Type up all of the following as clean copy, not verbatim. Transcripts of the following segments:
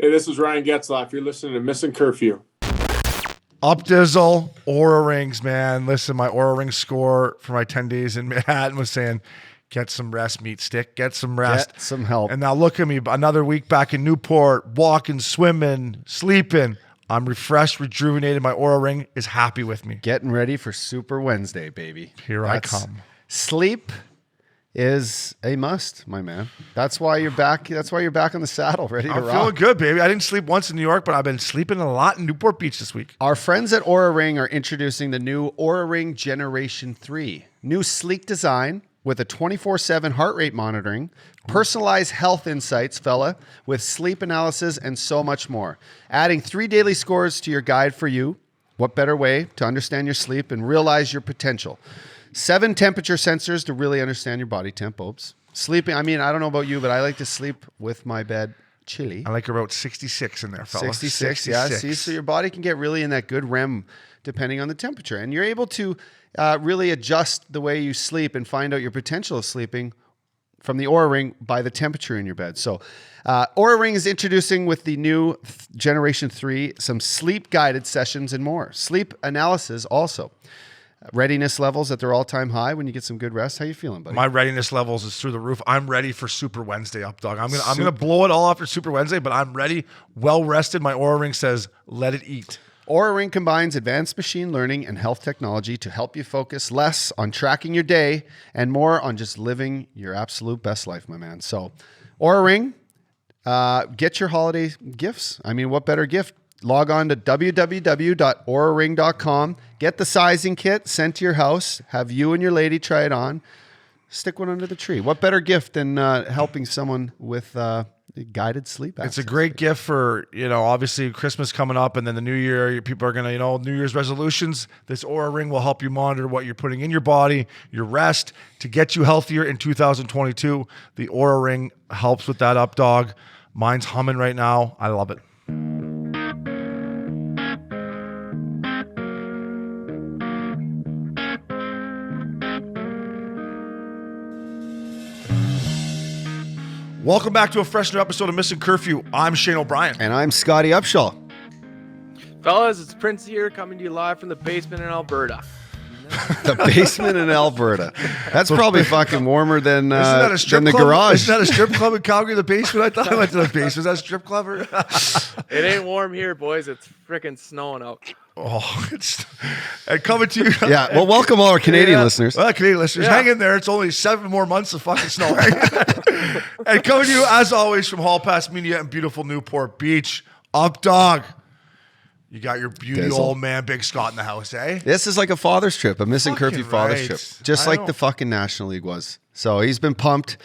Hey, this is Ryan Getzlaf. You're listening to Missin Curfew. Up Dizzle, Oura Rings, man. Listen, my Oura Ring score for my 10 days in Manhattan was saying, get some rest, meat stick. Get some rest. Get some help. And now look at me, another week back in Newport, walking, swimming, sleeping. I'm refreshed, rejuvenated. My Oura Ring is happy with me. Getting ready for Super Wednesday, baby. Here I come. Sleep is a must, my man. That's why you're back. That's why you're back on the saddle, ready to I'm rock. feeling good, baby. I didn't sleep once in New York, but I've been sleeping a lot in Newport Beach this week. Our friends at Oura Ring are introducing the new Oura Ring Generation 3. New sleek design with a 24/7 heart rate monitoring, personalized health insights, fella, with sleep analysis and so much more. Adding 3 daily scores to your guide for you. What better way to understand your sleep and realize your potential? 7 temperature sensors to really understand your body temp, Obes. Sleeping, I mean, I don't know about you, but I like to sleep with my bed chilly. I like about 66 in there, fella. 66, yeah. See, so your body can get really in that good REM depending on the temperature. And you're able to really adjust the way you sleep and find out your potential of sleeping from the Oura Ring by the temperature in your bed. So Oura Ring is introducing with the new Generation 3 some sleep guided sessions and more. Sleep analysis also. Readiness levels at their all-time high when you get some good rest. How you feeling, buddy? My readiness levels is through the roof. I'm ready for Super Wednesday, up dog. I'm gonna blow it all after Super Wednesday, but I'm ready, well rested. My Oura Ring says, let it eat. Oura Ring combines advanced machine learning and health technology to help you focus less on tracking your day and more on just living your absolute best life, my man. So, Oura Ring, get your holiday gifts. I mean, what better gift? Log on to www.auraring.com. Get the sizing kit sent to your house. Have you and your lady try it on. Stick one under the tree. What better gift than helping someone with guided sleep access? It's a great gift for, obviously Christmas coming up and then the new year. People are going to, New Year's resolutions. This Oura Ring will help you monitor what you're putting in your body, your rest, to get you healthier in 2022. The Oura Ring helps with that, up dog. Mine's humming right now. I love it. Welcome back to a fresh new episode of Missin Curfew. I'm Shane O'Brien. And I'm Scotty Upshall. Fellas, it's Prince here coming to you live from the basement in Alberta. The basement in Alberta. That's probably fucking warmer than the garage. Isn't that a strip club in Calgary, the basement? I thought I went to the basement. Is that a strip club? It ain't warm here, boys. It's freaking snowing out. Oh, and coming to you. Yeah, well, welcome all our Canadian listeners. Well, Canadian listeners, hang in there. It's only 7 more months of fucking snow. And coming to you, as always, from Hall Pass Media and beautiful Newport Beach. Up dog. You got your beauty old man, Big Scott, in the house, eh? This is like a father's trip, a Missin Curfew father's right. trip. Just like the fucking National League was. So he's been pumped.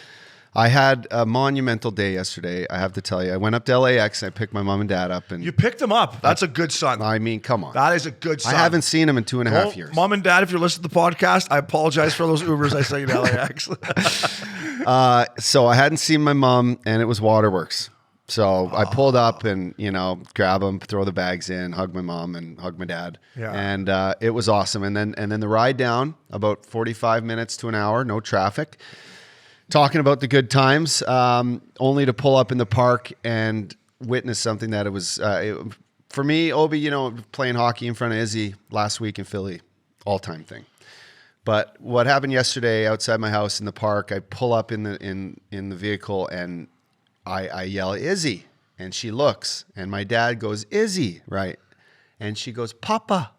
I had a monumental day yesterday, I have to tell you. I went up to LAX, I picked my mom and dad up. And you picked him up. That's a good son. I mean, come on. That is a good son. I haven't seen him in 2.5 years. Mom and dad, if you're listening to the podcast, I apologize for those Ubers I sent you to LAX. So I hadn't seen my mom, and it was Waterworks. So I pulled up and, grab them, throw the bags in, hug my mom and hug my dad. Yeah. And it was awesome. And then the ride down, about 45 minutes to an hour, no traffic. Talking about the good times, only to pull up in the park and witness something that it was, for me, Obie, playing hockey in front of Izzy last week in Philly, all-time thing. But what happened yesterday outside my house in the park, I pull up in the vehicle and I yell, Izzy. And she looks, and my dad goes, Izzy, right? And she goes, Papa.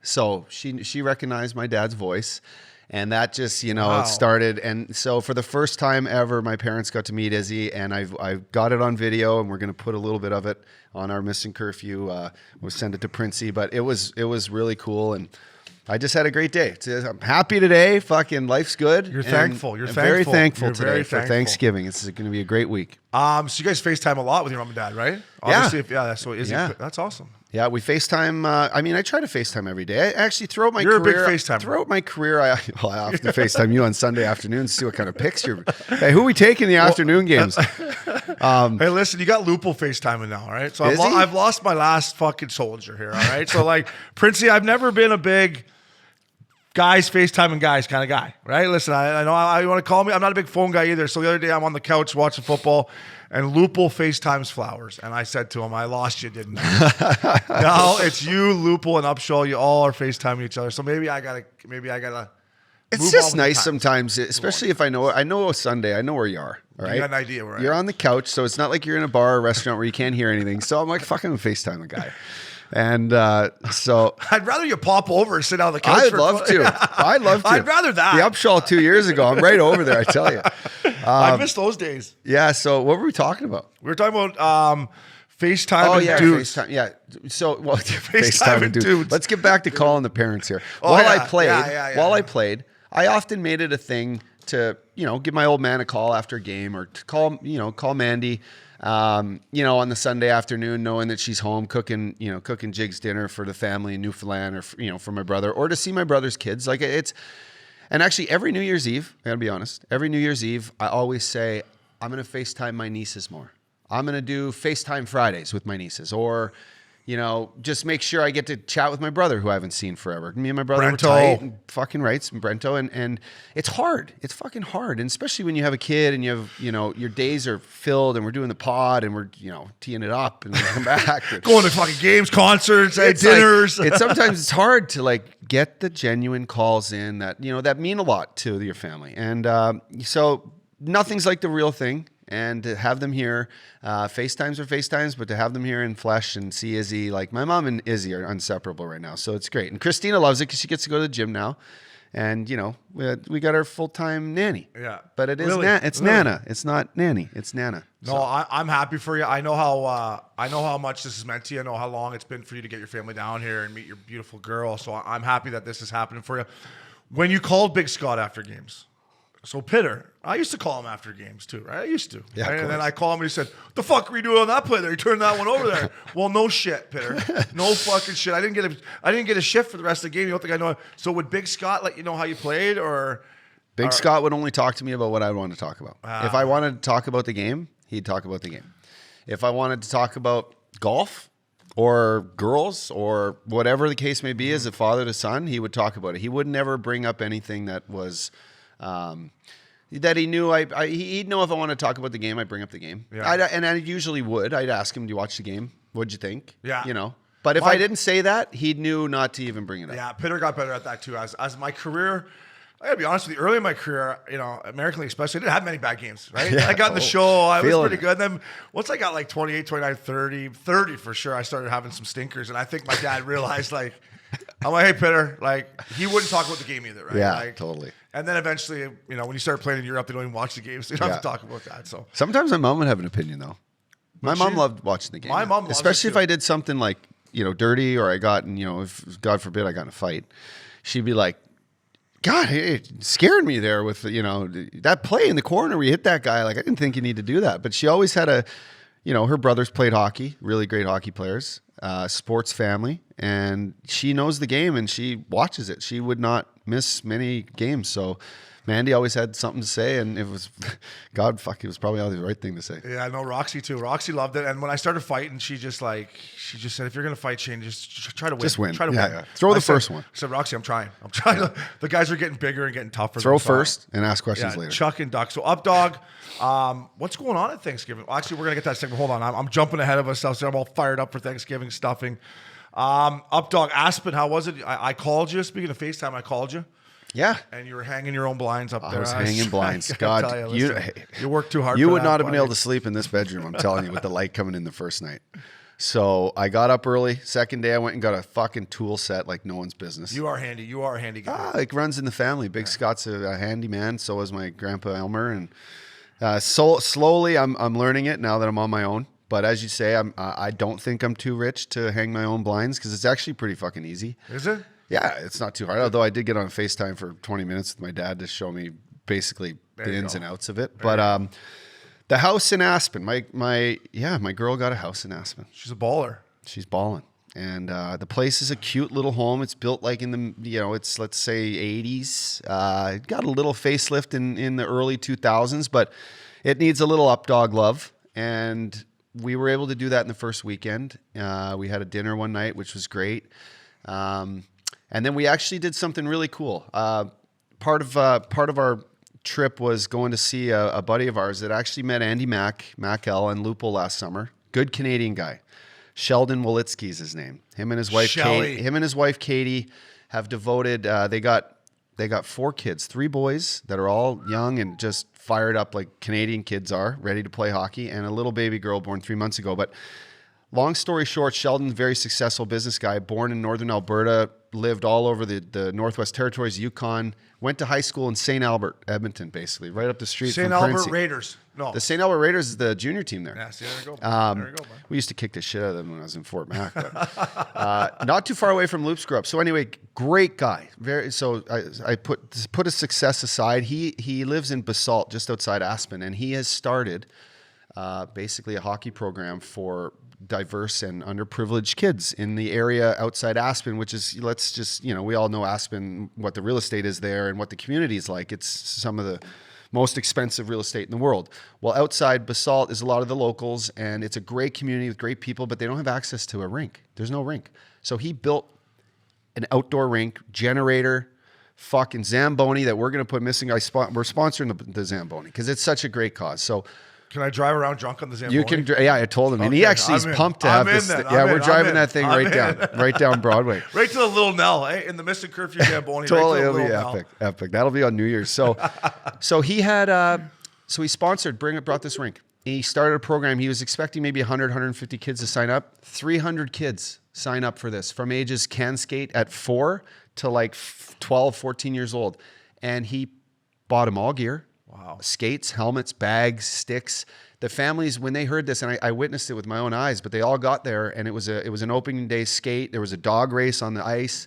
So she recognized my dad's voice. And that just, it started. And so for the first time ever, my parents got to meet Izzy, and I've got it on video, and we're going to put a little bit of it on our Missin Curfew. We'll send it to Princey, but it was really cool. And I just had a great day. I'm happy today. Fucking life's good. You're thankful. You're very thankful. thankful today for Thanksgiving. It's going to be a great week. So you guys FaceTime a lot with your mom and dad, right? Obviously, that's what Izzy. Yeah. That's awesome. Yeah, we FaceTime. I try to FaceTime every day. I actually, throughout my You're career, a big FaceTimer. Throughout my career, I often FaceTime you on Sunday afternoons, see what kind of pics you're. Hey, who are we taking the afternoon games? Hey, listen, you got Lupo FaceTiming now, all right? So I've lost my last fucking soldier here, all right? So, Princey, I've never been a big guys FaceTiming guys kind of guy, right? Listen, I know how you want to call me. I'm not a big phone guy either. So the other day I'm on the couch watching football, and Lupul FaceTimes Flowers, and I said to him, "I lost you, didn't I?" No, it's you, Lupul, and Upshall. You all are FaceTiming each other. So maybe I gotta. It's move just on with nice the times. sometimes, especially if I know a Sunday, I know where you are. All right, You got an idea where you're on the couch, so it's not like you're in a bar or restaurant where you can't hear anything. So I'm like, fucking FaceTime a guy, and so I'd rather you pop over and sit on the couch. I'd love to. I'd love to. I'd rather that. The Upshall 2 years ago, I'm right over there. I tell you. I miss those days. Yeah. So what were we talking about? We were talking about FaceTime Oh and yeah, dudes. FaceTime. Yeah. So well, FaceTime and dudes. Let's get back to calling the parents here. Oh, While yeah. I played, I often made it a thing to give my old man a call after a game, or to call Mandy. On the Sunday afternoon, knowing that she's home cooking Jig's dinner for the family in Newfoundland, or for my brother, or to see my brother's kids. Like and actually every New Year's Eve, I gotta be honest, every New Year's Eve, I always say, I'm going to FaceTime my nieces more. I'm going to do FaceTime Fridays with my nieces, or, just make sure I get to chat with my brother who I haven't seen forever. Me and my brother were Brento. tight, and fucking rights, and Brento. And it's hard. It's fucking hard. And especially when you have a kid and you have, your days are filled, and we're doing the pod, and we're, teeing it up, and we come back. Going to fucking games, concerts, It's dinners. Like, sometimes it's hard to get the genuine calls in that that mean a lot to your family, and so nothing's like the real thing. And to have them here, FaceTimes are FaceTimes, but to have them here in flesh and see Izzy, like my mom and Izzy are inseparable right now, so it's great. And Christina loves it because she gets to go to the gym now, and we got our full-time nanny. Yeah, but it is Lily. it's Lily. Nana. It's not nanny. It's Nana. No, I'm happy for you. I know how much this has meant to you. I know how long it's been for you to get your family down here and meet your beautiful girl. So I'm happy that this is happening for you. When you called Big Scott after games, so Pitter, I used to call him after games too, right? I used to. Yeah, right? And then I call him and he said, "The fuck were you doing on that play there? You turned that one over there." Well, no shit, Pitter. No fucking shit. I didn't get a shift for the rest of the game. You don't think I know? So would Big Scott let you know how you played, or? Big Scott would only talk to me about what I wanted to talk about. If I wanted to talk about the game, he'd talk about the game. If I wanted to talk about golf or girls or whatever the case may be, as a father to son, he would talk about it. He would never bring up anything that was that he knew. He'd know if I wanted to talk about the game, I'd bring up the game. Yeah. And I usually would. I'd ask him, "Do you watch the game? What'd you think?" Yeah. But if I didn't say that, he knew not to even bring it up. Yeah, Pitter got better at that too. As my career, I gotta be honest with you, early in my career, American League especially, I didn't have many bad games, right? Yeah, I got in the show, I was feeling pretty good. Then once I got like 28, 29, 30 for sure, I started having some stinkers. And I think my dad realized, I'm like, "Hey, Pitter," he wouldn't talk about the game either, right? Yeah, totally. And then eventually, when you start playing in Europe, they don't even watch the games. So you don't have to talk about that. So Sometimes my mom would have an opinion, though. My mom loved watching the game. My mom loves it, especially if too. I did something like, dirty, or I got, if God forbid I got in a fight, she'd be like, "God, it scared me there with, that play in the corner where you hit that guy. Like, I didn't think you need to do that." But she always had her brothers played hockey, really great hockey players, sports family, and she knows the game and she watches it. She would not miss many games. So Mandy always had something to say, and it was, it was probably always the right thing to say. yeah, I know Roxy too. Roxy loved it. And when I started fighting, she just said, "If you're gonna fight, Shane, just try to win. Just win. Try to Yeah, win." yeah. Throw the first one. I said, "Roxy, I'm trying. The guys are getting bigger and getting tougher. Throw themselves. first and ask questions Yeah, later. Chuck and Duck. So Up Dog, what's going on at Thanksgiving? Well, actually, we're gonna get that segment. Hold on, I'm jumping ahead of us. So I'm all fired up for Thanksgiving stuffing. Up Dog, Aspen, how was it? I called you. Speaking of FaceTime, I called you. Yeah. And you were hanging your own blinds up there. I was hanging blinds. I gotta God, tell you worked too hard. You for would that, not have been buddy. able to sleep in this bedroom, I'm telling you, with the light coming in the first night. So I got up early. Second day, I went and got a fucking tool set like no one's business. You are handy. You are a handy guy. It runs in the family. Big Scott's a handy man. So is my grandpa Elmer. And so slowly, I'm learning it now that I'm on my own. But as you say, I don't think I'm too rich to hang my own blinds because it's actually pretty fucking easy. Is it? Yeah, it's not too hard. Although I did get on FaceTime for 20 minutes with my dad to show me basically the ins and outs of it. But the house in Aspen, my girl got a house in Aspen. She's a baller. She's balling. And the place is a cute little home. It's built like in the, it's, let's say 80s. It got a little facelift in the early 2000s, but it needs a little updog love. And we were able to do that in the first weekend. We had a dinner one night, which was great. And then we actually did something really cool. Part of our trip was going to see a buddy of ours that actually met Andy Mackell and Lupo last summer. Good Canadian guy. Sheldon Wolitsky is his name. Him and his wife Katie have devoted. They got 4 kids, 3 boys that are all young and just fired up like Canadian kids are, ready to play hockey, and a little baby girl born 3 months ago. But long story short, Sheldon's a very successful business guy, born in northern Alberta, lived all over the Northwest Territories, Yukon, went to high school in St. Albert, Edmonton, basically, right up the street from St. Albert Prince. Raiders. No. The St. Albert Raiders is the junior team there. Yeah, see, there you go. There you go, man. We used to kick the shit out of them when I was in Fort Mac. But, not too far away from Loops Grew up. So anyway, great guy. I put his success aside. He lives in Basalt, just outside Aspen, and he has started basically a hockey program for diverse and underprivileged kids in the area outside Aspen, which is, let's just, we all know Aspen, what the real estate is there and what the community is like. It's some of the most expensive real estate in the world. Well, outside Basalt is a lot of the locals, and it's a great community with great people, but they don't have access to a rink. There's no rink. So he built an outdoor rink, generator, fucking Zamboni that we're going to put missing. We're sponsoring the Zamboni because it's such a great cause. So can I drive around drunk on the Zamboni? you can, yeah, I told him. And he actually is pumped to have this. Yeah, we're driving that thing right down Broadway. Right to the Little Nell, in the Missin Curfew Zamboni. Totally, right to the it'll be epic. That'll be on New Year's. So he had, so he sponsored, brought this rink. He started a program. He was expecting maybe 100, 150 kids to sign up. 300 kids sign up for this from ages can skate at 4 to like 12, 14 years old. And he bought them all gear. Wow. Skates, helmets, bags, sticks. The families, when they heard this, and I witnessed it with my own eyes, but they all got there, and it was an opening day skate. There was a dog race on the ice.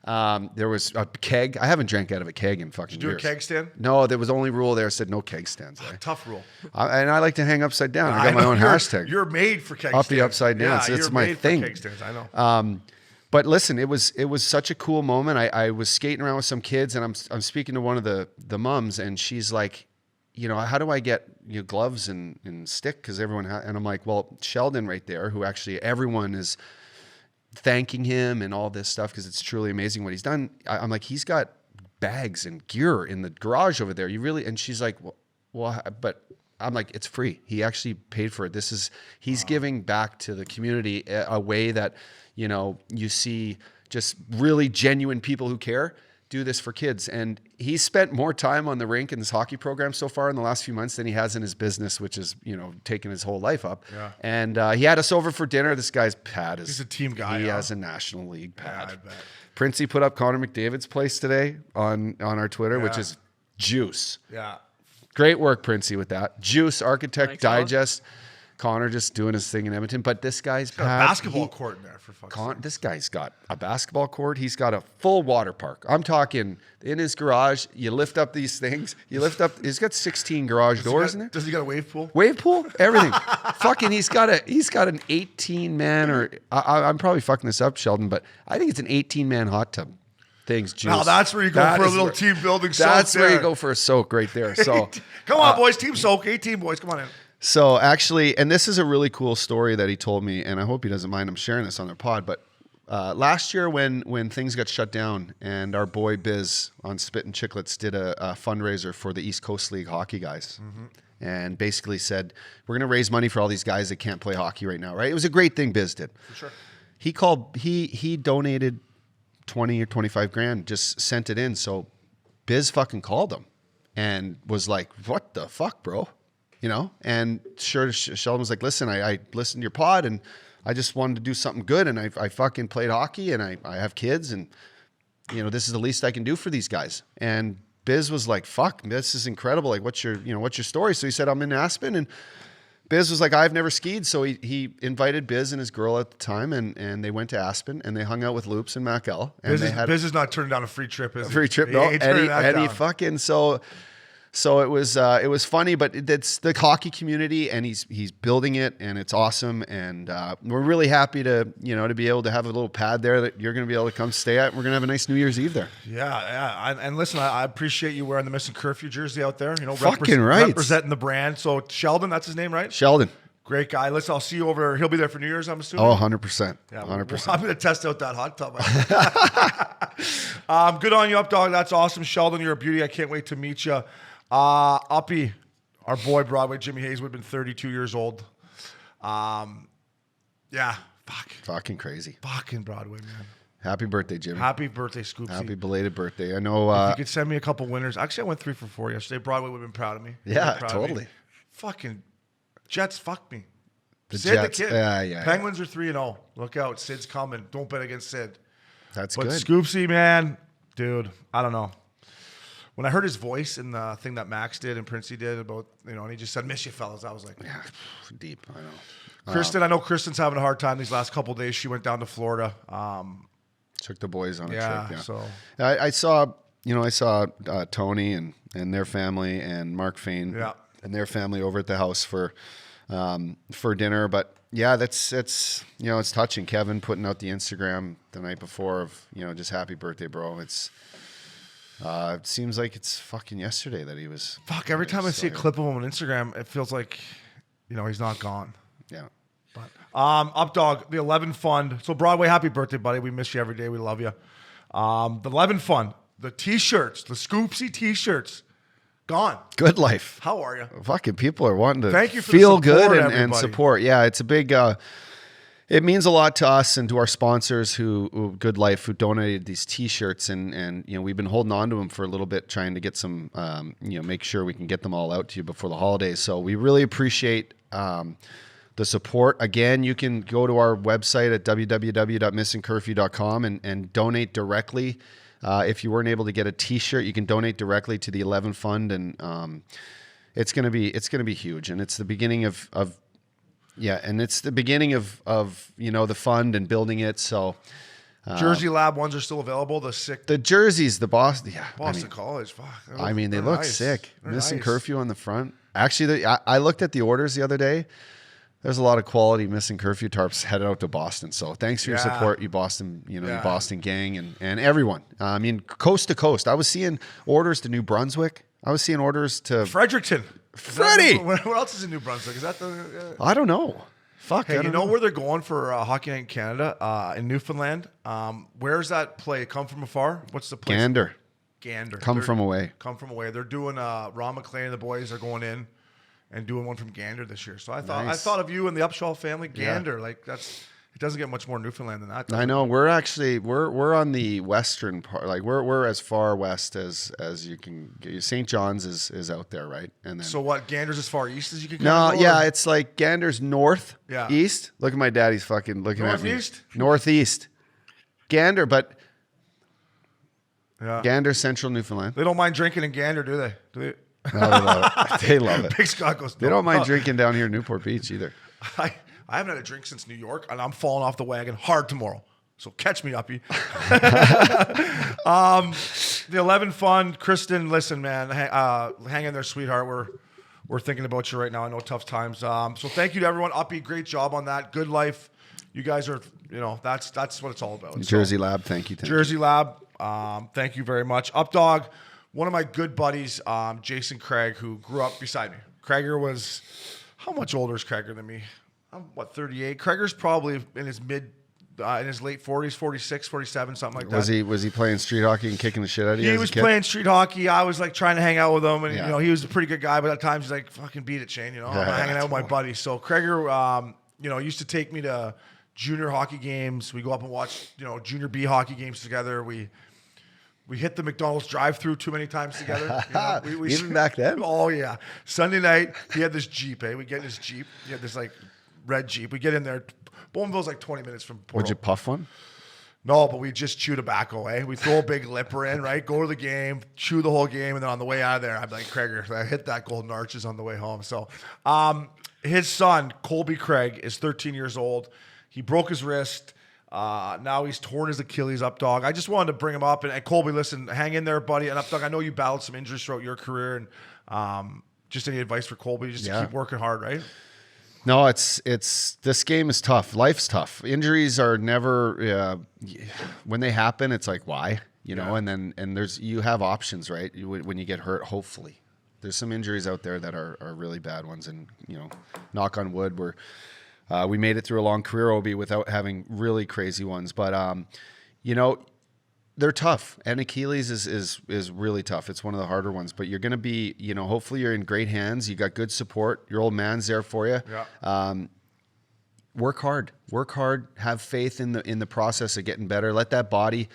There was a keg. I haven't drank out of a keg in fucking years. Did you do a keg stand? No, there was only rule there said no keg stands. Right? Tough rule. And I like to hang upside down. I got my own hashtag. You're made for keg Uppy stands. upside down. Yeah, so that's you're my made thing. For keg stands. I know. But listen, it was such a cool moment. I was skating around with some kids, and I'm speaking to one of the mums, and she's like, how do I get gloves and stick? Because everyone and I'm like, well, Sheldon right there, who actually everyone is thanking him and all this stuff because it's truly amazing what he's done. I'm like, he's got bags and gear in the garage over there. You really? And she's like, well, but I'm like, it's free. He actually paid for it. He's giving back to the community a way that, you see just really genuine people who care do this for kids. And he's spent more time on the rink in this hockey program so far in the last few months than he has in his business, which is, taking his whole life up. Yeah. And he had us over for dinner. This guy's pad is... He's a team guy. He has a National League pad. Yeah, I bet. Princey put up Connor McDavid's place today on our Twitter, which is juice. Yeah. Great work, Princey, with that. Juice, Architect, Thanks, Digest. Connor just doing his thing in Edmonton. But this guy's got a basketball court in there, for fuck's sake. This guy's got a basketball court. He's got a full water park. I'm talking in his garage. You lift up these things. He's got 16 garage doors in there. Does he got a wave pool? Wave pool? Everything. Fucking, he's got an 18-man, or I'm probably fucking this up, Sheldon, but I think it's an 18-man hot tub. Things, juice. Now that's where you go for a little team building soak. That's where you go for a soak right there. So come on, boys, team soak. 18 boys, come on in. So actually, and this is a really cool story that he told me, and I hope he doesn't mind I'm sharing this on their pod, but last year when things got shut down and our boy Biz on Spit and Chicklets did a fundraiser for the East Coast League hockey guys, and basically said, we're going to raise money for all these guys that can't play hockey right now, right? It was a great thing Biz did. For sure. He donated 20 or 25 grand, just sent it in. So Biz fucking called him and was like, what the fuck, bro? And Sheldon was like, listen, I listened to your pod and I just wanted to do something good. And I fucking played hockey and I have kids and, this is the least I can do for these guys. And Biz was like, fuck, this is incredible. Like, what's your story? So he said, I'm in Aspen. And Biz was like, I've never skied. So he invited Biz and his girl at the time and they went to Aspen and they hung out with Loops and Mackell. And Biz is not turning down a free trip, is he? A free trip, no. And he fucking, so it was funny, but it's the hockey community, and he's building it, and it's awesome, and we're really happy to be able to have a little pad there that you're going to be able to come stay at. We're going to have a nice New Year's Eve there. Yeah. And listen, I appreciate you wearing the Missin Curfew jersey out there. Fucking right, representing the brand. So Sheldon, that's his name, right? Sheldon. Great guy. Listen, I'll see you over there. He'll be there for New Year's, I'm assuming. Oh, 100%. Yeah, 100%. I'm going to test out that hot tub. Good on you, Up Dog. That's awesome. Sheldon, you're a beauty. I can't wait to meet you. Uppy, our boy Broadway, Jimmy Hayes, would have been 32 years old. Yeah, fuck. Fucking crazy. Fucking Broadway, man. Happy birthday, Jimmy. Happy birthday, Scoopsy. Happy belated birthday. I know. If you could send me a couple winners. Actually, I went 3 for 4 yesterday. Broadway would have been proud of me. Yeah, Proud of me. totally. Fucking Jets, fuck me. The Sid Jets. the kid. Yeah. Penguins are 3-0. Look out. Sid's coming. Don't bet against Sid. That's But good. Scoopsy, man, dude, I don't know. When I heard his voice in the thing that Max did and Princey did about, and he just said, "Miss you, fellas," I was like, Yeah, deep. I know. Kristen, I know Kristen's having a hard time these last couple of days. She went down to Florida. Took the boys on a Yeah, trip. Yeah. so I saw Tony and their family and Mark Fain and their family over at the house for dinner. But yeah, it's touching. Kevin putting out the Instagram the night before of just happy birthday, bro. It seems like it's fucking yesterday that he was. fuck. Every time I see a clip of him on Instagram, it feels like he's not gone. Yeah. But Up Dog, the 11 Fund. So Broadway, happy birthday, buddy. We miss you every day. We love you. The 11 Fund, the T-shirts, the Scoopsy T-shirts, gone. Good life. How are you? Fucking people are wanting to Thank you for feel the support, good and everybody. support. Yeah, it's a big. It means a lot to us and to our sponsors who Good Life, who donated these T-shirts, and we've been holding on to them for a little bit, trying to get some, make sure we can get them all out to you before the holidays. So we really appreciate the support. Again, you can go to our website at www.missincurfew.com and donate directly. If you weren't able to get a T-shirt, you can donate directly to the 11 Fund, and it's gonna be huge. And it's the beginning of the the fund and building it. So Jersey Lab ones are still available. the jerseys, the Boston, Boston College. Fuck. they They're look nice. sick. They're Missin nice. Curfew on the front. Actually, I looked at the orders the other day. There's a lot of quality Missin Curfew tarps headed out to Boston. So thanks for your support, you Boston, you Boston gang and everyone. I mean, coast to coast. I was seeing orders to New Brunswick. I was seeing orders to Fredericton. Freddie! What else is in New Brunswick? Is that the? I don't know. Fuck. Hey, I you don't know where they're going for Hockey Night in Canada in Newfoundland? Where's that play? Come from afar. What's the place? Gander. Come They're- from away. Come from away. They're doing Ron McLean and the boys are going in and doing one from Gander this year. So I thought of you and the Upshall family. Gander, it doesn't get much more Newfoundland than that. I know. We're actually we're on the western part. Like we're as far west as you can get. St. John's is out there, right? And then So what? Gander's as far east as you can no, go? yeah, or- it's like Gander's north, Yeah. east. Look at my daddy's fucking looking Northeast? at me. Northeast, Gander, but Yeah. Gander, central Newfoundland. They don't mind drinking in Gander, do they? Do they? No, they love it. They love it. Big Scott goes, They don't mind drinking down here in Newport Beach either. I haven't had a drink since New York, and I'm falling off the wagon hard tomorrow. So catch me, Uppy. The 11 Fund, Kristen, listen, man, hang in there, sweetheart. We're thinking about you right now. I know tough times. So thank you to everyone. Uppy, great job on that. Good Life. You guys are, that's what it's all about. Jersey Lab, thank you. Jersey Lab, thank you very much. Up Dog, one of my good buddies, Jason Craig, who grew up beside me. Craiger was, how much older is Craiger than me? I'm, 38? Craiger's probably in his late 40s, 46, 47, something like that. Was he playing street hockey and kicking the shit out of you? He was playing street hockey. I was like trying to hang out with him, and Yeah. he was a pretty good guy. But at times he's like, "Fucking beat it, Shane." I'm hanging out with my buddies. So Craiger, used to take me to junior hockey games. We go up and watch, junior B hockey games together. We hit the McDonald's drive-through too many times together. Even back then? Oh yeah. Sunday night, he had this Jeep. We get in his Jeep. He had this like red Jeep. We get in there. Bowmanville's like 20 minutes from Port. Would you puff one? No, but we just chew tobacco, We throw a big lipper in, right? Go to the game, chew the whole game, and then on the way out of there, I'm like, Craiger, I hit that Golden Arches on the way home. So his son, Colby Craig, is 13 years old. He broke his wrist. Now he's torn his Achilles, Up Dog. I just wanted to bring him up. And Colby, listen, hang in there, buddy. And Up Dog, I know you battled some injuries throughout your career. And just any advice for Colby? Just to keep working hard, right? No, it's this game is tough. Life's tough. Injuries are never when they happen. It's like why, and then you have options, right? When you get hurt, hopefully There's some injuries out there that are really bad ones, and knock on wood, we made it through a long career, Obie, without having really crazy ones. But they're tough, and Achilles is really tough. It's one of the harder ones, but you're going to be, hopefully you're in great hands. You got good support. Your old man's there for you. Yeah. Work hard. Have faith in the process of getting better. Let that body,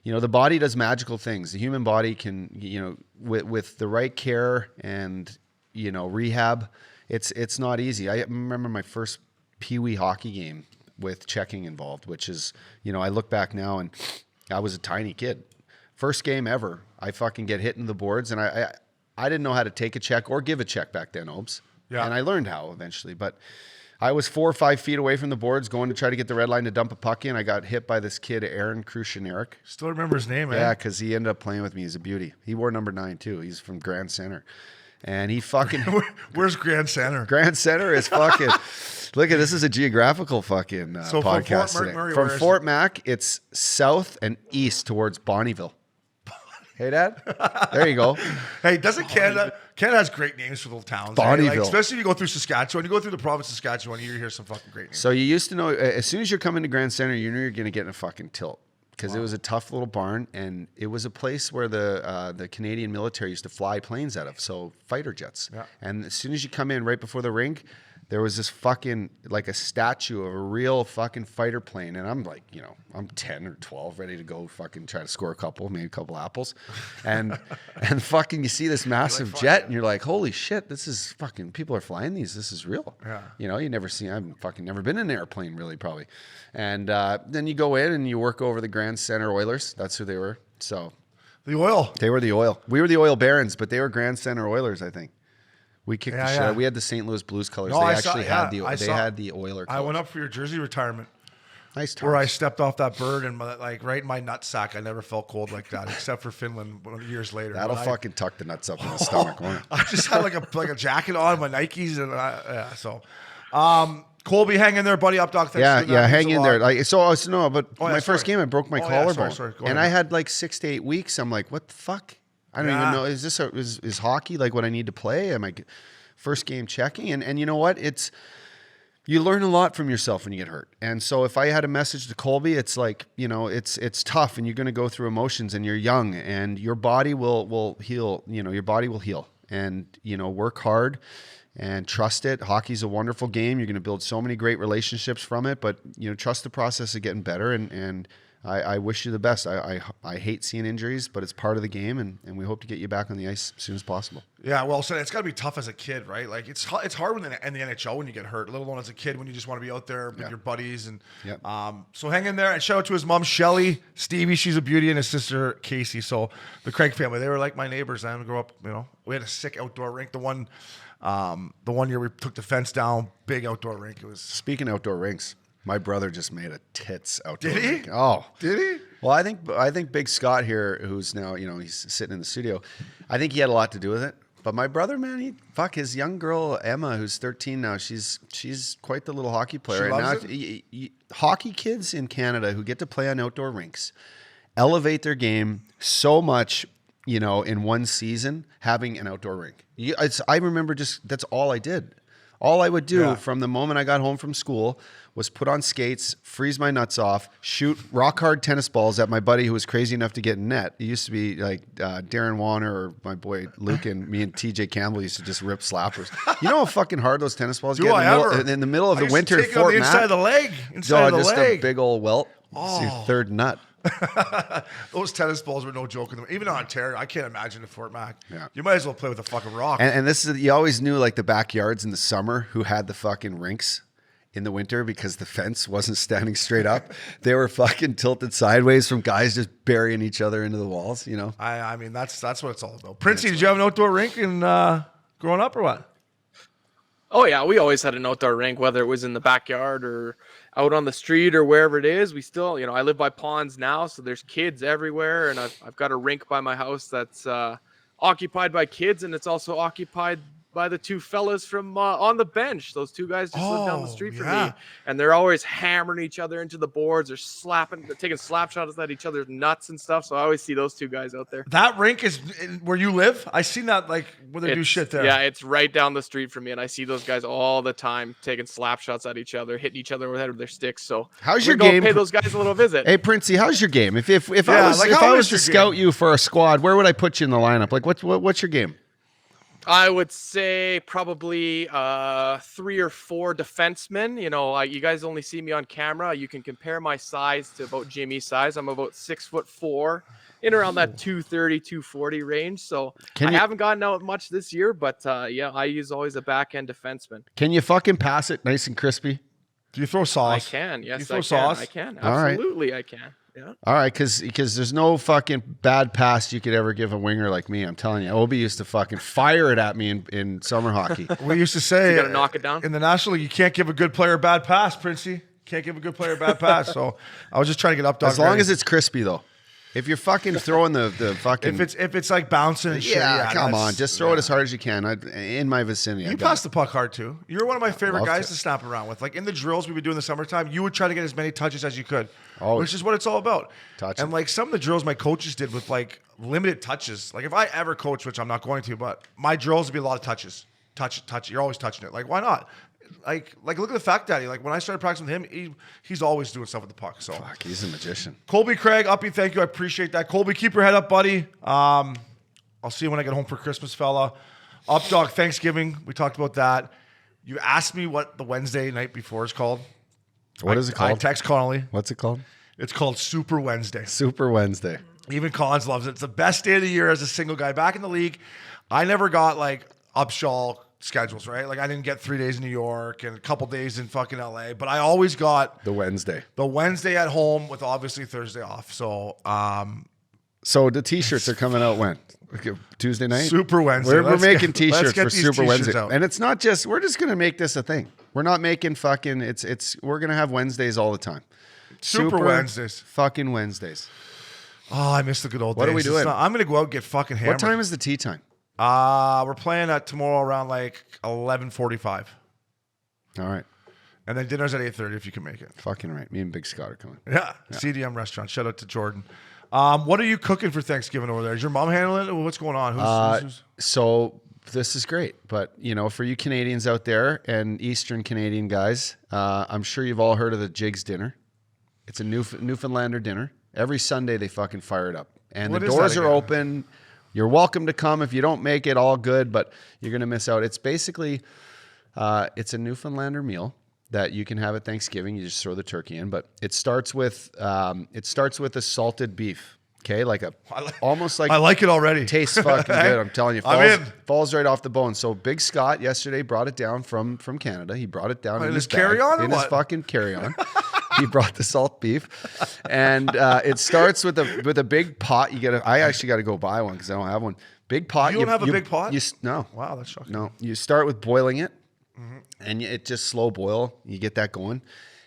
the body does magical things. The human body can, with the right care and, rehab, it's not easy. I remember my first Pee-wee hockey game with checking involved, which is, I look back now and I was a tiny kid. First game ever, I fucking get hit in the boards, and I didn't know how to take a check or give a check back then, Obes. Yeah. And I learned how eventually, but I was 4 or 5 feet away from the boards going to try to get the red line to dump a puck in. I got hit by this kid, Aaron Krusheneric. Still remember his name, Yeah, because he ended up playing with me. He's a beauty. He wore number 9 too. He's from Grand Center. And he fucking... Where's Grand Center? Grand Center is fucking... Look at this is a geographical fucking podcast today. From Fort Mac, it's south and east towards Bonnyville. Hey, Dad? There you go. Hey, doesn't Canada has great names for little towns. Bonnyville. Like, especially if you go through Saskatchewan. You go through the province of Saskatchewan, you hear some fucking great names. So you used to know, as soon as you're coming to Grand Center, you knew you're going to get in a fucking tilt. Because it was a tough little barn, and it was a place where the Canadian military used to fly planes out of, so fighter jets. Yeah. And as soon as you come in right before the rink, there was this fucking, like a statue of a real fucking fighter plane. And I'm like, I'm 10 or 12, ready to go fucking try to score maybe a couple apples. And fucking you see this massive jet, and you're like, holy shit, this is fucking, people are flying these. This is real. Yeah. You never see, I've fucking never been in an airplane really, probably. And then you go in and you work over the Grand Center Oilers. That's who they were. So the Oil. They were the Oil. We were the Oil Barons, but they were Grand Center Oilers, I think. We kicked the shit. We had the St. Louis Blues colors. No, they had the Oiler colors. I went up for your jersey retirement. Nice times. Where I stepped off that bird and right in my nutsack. I never felt cold like that, except for Finland years later. That'll fucking tuck the nuts up in the stomach, won't it? I just had like a jacket on, my Nikes, and Colby, hang in there, buddy. Up, Doc. Hang in there. My first game, I broke my collarbone, and I had like 6 to 8 weeks. I'm like, what the fuck? I don't even know. Is this is hockey like what I need to play? Am I first game checking? And you know what? You learn a lot from yourself when you get hurt. And so if I had a message to Colby, it's like, it's tough, and you're going to go through emotions, and you're young, and your body will heal. Your body will heal, and work hard and trust it. Hockey's a wonderful game. You're going to build so many great relationships from it, but trust the process of getting better, and I wish you the best. I hate seeing injuries, but it's part of the game, and we hope to get you back on the ice as soon as possible. Yeah, well, so it's got to be tough as a kid, right? Like it's hard in the NHL when you get hurt, let alone as a kid when you just want to be out there with your buddies. And so hang in there, and shout out to his mom Shelly, Stevie, she's a beauty, and his sister Casey. So the Craig family, they were like my neighbors. I grew up, we had a sick outdoor rink. The one year we took the fence down, big outdoor rink. It was. Speaking outdoor rinks. My brother just made a tits outdoor. Did he? Rink. Oh, did he? Well, I think Big Scott here, who's now he's sitting in the studio. I think he had a lot to do with it. But my brother, man, his young girl Emma, who's 13 now. She's quite the little hockey player. She loves it? Hockey kids in Canada who get to play on outdoor rinks elevate their game so much. In one season, having an outdoor rink. I remember that's all I did. All I would do from the moment I got home from school was put on skates, freeze my nuts off, shoot rock hard tennis balls at my buddy who was crazy enough to get in net. It used to be like Darren Warner or my boy Luke, and me and TJ Campbell used to just rip slappers. You know how fucking hard those tennis balls get in the middle of the winter at Fort Mac? Inside of the leg. Just a big old welt. It's your third nut. Those tennis balls were no joke. Even in Ontario, I can't imagine at Fort Mac. Yeah. You might as well play with a fucking rock. And this is, you always knew like the backyards in the summer who had the fucking rinks in the winter because the fence wasn't standing straight up. They were fucking tilted sideways from guys just burying each other into the walls, I mean, that's what it's all about. Princey, did you have an outdoor rink growing up or what? Oh, yeah. We always had an outdoor rink, whether it was in the backyard or out on the street or wherever it is. We still, I live by ponds now, so there's kids everywhere. And I've got a rink by my house that's occupied by kids, and it's also occupied by the two fellas from on the bench. Those two guys just live down the street from yeah. me, and they're always hammering each other into the boards. They're taking slap shots at each other's nuts and stuff. So I always see those two guys out there. That rink is where you live? I seen that like where they do shit there. Yeah, it's right down the street from me, and I see those guys all the time taking slap shots at each other, hitting each other over the head with their sticks. So How's we're your gonna game? Pay those guys a little visit. Hey, Princey, how's your game? If Yeah, I was like, if how I is was to your scout you for a squad, where would I put you in the lineup? Like what's your game? I would say probably 3 or 4 defensemen. You know, you guys only see me on camera. You can compare my size to about Jimmy's size. I'm about 6'4", in around that 230, 240 range. So I haven't gotten out much this year, but yeah, I use always a back end defenseman. Can you fucking pass it nice and crispy? Do you throw sauce? I can. Yes, you throw I can. sauce? I can. All right. Absolutely, I can. Yeah. All right, because there's no fucking bad pass you could ever give a winger like me. I'm telling you, Obie used to fucking fire it at me in summer hockey. We used to say You gotta knock it down? in the National League, you can't give a good player a bad pass, Princey. Can't give a good player a bad pass. So I was just trying to get up dog. As long ready. as it's crispy though. If you're fucking throwing the fucking if it's like bouncing and shit, yeah, come that's- on, just throw it as hard as you can. In my vicinity. You pass the puck hard too. You're one of my favorite love guys to. to snap around with. Like in the drills we would do in the summertime, you would try to get as many touches as you could, Always. which is what it's all about. Touching. And like some of the drills my coaches did with like limited touches. Like if I ever coach, which I'm not going to, but my drills would be a lot of touches. Touch. You're always touching it. Like why not? Like look at the fact daddy. Like when I started practicing with him, he's always doing stuff with the puck. So Fuck, he's a magician. Colby Craig, Uppy, thank you. I appreciate that. Colby, keep your head up, buddy. I'll see you when I get home for Christmas, fella. Up dog, Thanksgiving. We talked about that. You asked me what the Wednesday night before is called. What is it called? I text Connolly. What's it called? It's called Super Wednesday. Super Wednesday. Even Collins loves it. It's the best day of the year as a single guy. Back in the league, I never got like Upshall schedules, right? Like I didn't get 3 days in New York and a couple days in fucking LA, but I always got The Wednesday. the Wednesday at home with obviously Thursday off. So So the t-shirts are coming out when? Okay, Tuesday night? Super Wednesday. We're Let's making get- let's t-shirts get for these Super t-shirts Wednesday. out. And it's not just, we're just going to make this a thing. We're not making fucking, we're going to have Wednesdays all the time. Super Wednesdays. Fucking Wednesdays. Oh, I miss the good old days. What are we It's doing? I'm going to go out and get fucking hammered. What time is the tea time? We're playing at tomorrow around like 11:45. All right. And then dinner's at 8:30 if you can make it. Fucking right. Me and Big Scott are coming. Yeah. CDM restaurant. Shout out to Jordan. What are you cooking for Thanksgiving over there? Is your mom handling it? What's going on? Who's So this is great, but you know, for you Canadians out there and Eastern Canadian guys, I'm sure you've all heard of the Jigs dinner. It's a Newfoundlander dinner. Every Sunday they fucking fire it up, and What the is doors that are again? open. You're welcome to come. If you don't make it, all good, but you're gonna miss out. It's basically, it's a Newfoundlander meal that you can have at Thanksgiving. You just throw the turkey in, but it starts with a salted beef. Okay, almost like I like it already. tastes fucking good. I'm telling you, I'm in. falls right off the bone. So Big Scott yesterday brought it down from Canada. He brought it down in his his carry-on or in his what? fucking carry-on. He brought the salt beef, and it starts with a big pot. I actually got to go buy one because I don't have one. Big pot. You don't have a big pot? No. Wow, that's shocking. No. You start with boiling it, and it just slow boil. You get that going,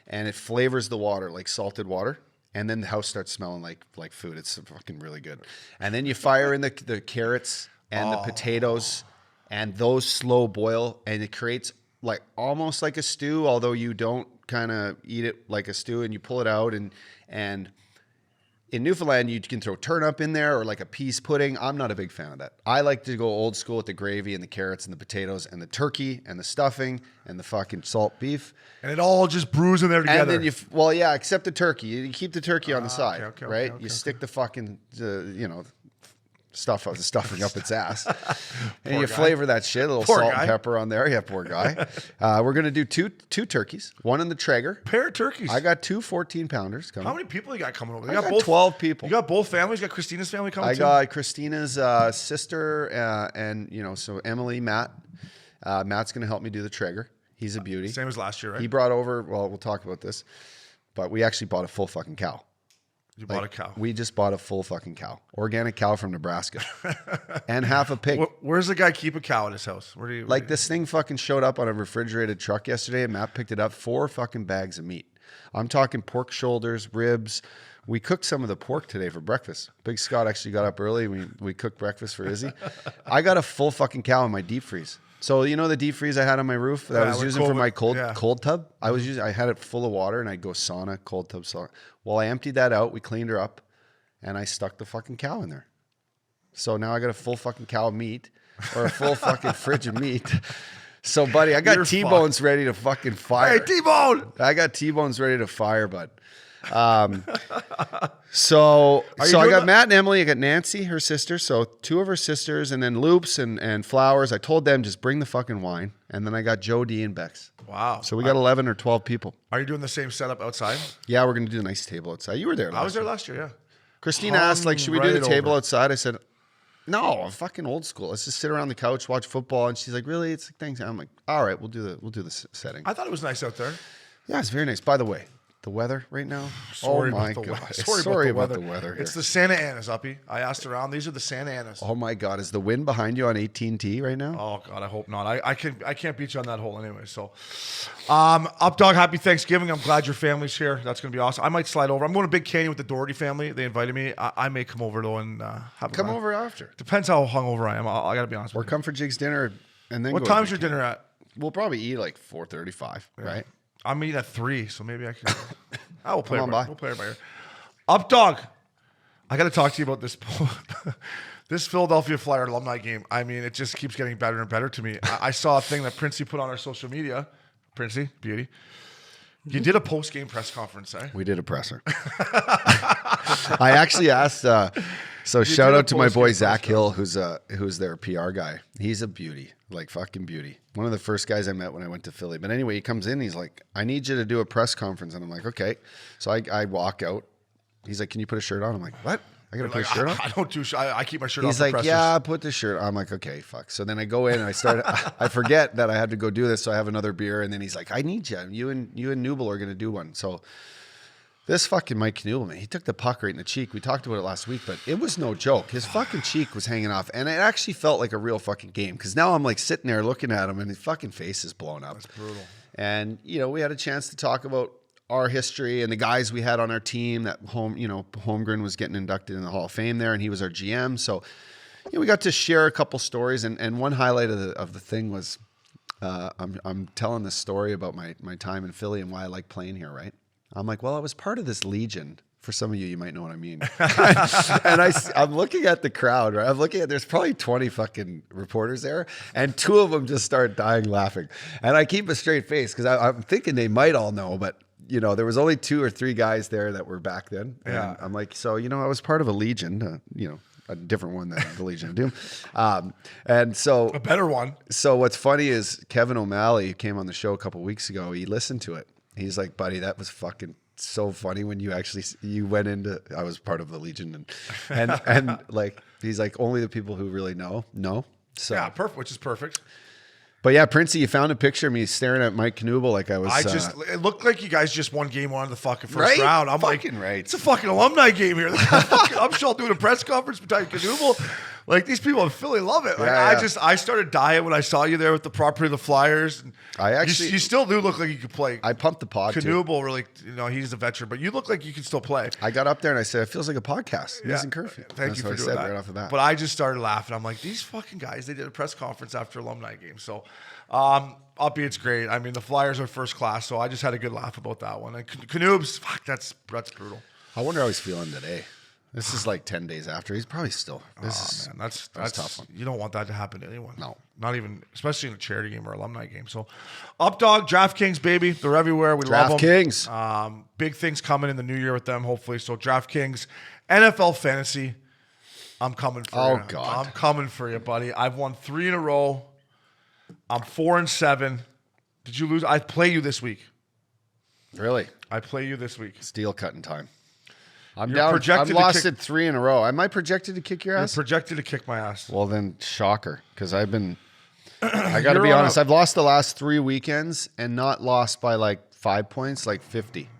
and it flavors the water like salted water. And then the house starts smelling like food. It's fucking really good. And then you fire in the carrots and the potatoes, and those slow boil, and it creates like almost like a stew, although you don't kind of eat it like a stew, and you pull it out. And in Newfoundland, you can throw turnip in there or like a peas pudding. I'm not a big fan of that. I like to go old school with the gravy and the carrots and the potatoes and the turkey and the stuffing and the fucking salt beef. And it all just brews in there together. And then except the turkey. You keep the turkey on the side, right? You stick the fucking, stuffing up its ass, and you flavor that shit. A little Poor salt guy. and pepper on there. Yeah, poor guy. We're gonna do two turkeys, one in the Traeger. Pair of turkeys. I got 2 14-pounders coming. How many people you got coming over? I got 12 people. You got both families. You got Christina's family coming. I too? got Christina's sister, and so Emily, Matt. Matt's gonna help me do the Traeger. He's a beauty. Same as last year, right? He brought over. Well, we'll talk about this, but we actually bought a full fucking cow. You bought a cow. We just bought a full fucking cow, organic cow from Nebraska, and half a pig. Where's the guy keep a cow at his house? Where do you This thing fucking showed up on a refrigerated truck yesterday, and Matt picked it up. 4 fucking bags of meat. I'm talking pork shoulders, ribs. We cooked some of the pork today for breakfast. Big Scott actually got up early. We cooked breakfast for Izzy. I got a full fucking cow in my deep freeze. So you know the deep freeze I had on my roof that I was with using for my COVID, cold tub? I had it full of water and I'd go sauna, cold tub sauna. Well, I emptied that out, we cleaned her up, and I stuck the fucking cow in there. So now I got a full fucking cow of meat or a full fucking fridge of meat. So buddy, I got You're T-bones ready to fucking fire. Hey, T-Bone! I got T-bones ready to fire, bud. So I got Matt and Emily. I got Nancy, her sister. So 2 of her sisters, and then Loops and Flowers. I told them just bring the fucking wine. And then I got Joe D and Bex. Wow. So we got 11 or 12 people. Are you doing the same setup outside? Yeah, we're gonna do a nice table outside. You were there. I was there last year, yeah. Christine asked, like, should we do the right table over. outside? I said, no, I'm fucking old school. Let's just sit around the couch, watch football. And she's like, really? It's like things. I'm like, all right, we'll do the setting. I thought it was nice out there. Yeah, it's very nice. By the way, the weather right now. Sorry oh my about the god. weather. Sorry about the weather. It's the Santa Anas, Uppy. I asked around. These are the Santa Anas. Oh my god, is the wind behind you on AT&T right now? Oh God, I hope not. I can't beat you on that hole anyway. So, Up Dog, happy Thanksgiving. I'm glad your family's here. That's gonna be awesome. I might slide over. I'm going to Big Canyon with the Doherty family. They invited me. I may come over though and have Come a over after. Depends how hungover I am. I gotta be honest. Or with you. come for Jig's dinner and then What go to time's Big your dinner at? We'll probably eat like 4:35, right? I'm eating at 3, so maybe I can. I will play. Come on by. We'll play it by ear. Up Dog, I got to talk to you about this. This Philadelphia Flyer alumni game. I mean, it just keeps getting better and better to me. I saw a thing that Princey put on our social media. Princey, beauty. You did a post-game press conference, eh? We did a presser. I actually asked. So shout did a out to my boy post-game Zach press Hill, who's their PR guy. He's a beauty, like fucking beauty. One of the first guys I met when I went to Philly. But anyway, he comes in. He's like, "I need you to do a press conference," and I'm like, "Okay." So I walk out. He's like, "Can you put a shirt on?" I'm like, "What? I gotta put a shirt on?" I don't do. I keep my shirt on. He's for like, pressers. "Yeah, put the shirt on." I'm like, "Okay, fuck." So then I go in and I start. I forget that I had to go do this, so I have another beer. And then he's like, "I need you. You and Newble are gonna do one." So this fucking Mike Knuble, man, he took the puck right in the cheek. We talked about it last week, but it was no joke. His fucking cheek was hanging off, and it actually felt like a real fucking game. Because now I'm like sitting there looking at him, and his fucking face is blown up. That's brutal. And we had a chance to talk about our history and the guys we had on our team. That Holmgren was getting inducted in the Hall of Fame there, and he was our GM. So we got to share a couple stories, and one highlight of the thing was I'm telling this story about my time in Philly and why I like playing here, right? I'm like, well, I was part of this Legion. For some of you might know what I mean. And I'm looking at the crowd, right? I'm looking at, there's probably 20 fucking reporters there, and 2 of them just start dying laughing. And I keep a straight face because I'm thinking they might all know, but there was only 2 or 3 guys there that were back then. And Yeah. I'm like, so, I was part of a Legion, a different one than the Legion of Doom. And so A better one. So what's funny is Kevin O'Malley came on the show a couple weeks ago. He listened to it. He's like, buddy, that was fucking so funny when you went into, I was part of the Legion and like, he's like, only the people who really know. So, Yeah, perfect. Which is perfect. but yeah, Princey, you found a picture of me staring at Mike Knuble like I was. It looked like you guys just won game 1 of the fucking first Right? round. I'm Fucking like, right. it's a fucking alumni game here. This is fucking Upshall doing a press conference between Canoodle. Like, these people in Philly love it. Like, Yeah. I started dying when I saw you there with the property of the Flyers. And I actually- you still do look like you could play. I pumped the pod too. Canoodle really, he's a veteran, but you look like you can still play. I got up there and I said, it feels like a podcast. Missin Curfew. Thank That's you what for I doing said that. right off the bat. But I just started laughing. I'm like, these fucking guys, they did a press conference after alumni game. So, Uppy, it's great. I mean, the Flyers are first class, so I just had a good laugh about that one. And Canoobs, fuck, that's brutal. I wonder how he's feeling today. This is like 10 days after. He's probably still. This is Man, that's a tough one. You don't want that to happen to anyone. No. Not even, especially in a charity game or alumni game. So, Up Dog, DraftKings, baby. They're everywhere. We love them. DraftKings. Big things coming in the new year with them, hopefully. So, DraftKings, NFL Fantasy. I'm coming for you. Oh, God. I'm coming for you, buddy. I've won 3 in a row. I'm 4-7. Did you lose? I play you this week. Really? I play you this week. Steel cutting time. I'm You're down. projected I've to lost kick- it 3 in a row. Am I projected to kick your You're ass? projected to kick my ass. Well, then, shocker. Because I've been. I got to You're be on honest. a- I've lost the last 3 weekends and not lost by like 5 points, like 50.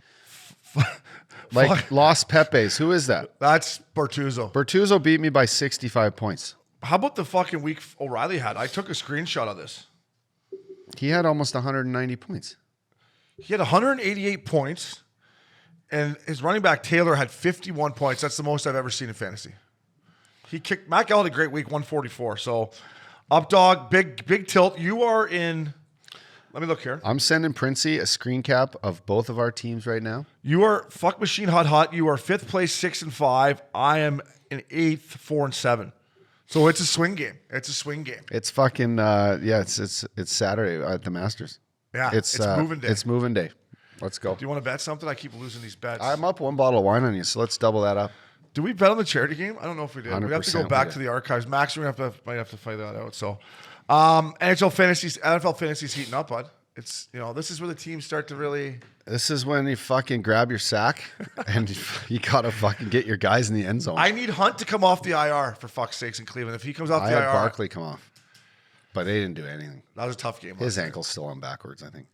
Like lost Pepe's. Who is that? That's Bertuzzo. Bertuzzo beat me by 65 points. How about the fucking week O'Reilly had? I took a screenshot of this. He had almost 190 points. He had 188 points, and his running back Taylor had 51 points. That's the most I've ever seen in fantasy. Matt Gall had a great week, 144. So Up dog, big tilt. You are in. Let me look here. I'm sending Princey a screen cap of both of our teams right now. You are fuck machine hot. You are 5th place, 6-5. I am in 8th, 4-7. So it's a swing game. It's fucking it's Saturday at the Masters. Yeah, it's moving day. It's moving day. Let's go. Do you want to bet something? I keep losing these bets. I'm up 1 bottle of wine on you, so let's double that up. Do we bet on the charity game? I don't know if we did. We have to go 100% back we to did. the archives. Max, we might have to find that out. So, NFL fantasy's heating up, bud. It's this is where the teams start to really. This is when you fucking grab your sack and you gotta fucking get your guys in the end zone. I need Hunt to come off the IR for fuck's sakes in Cleveland. If he comes off I the had IR, Barkley come off, but they didn't do anything. that was a tough game. His ankle's still on backwards, I think.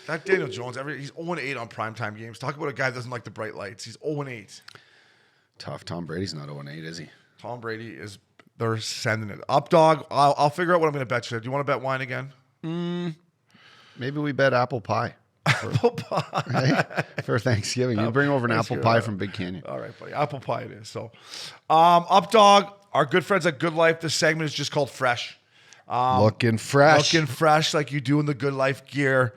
That Daniel Jones, he's 0-8 on primetime games. Talk about a guy that doesn't like the bright lights. He's 0-8. Tough. Tom Brady's not 0-8, is he? Tom Brady they're sending it. Up dog, I'll figure out what I'm going to bet you. Do you want to bet wine again? Maybe we bet apple pie. Apple pie. For Thanksgiving. You bring over an apple pie from Big Canyon. All right, buddy. Apple pie it is. So, Up dog, our good friends at Good Life. This segment is just called Fresh. Looking fresh. Looking fresh like you do in the Good Life gear.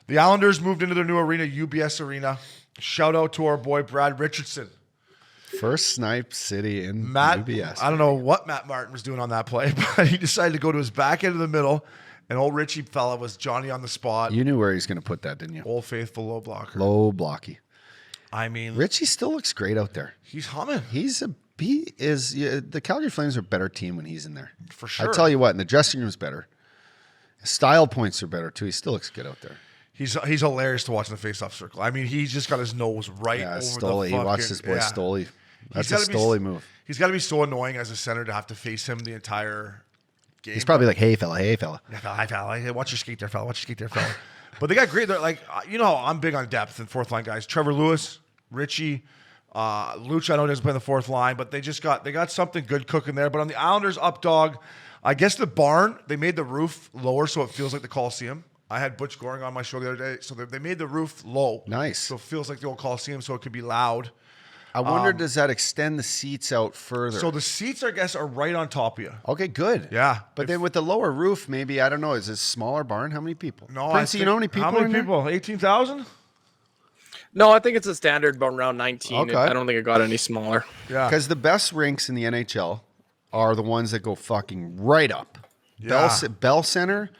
The Islanders moved into their new arena, UBS Arena. Shout out to our boy Brad Richardson. First snipe city in Matt, UBS. I don't know what Matt Martin was doing on that play, but he decided to go to his back end of the middle. And old Richie fella was Johnny on the spot. You knew where he's going to put that, didn't you? Old faithful low blocker. Low blocky. I mean, Richie still looks great out there. he's humming. The Calgary Flames are a better team when he's in there. For sure. I tell you what, and the dressing room's better. His style points are better too. He still looks good out there. He's hilarious to watch in the face-off circle. I mean, he's just got his nose right over Stoley. the fucking... He watched his boy yeah. Stoley. That's a He's gotta Stoley move. He's got to be so annoying as a center to have to face him the entire game. He's probably like, hey, fella, hey, fella. Yeah, hi, fella. Hey, watch your skate there, fella. Watch your skate there, fella. But they got great. They're like, I'm big on depth and fourth line guys. Trevor Lewis, Richie, Luch. I know doesn't play in the fourth line, but they got something good cooking there. But on the Islanders, up dog, I guess the barn, they made the roof lower so it feels like the Coliseum. I had Butch Goring on my show the other day, so they made the roof low. Nice. So it feels like the old Coliseum, so it could be loud. I wonder, does that extend the seats out further? So the seats, I guess, are right on top of you. Okay, good. Yeah. But then with the lower roof, maybe, I don't know, is this smaller barn? How many people? No, Princey, you know how many people How many in there? people? 18,000? No, I think it's a standard about around 19. Okay. I don't think it got any smaller. Yeah. Because the best rinks in the NHL are the ones that go fucking right up. Yeah. Bell Center,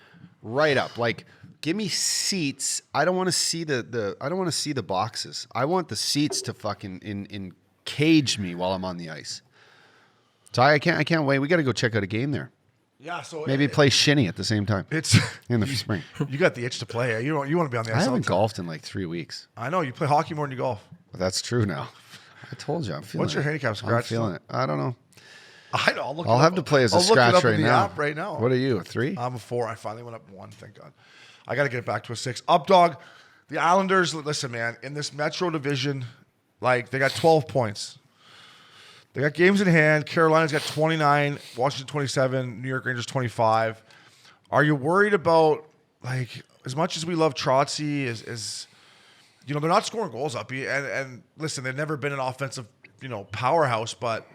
right up. Like, give me seats. I don't want to see I don't want to see the boxes. I want the seats to fucking cage me while I'm on the ice. So I can't wait. We got to go check out a game there. Yeah, so Maybe play shinny at the same time it's in the spring. you got the itch to play. You want to be on the ice. I all haven't the time. golfed in like 3 weeks. I know you play hockey more than you golf. But that's true now. I told you I'm feeling What's your it. handicap I'm scratch? feeling it. I don't know. I know. I'll have to play as a I'll look it scratch up in right the now. app right now. What are you, a 3? I'm a 4. I finally went up 1. Thank God. I got to get it back to a 6. Up dog. The Islanders. Listen, man. In this Metro division, like they got 12 points. They got games in hand. Carolina's got 29. Washington 27. New York Rangers 25. Are you worried about, like, as much as we love Trotzy, is they're not scoring goals, Uppy. And listen, they've never been an offensive, powerhouse, but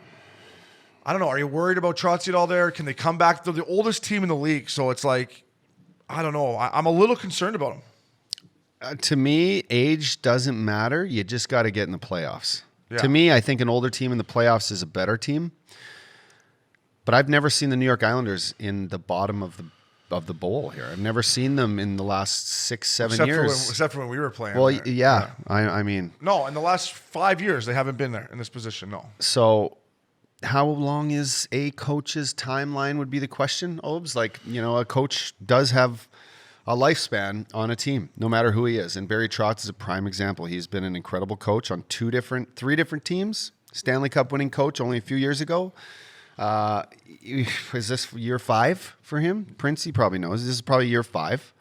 I don't know. Are you worried about Trotzy at all there? Can they come back? They're the oldest team in the league, so it's like, I don't know. I'm a little concerned about them. To me, age doesn't matter. You just got to get in the playoffs. Yeah. To me, I think an older team in the playoffs is a better team. But I've never seen the New York Islanders in the bottom of the bowl here. I've never seen them in the last 6-7 years. Except for when we were playing. Well, there. yeah. I mean, No, in the last 5 years, they haven't been there in this position, no. so how long is a coach's timeline would be the question, Obes. Like, a coach does have a lifespan on a team, no matter who he is. And Barry Trotz is a prime example. He's been an incredible coach on 3 different teams. Stanley Cup winning coach only a few years ago. Is this year 5 for him? Prince, he probably knows. This is probably year 5.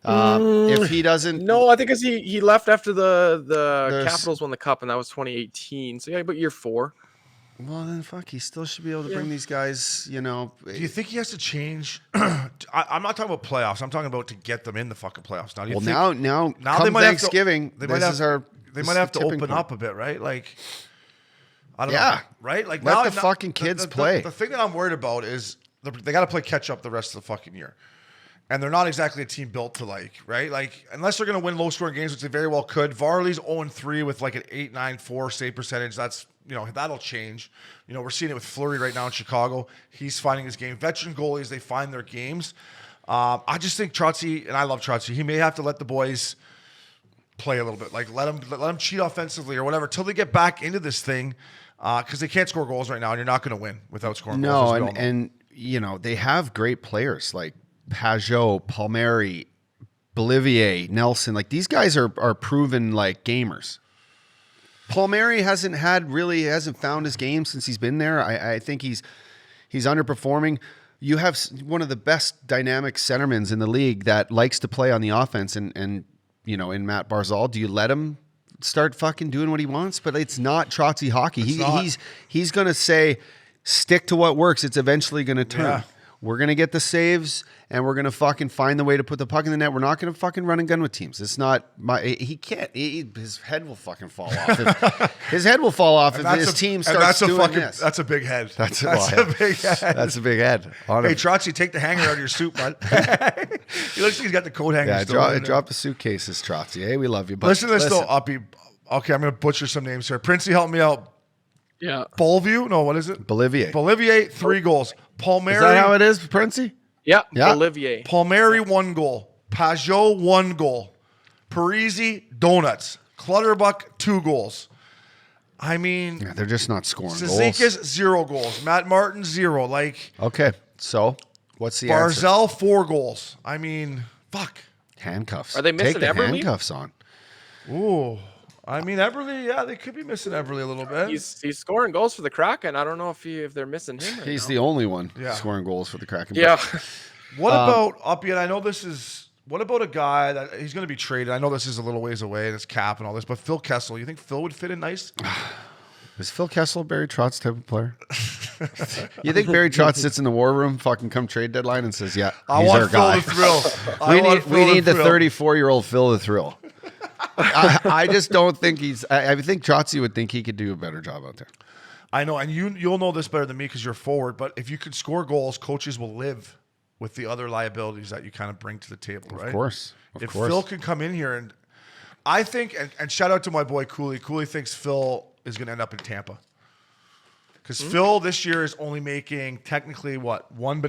If he doesn't... No, I think because he left after the Capitals won the Cup, and that was 2018. So, yeah, about year 4. Well, then fuck, he still should be able to bring these guys, Do you think he has to change? I'm not talking about playoffs. I'm talking about to get them in the fucking playoffs. Now, do you think, now now come they might Thanksgiving, have to, they might have to tipping open point. up a bit, right? Like, I don't Yeah. know, right? Like Let now, the fucking kids play. The thing that I'm worried about is they got to play catch up the rest of the fucking year. And they're not exactly a team built to right? Like, unless they're going to win low-scoring games, which they very well could. Varley's 0-3 with like an 8.94 save percentage. That's, that'll change. We're seeing it with Fleury right now in Chicago. He's finding his game. Veteran goalies, they find their games. I just think Trotzy, and I love Trotzy, he may have to let the boys play a little bit. Like, let them cheat offensively or whatever till they get back into this thing, because they can't score goals right now, and you're not going to win without scoring goals. No, and they have great players like Pajot, Palmieri, Bolivier, Nelson. Like, these guys are proven like gamers. Palmieri hasn't found his game since he's been there. I think he's underperforming. You have one of the best dynamic centermans in the league that likes to play on the offense, and in Matt Barzal. Do you let him start fucking doing what he wants? But it's not Trotzy hockey. He's going to say, stick to what works. It's eventually going to turn. Yeah. We're going to get the saves, and we're going to fucking find the way to put the puck in the net. We're not going to fucking run and gun with teams. It's not he can't. His head will fucking fall off. His head will fall off if his team starts doing this. That's a big head. That's a big head. That's a big head. Hey, Trotzy, take the hanger out of your suit, bud. He looks like he's got the coat hanger. Yeah, drop the suitcases, Trotzy. Hey, we love you. But listen to this, though, Uppy. Okay, I'm going to butcher some names here. Princey, help me out. Yeah. Bolview? No, what is it? Bolivier, 3 goals. Palmieri. Is that how it is, Princey? Yeah. Yeah. Olivier. Palmieri, 1 goal. Pajot, 1 goal. Parisi, donuts. Clutterbuck, 2 goals. I mean, Yeah, they're just not scoring goals. Cizikas, 0 goals. Matt Martin, 0. Like, Okay, so what's the answer? Barzal, 4 goals. I mean, fuck. Handcuffs. Are they missing Take the Eberle? handcuffs on. Ooh. I mean, Eberle, yeah, they could be missing Eberle a little bit. He's scoring goals for the Kraken. I don't know if they're missing him. Right He's now. the only one Yeah. scoring goals for the Kraken. Yeah. What about Uppy? And I know what about a guy that he's going to be traded? I know this is a little ways away and it's cap and all this, but Phil Kessel, you think Phil would fit in nice? Is Phil Kessel Barry Trotz type of player? You think Barry Trotz sits in the war room, fucking come trade deadline, and says, "Yeah, I he's want our Phil guy." to thrill. We need the 34-year-old Phil to thrill. I just don't think he's. I think Trotzy would think he could do a better job out there. I know, and you'll know this better than me because you're forward. But if you could score goals, coaches will live with the other liabilities that you kind of bring to the table, right? Of course. If Phil can come in here, and I think, and shout out to my boy Cooley. Cooley thinks Phil is going to end up in Tampa because Phil this year is only making technically 1.5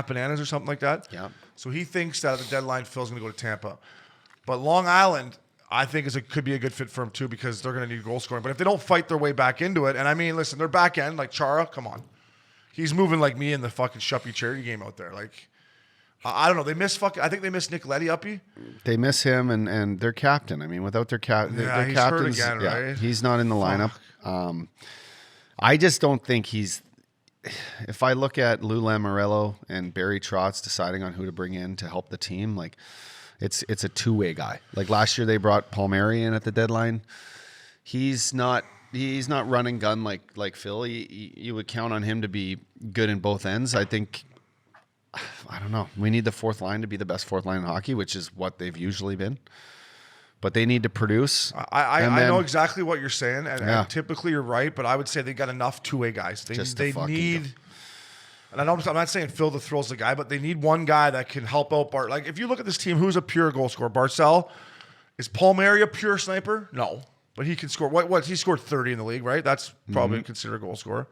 bananas or something like that. Yeah. So he thinks that at the deadline, Phil's going to go to Tampa, but Long Island, I think could be a good fit for him too because they're going to need goal scoring. But if they don't fight their way back into it, and I mean, listen, their back end, like Chara, come on. He's moving like me in the fucking Shuppy charity game out there. Like, I don't know. I think they miss Nick Leddy, Uppy. They miss him and their captain. I mean, without their captain, Yeah, their he's captain's, hurt again, right? he's not in the lineup. I just don't think he's. If I look at Lou Lamoriello and Barry Trotz deciding on who to bring in to help the team, like, it's a two-way guy. Like last year, they brought Palmieri in at the deadline. He's not run and gun like Phil. You would count on him to be good in both ends. I think. I don't know. We need the fourth line to be the best fourth line in hockey, which is what they've usually been. But they need to produce. I know exactly what you're saying, and typically you're right. But I would say they got enough two-way guys. They need. And I'm not saying Phil the Thrill's the guy, but they need one guy that can help out Bart. Like, if you look at this team, who's a pure goal scorer? Barzal? Is Palmieri a pure sniper? No. But he can score. What he scored 30 in the league, right? That's probably considered a goal scorer.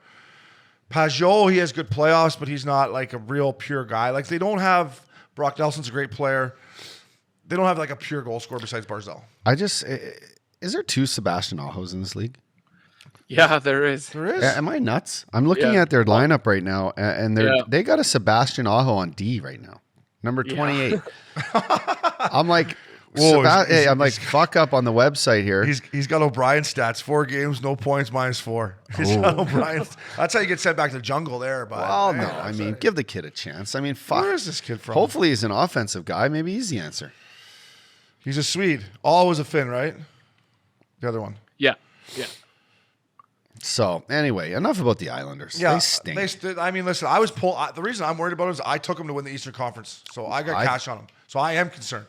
Pajot, he has good playoffs, but he's not like a real pure guy. Like, they don't have Brock Nelson's a great player. They don't have like a pure goal scorer besides Barzal. Is there 2 Sebastian Ahos in this league? Yeah, there is. There is. Am I nuts? I'm looking at their lineup right now, and they got a Sebastian Aho on D right now, number 28. I'm like, I'm like, fuck up on the website here. He's got O'Brien stats: 4 games, no points, -4. He's got O'Brien. That's how you get sent back to the jungle there. But well, no, I mean, give the kid a chance. I mean, fuck. Where is this kid from? Hopefully, he's an offensive guy. Maybe he's the answer. He's a Swede. All was a Finn, right? The other one. Yeah. So anyway, enough about the Islanders. Yeah, they stink. I mean, listen, the reason I'm worried about it is I took them to win the Eastern Conference, so I got cash on them. So I am concerned,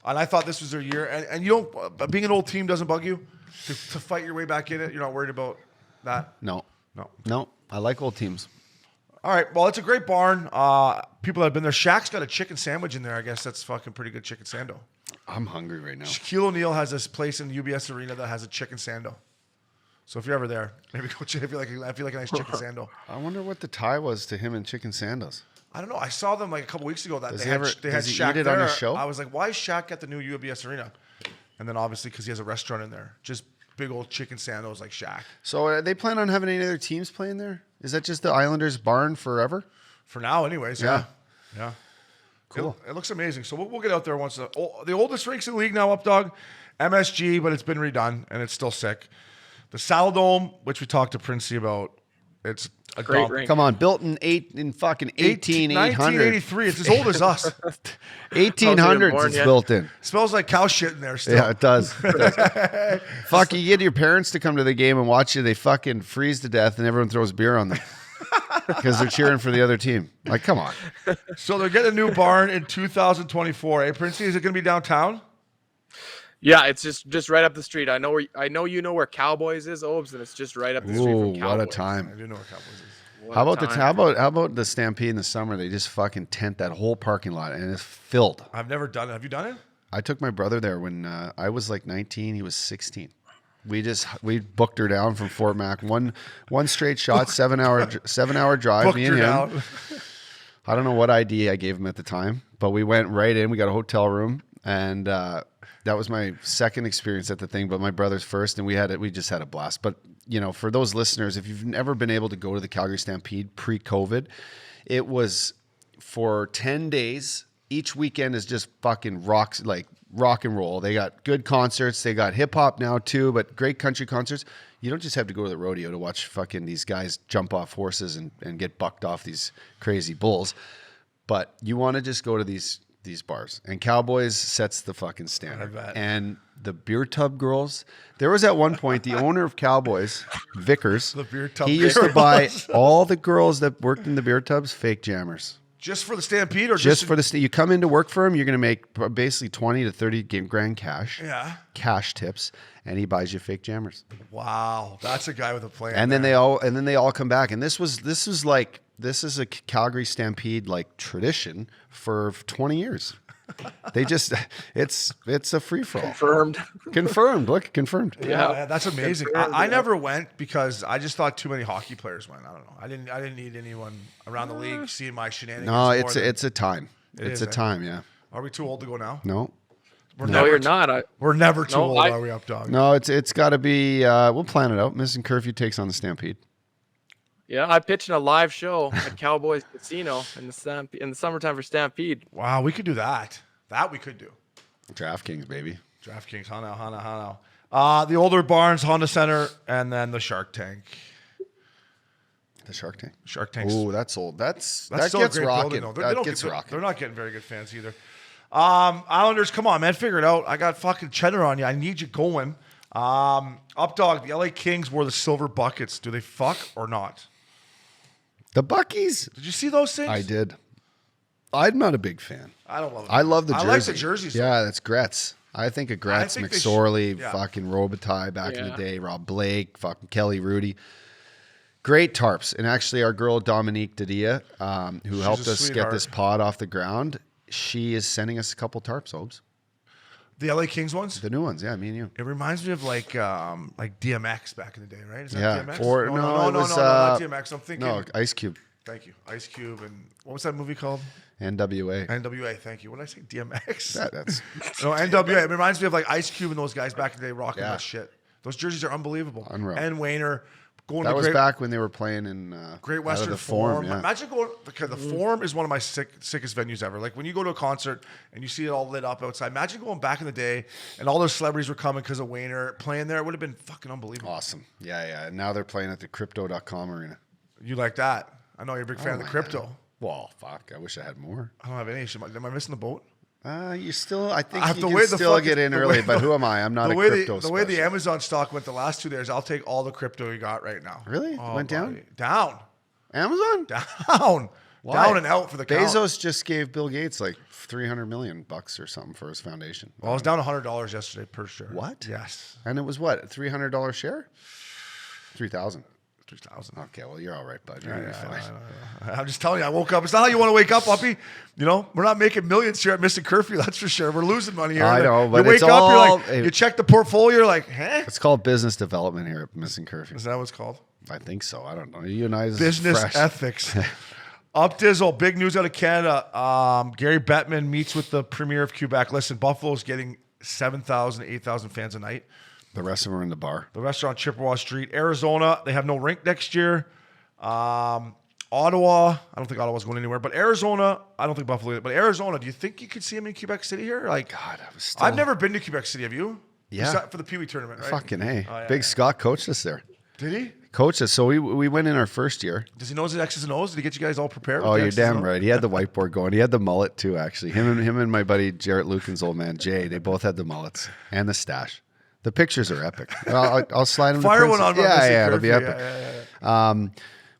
and I thought this was their year. And you don't, being an old team doesn't bug you to fight your way back in it. You're not worried about that. No. No. I like old teams. All right. Well, it's a great barn. People that have been there. Shaq's got a chicken sandwich in there. I guess that's fucking pretty good chicken sando. I'm hungry right now. Shaquille O'Neal has this place in the UBS Arena that has a chicken sando. So if you're ever there, maybe go check. I feel like a nice chicken sando. I wonder what the tie was to him and chicken sandos. I don't know. I saw them like a couple weeks ago that Does they he had ever- they had does he Shaq eat it there. on his show? I was like, why is Shaq at the new UBS Arena? And then obviously because he has a restaurant in there, just big old chicken sandos like Shaq. So they plan on having any other teams playing there? Is that just the Islanders barn forever? For now, anyways. Yeah. Yeah. Cool. It looks amazing. So we'll get out there once. The oldest rinks in the league now, Updog, MSG, but it's been redone and it's still sick. The Saddle Dome, which we talked to Princey about, it's a Great dump. rink. Come on, built in fucking 1800. 1983. It's as old as us. 1800s born it's yet. built in. Smells like cow shit in there still. Yeah, it does. Fuck, you get your parents to come to the game and watch you. They fucking freeze to death and everyone throws beer on them because they're cheering for the other team. Like, come on. So they're getting a new barn in 2024. Hey, Princey, is it going to be downtown? Yeah, it's just right up the street. I know you know where Cowboys is, Obes, and it's just right up the street Ooh, from Cowboys. what a time. I do know where Cowboys is. What How a about time. how about the Stampede in the summer? They just fucking tent that whole parking lot and it's filled. I've never done it. Have you done it? I took my brother there when I was like 19. He was 16. We booked her down from Fort Mac. One straight shot, 7-hour drive. Booked me and her him. down. I don't know what ID I gave him at the time, but we went right in. We got a hotel room, and that was my second experience at the thing. But my brother's first, and we just had a blast. But you know, for those listeners, if you've never been able to go to the Calgary Stampede pre-COVID, it was for 10 days. Each weekend is just fucking rock and roll. They got good concerts. They got hip hop now too, but great country concerts. You don't just have to go to the rodeo to watch fucking these guys jump off horses and get bucked off these crazy bulls. But you want to just go to these bars. And Cowboys sets the fucking standard. I bet. And the beer tub girls. There was at one point the owner of Cowboys, Vickers. The beer tub He used to girls. buy all the girls that worked in the beer tubs fake jammers. Just for the Stampede or Just for the you come in to work for him, you're going to make basically 20 to 30 grand cash. Yeah. Cash tips, and he buys you fake jammers. Wow. That's a guy with a plan. And then there. they all come back. And this is a Calgary Stampede like tradition for 20 years. They just it's a free for all. Confirmed. Look, confirmed. Yeah, that's amazing. I never went because I just thought too many hockey players went. I don't know. I didn't need anyone around the league seeing my shenanigans. No, more it's than- a time. It's is, a eh? time, yeah. Are we too old to go now? No. No, you're not. We're never too No, old, I- are we, Updog? No, it's got to be we'll plan it out. Missin Curfew takes on the Stampede. Yeah, I pitched in a live show at Cowboys Casino in the summertime for Stampede. Wow, we could do that. That we could do. DraftKings, baby. DraftKings, Hana. The older Barnes, Honda Center, and then the Shark Tank. The Shark Tank. Shark Tank. Ooh, that's old. That still gets a great rocking. building, though. They That don't gets get- rocking. They're not getting very good fans either. Islanders, come on, man, figure it out. I got fucking cheddar on you. I need you going. Updog, the LA Kings wore the silver buckets. Do they fuck or not? The Buckies. Did you see those things? I did. I'm not a big fan. I don't love it. I love the jersey. I like the jerseys. though. Yeah, that's Gretz. I think of Gretz, think they McSorley, should- yeah. fucking Robitaille back in the Yeah. day, Rob Blake, fucking Kelly Rudy. Great tarps. And actually, our girl Dominique Didia, who helped a us get sweetheart. this pod off the ground, she is sending us a couple tarps, Obes. The LA Kings ones? The new ones, yeah, me and you. It reminds me of like DMX back in the day, right? Is that Yeah, DMX? or- no, no, it was, not DMX. I'm thinking. No, Ice Cube, Thank you, Ice Cube, and what was that movie called? NWA. NWA. Thank you. What did I say? DMX. That's No, NWA. It reminds me of like Ice Cube and those guys back in the day rocking Yeah. that shit. Those jerseys are unbelievable. Unreal. And Wayner going that to was Great, back when they were playing in Great out of Western the Forum. Yeah. Imagine going because the Forum is one of my sickest venues ever. Like when you go to a concert and you see it all lit up outside. Imagine going back in the day and all those celebrities were coming because of Wayner playing there. It would have been fucking unbelievable. Awesome. Yeah. And now they're playing at the Crypto.com arena. You like that? I know you're a big fan of the like crypto. Well, fuck. I wish I had more. I don't have any issue. Am I missing the boat? You still, I think I- you the can way the still fuck- get in the early, way- but who am I? I'm not the a way crypto the way the specialist. Amazon stock went the last 2 days, I'll take all the crypto you got right now. Really? It went down? buddy. Down. Amazon? Down. Why? Down and out for the count. Bezos just gave Bill Gates like $300 million or something for his foundation. Well, I was down $100 yesterday per share. What? Yes. And it was what? $300 share? 3,000. 3,000. Okay, well, you're all right, bud. You're gonna be fine. I'm just telling you, I woke up. It's not how you want to wake up, Uppy. You know, we're not making millions here at Missin Curfew. That's for sure. We're losing money here. I know, but you wake it's up, all- you're like, you check the portfolio, you're like, huh? It's called business development here at Missin Curfew. Is that what it's called? I think so. I don't know. You and I is Business fresh. ethics. Up Dizzle, big news out of Canada. Gary Bettman meets with the premier of Quebec. Listen, Buffalo's getting 7,000, 8,000 fans a night. The rest of them are in the bar. The restaurant Chippewa Street. Arizona, they have no rink next year. Ottawa, I don't think Ottawa's going anywhere. But Arizona, I don't think Buffalo either. But Arizona, do you think you could see them in Quebec City here? Like, God, I was still... I've never been to Quebec City. Have you? Yeah. Except for the Pee Wee tournament, right? Fucking hey. Oh, yeah, Big yeah. Scott coached us there. Did he? Coached us. So we went in our first year. Does he know his X's and O's? Did he get you guys all prepared? Oh, with the you're X's and damn O's? right. He had the whiteboard going. He had the mullet too, actually. Him and my buddy Jarrett Lucan's old man Jay. They both had the mullets and the stash. The pictures are epic. I'll slide them. Fire to one Prince. on Missin Yeah, it'll be Curfew. epic. Yeah.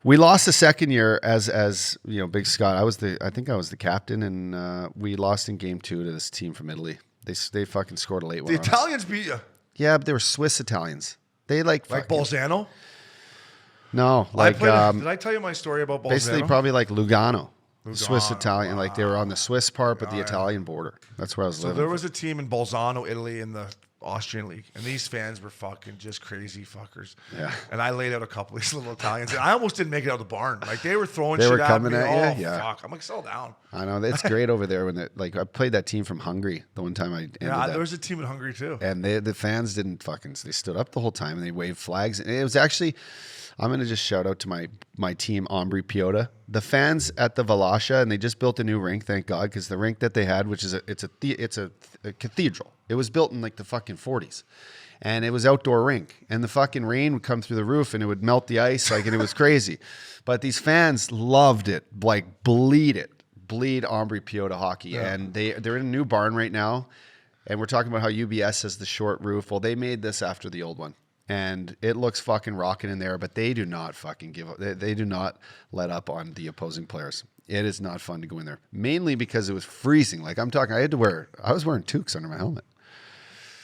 We lost the second year as you know, Big Scott. I think I was the captain, and we lost in game 2 to this team from Italy. They fucking scored a late one. The on us. Italians beat you. Yeah, but they were Swiss Italians. They like Bolzano? No, like did I tell you my story about Bolzano? basically probably like Lugano. Swiss Italian, like they were on the Swiss part, but the Italian border. That's where I was So living. there was a team in Bolzano, Italy, in the Austrian league, and these fans were fucking just crazy fuckers. Yeah. And I laid out a couple of these little Italians, and I almost didn't make it out of the barn. Like they were throwing They shit were coming me. at Oh you? Yeah. fuck! I'm like, settle down. I know it's great over there when I played that team from Hungary the one time I ended Yeah, that. there was a team in Hungary too. And the fans didn't they stood up the whole time and they waved flags. And it was actually, I'm going to just shout out to my team, Ombre Piota. The fans at the Valasha, and they just built a new rink, thank God, because the rink that they had, which is it's a cathedral. It was built in like the fucking 40s. And it was outdoor rink. And the fucking rain would come through the roof and it would melt the ice, and it was crazy. But these fans loved it, like bleed Ombre Piota hockey. Yeah. And they're in a new barn right now. And we're talking about how UBS has the short roof. Well, they made this after the old one. And it looks fucking rocking in there, but they do not fucking give up. They do not let up on the opposing players. It is not fun to go in there, mainly because it was freezing. Like I'm talking, I was wearing toques under my helmet.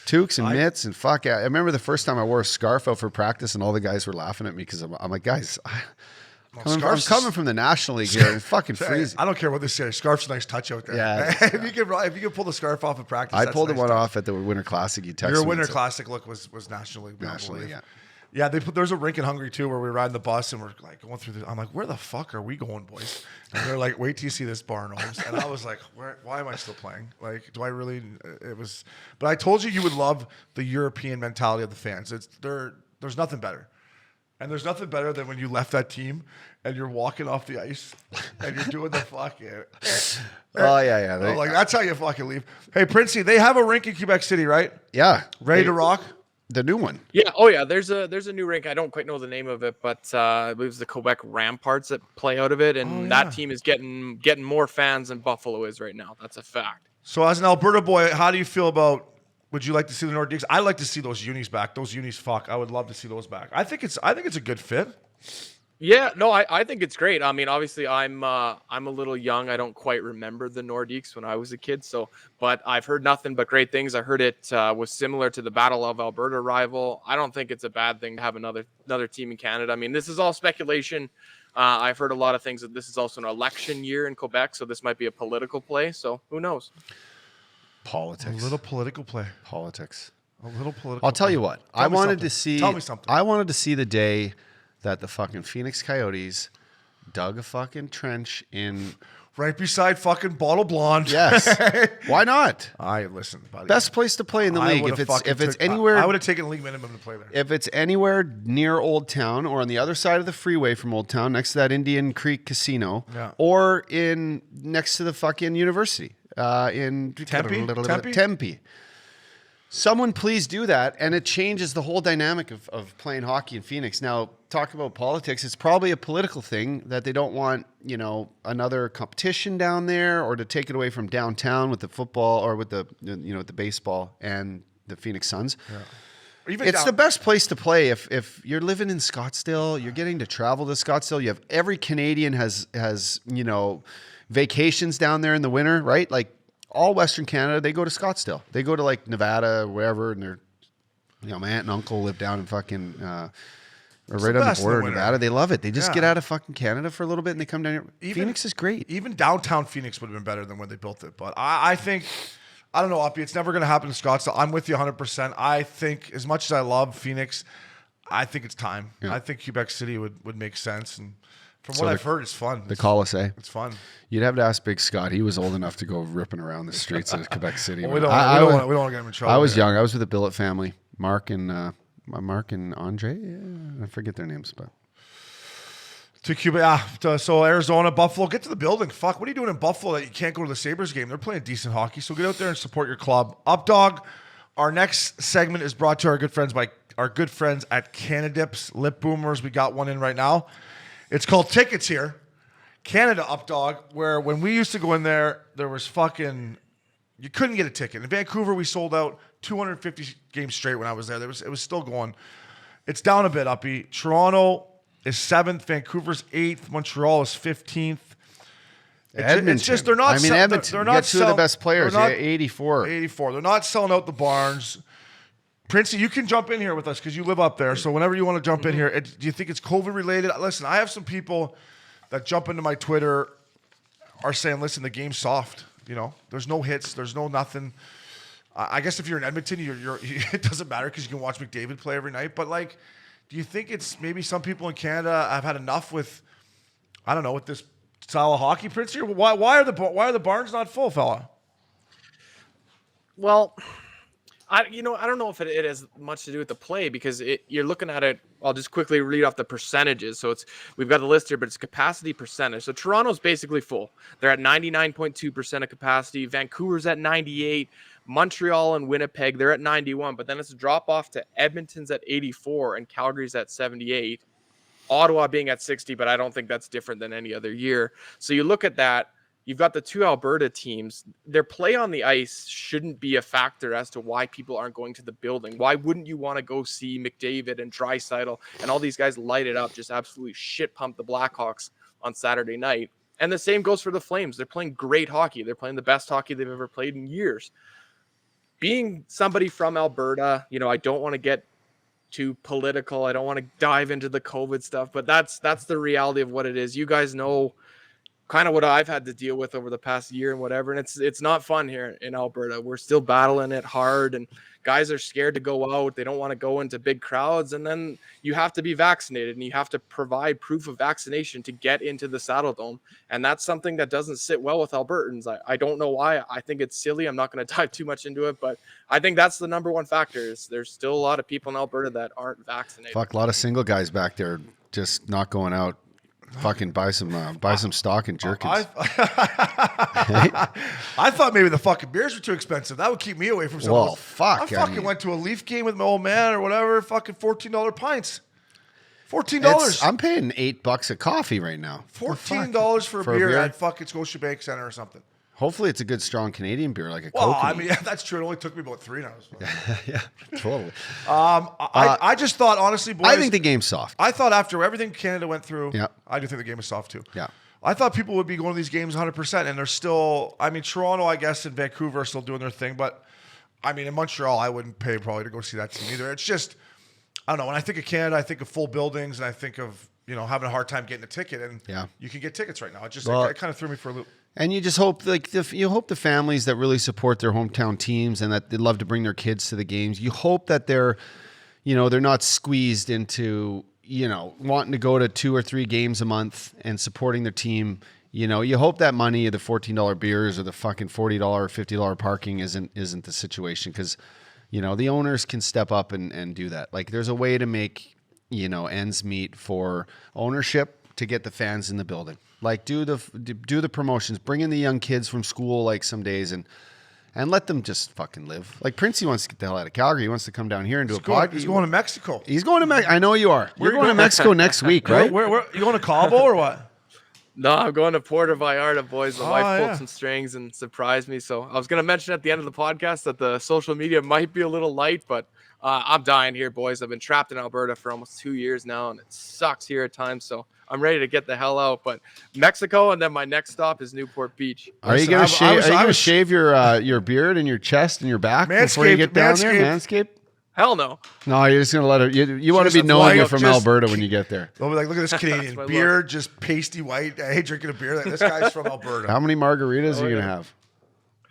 Toques and mitts and fuck. I remember the first time I wore a scarf out for practice and all the guys were laughing at me because I'm like, guys, I'm coming from the National League here and it's fucking freezing. I don't care what they say. Scarf's a nice touch out there. Yeah. if you can pull the scarf off in practice, I that's pulled a nice one touch. off at the Winter Classic. You texted Your me Winter and said- Classic look was National League. National League, yeah. Yeah, there's a rink in Hungary too where we're riding the bus and we're like going through I'm like, where the fuck are we going, boys? And they're like, wait till you see this barn, Holmes. And I was like, why am I still playing? Like, do I really? But I told you would love the European mentality of the fans. There's nothing better. And there's nothing better than when you left that team and you're walking off the ice and you're doing the fucking. Oh, yeah. Like, that's how you fucking leave. Hey, Princey, they have a rink in Quebec City, right? Yeah. Ready to rock? The new one. Yeah. Oh, yeah. There's a new rink. I don't quite know the name of it, but I believe it's the Quebec Ramparts that play out of it, and that team is getting more fans than Buffalo is right now. That's a fact. So, as an Alberta boy, how do you feel about? Would you like to see the Nordiques? I like to see those unis back. Those unis, fuck. I would love to see those back. I think it's a good fit. Yeah, no, I think it's great. I mean, obviously, I'm a little young. I don't quite remember the Nordiques when I was a kid. So, but I've heard nothing but great things. I heard it was similar to the Battle of Alberta rival. I don't think it's a bad thing to have another team in Canada. I mean, this is all speculation. I've heard a lot of things that this is also an election year in Quebec, so this might be a political play. So who knows? Politics. A little political play. Politics. A little political. I'll tell you what. Tell me something. Tell me something. I wanted to see the day that the fucking Phoenix Coyotes dug a fucking trench in. Right beside fucking Bottle Blonde. Yes. Why not? Listen, buddy. Best place to play in the league. If it's anywhere, I would have taken league minimum to play there. If it's anywhere near Old Town or on the other side of the freeway from Old Town, next to that Indian Creek Casino, or in next to the fucking university in Tempe. Someone please do that, and it changes the whole dynamic of playing hockey in Phoenix. Now, talk about politics. It's probably a political thing that they don't want, another competition down there or to take it away from downtown with the football or with the, with the baseball and the Phoenix Suns. Yeah. It's the best place to play if you're living in Scottsdale. You're getting to travel to Scottsdale. You have every Canadian has vacations down there in the winter, right? Like. All Western Canada, they go to Scottsdale. They go to like Nevada or wherever, and my aunt and uncle live down in fucking or right on the best in the border of winter. Nevada. They love it. They just Yeah. get out of fucking Canada for a little bit and they come down here. Even- Phoenix is great. Even downtown Phoenix would have been better than when they built it. But I think, I don't know, Uppy, it's never going to happen in Scottsdale. I'm with you 100%. I think, as much as I love Phoenix, I think it's time. Yeah. I think Quebec City would make sense. And from So what I've heard, it's fun. The Colisee. It's fun. You'd have to ask Big Scott. He was old enough to go ripping around the streets of Quebec City. Well, we don't want to get him in trouble. I was here. young. I was with the Billet family. Mark and Andre. Yeah, I forget their names, but To Cuba, so Arizona, Buffalo, get to the building. Fuck, what are you doing in Buffalo that you can't go to the Sabres game? They're playing decent hockey, so get out there and support your club. Updog, our next segment is brought to our good friends at Cannadips Lip Boomers. We got one in right now. It's called Tickets Here. Canada, Updog, where when we used to go in there, there was fucking, you couldn't get a ticket. In Vancouver, we sold out 250 games straight when I was there. It was still going. It's down a bit, Uppy. Toronto is 7th, Vancouver's 8th, Montreal is 15th. Edmonton. It's just they're not. Edmonton. They're You not got two of the best players. they're not- 84. 84. They're not selling out the barns. Princey, you can jump in here with us because you live up there. So whenever you want to jump in here, do you think it's COVID related? Listen, I have some people that jump into my Twitter are saying, "Listen, the game's soft. You know, there's no hits, there's no nothing." I guess if you're in Edmonton, it doesn't matter because you can watch McDavid play every night. But like, do you think it's maybe some people in Canada have had enough with, I don't know, with this style of hockey, Princey? Or why are the barns not full, fella? Well, I don't know if it has much to do with the play because you're looking at it. I'll just quickly read off the percentages. So we've got a list here, but it's capacity percentage. So Toronto's basically full. They're at 99.2% of capacity. Vancouver's at 98. Montreal and Winnipeg, they're at 91. But then it's a drop off to Edmonton's at 84 and Calgary's at 78. Ottawa being at 60, but I don't think that's different than any other year. So you look at that. You've got the two Alberta teams. Their play on the ice shouldn't be a factor as to why people aren't going to the building. Why wouldn't you want to go see McDavid and Draisaitl and all these guys light it up, just absolutely shit pump the Blackhawks on Saturday night? And the same goes for the Flames. They're playing great hockey. They're playing the best hockey they've ever played in years. Being somebody from Alberta, I don't want to get too political. I don't want to dive into the COVID stuff, but that's the reality of what it is. You guys know kind of what I've had to deal with over the past year and whatever. And it's not fun here in Alberta. We're still battling it hard and guys are scared to go out. They don't want to go into big crowds. And then you have to be vaccinated and you have to provide proof of vaccination to get into the Saddle Dome. And that's something that doesn't sit well with Albertans. I don't know why. I think it's silly. I'm not going to dive too much into it, but I think that's the number one factor is there's still a lot of people in Alberta that aren't vaccinated. Fuck, a lot of single guys back there just not going out. Fucking buy some stock and jerkins. I thought maybe the fucking beers were too expensive. That would keep me away from some of Well, those. fuck. I fucking went to a Leaf game with my old man or whatever. Fucking $14 pints. $14. I'm paying $8 a coffee right now. $14 for a beer at fucking Scotiabank Center or something. Hopefully, it's a good, strong Canadian beer like a Well, Kokanee. I mean, yeah, that's true. It only took me about 3 hours. Yeah, totally. I just thought, honestly, boys. I think the game's soft. I thought after everything Canada went through, Yeah. I do think the game is soft too. Yeah. I thought people would be going to these games 100%, and they're still. I mean, Toronto, I guess, and Vancouver are still doing their thing, but I mean, in Montreal, I wouldn't pay probably to go see that team either. It's just, I don't know. When I think of Canada, I think of full buildings, and I think of having a hard time getting a ticket, and you can get tickets right now. It just it kind of threw me for a loop. And you just hope, you hope the families that really support their hometown teams and that they love to bring their kids to the games. You hope that they're not squeezed into, wanting to go to 2 or 3 games a month and supporting their team. You hope that money, the $14 beers or the fucking $40 or $50 parking isn't the situation because, the owners can step up and do that. Like there's a way to make, ends meet for ownership to get the fans in the building. Like do the promotions, bring in the young kids from school like some days and let them just fucking live. Like Princey wants to get the hell out of Calgary. He wants to come down here and do a podcast. He's going to Mexico. He's going to Mexico. I know you are. You're going to Mexico next week, right? Where you going to Cabo or what? No, I'm going to Puerto Vallarta, boys. The wife pulled some strings and surprised me. So I was going to mention at the end of the podcast that the social media might be a little light, but I'm dying here, boys. I've been trapped in Alberta for almost 2 years now, and it sucks here at times. So I'm ready to get the hell out. But Mexico, and then my next stop is Newport Beach. Are you going to shave your beard and your chest and your back before you get down there? Manscaped? Hell no. No, you're just gonna let her. You want to just be knowing white, you're from just- Alberta when you get there. They'll be like, look at this Canadian my beard, just pasty white. I hate drinking a beer. Like, this guy's from Alberta. How many margaritas are you yeah. gonna have?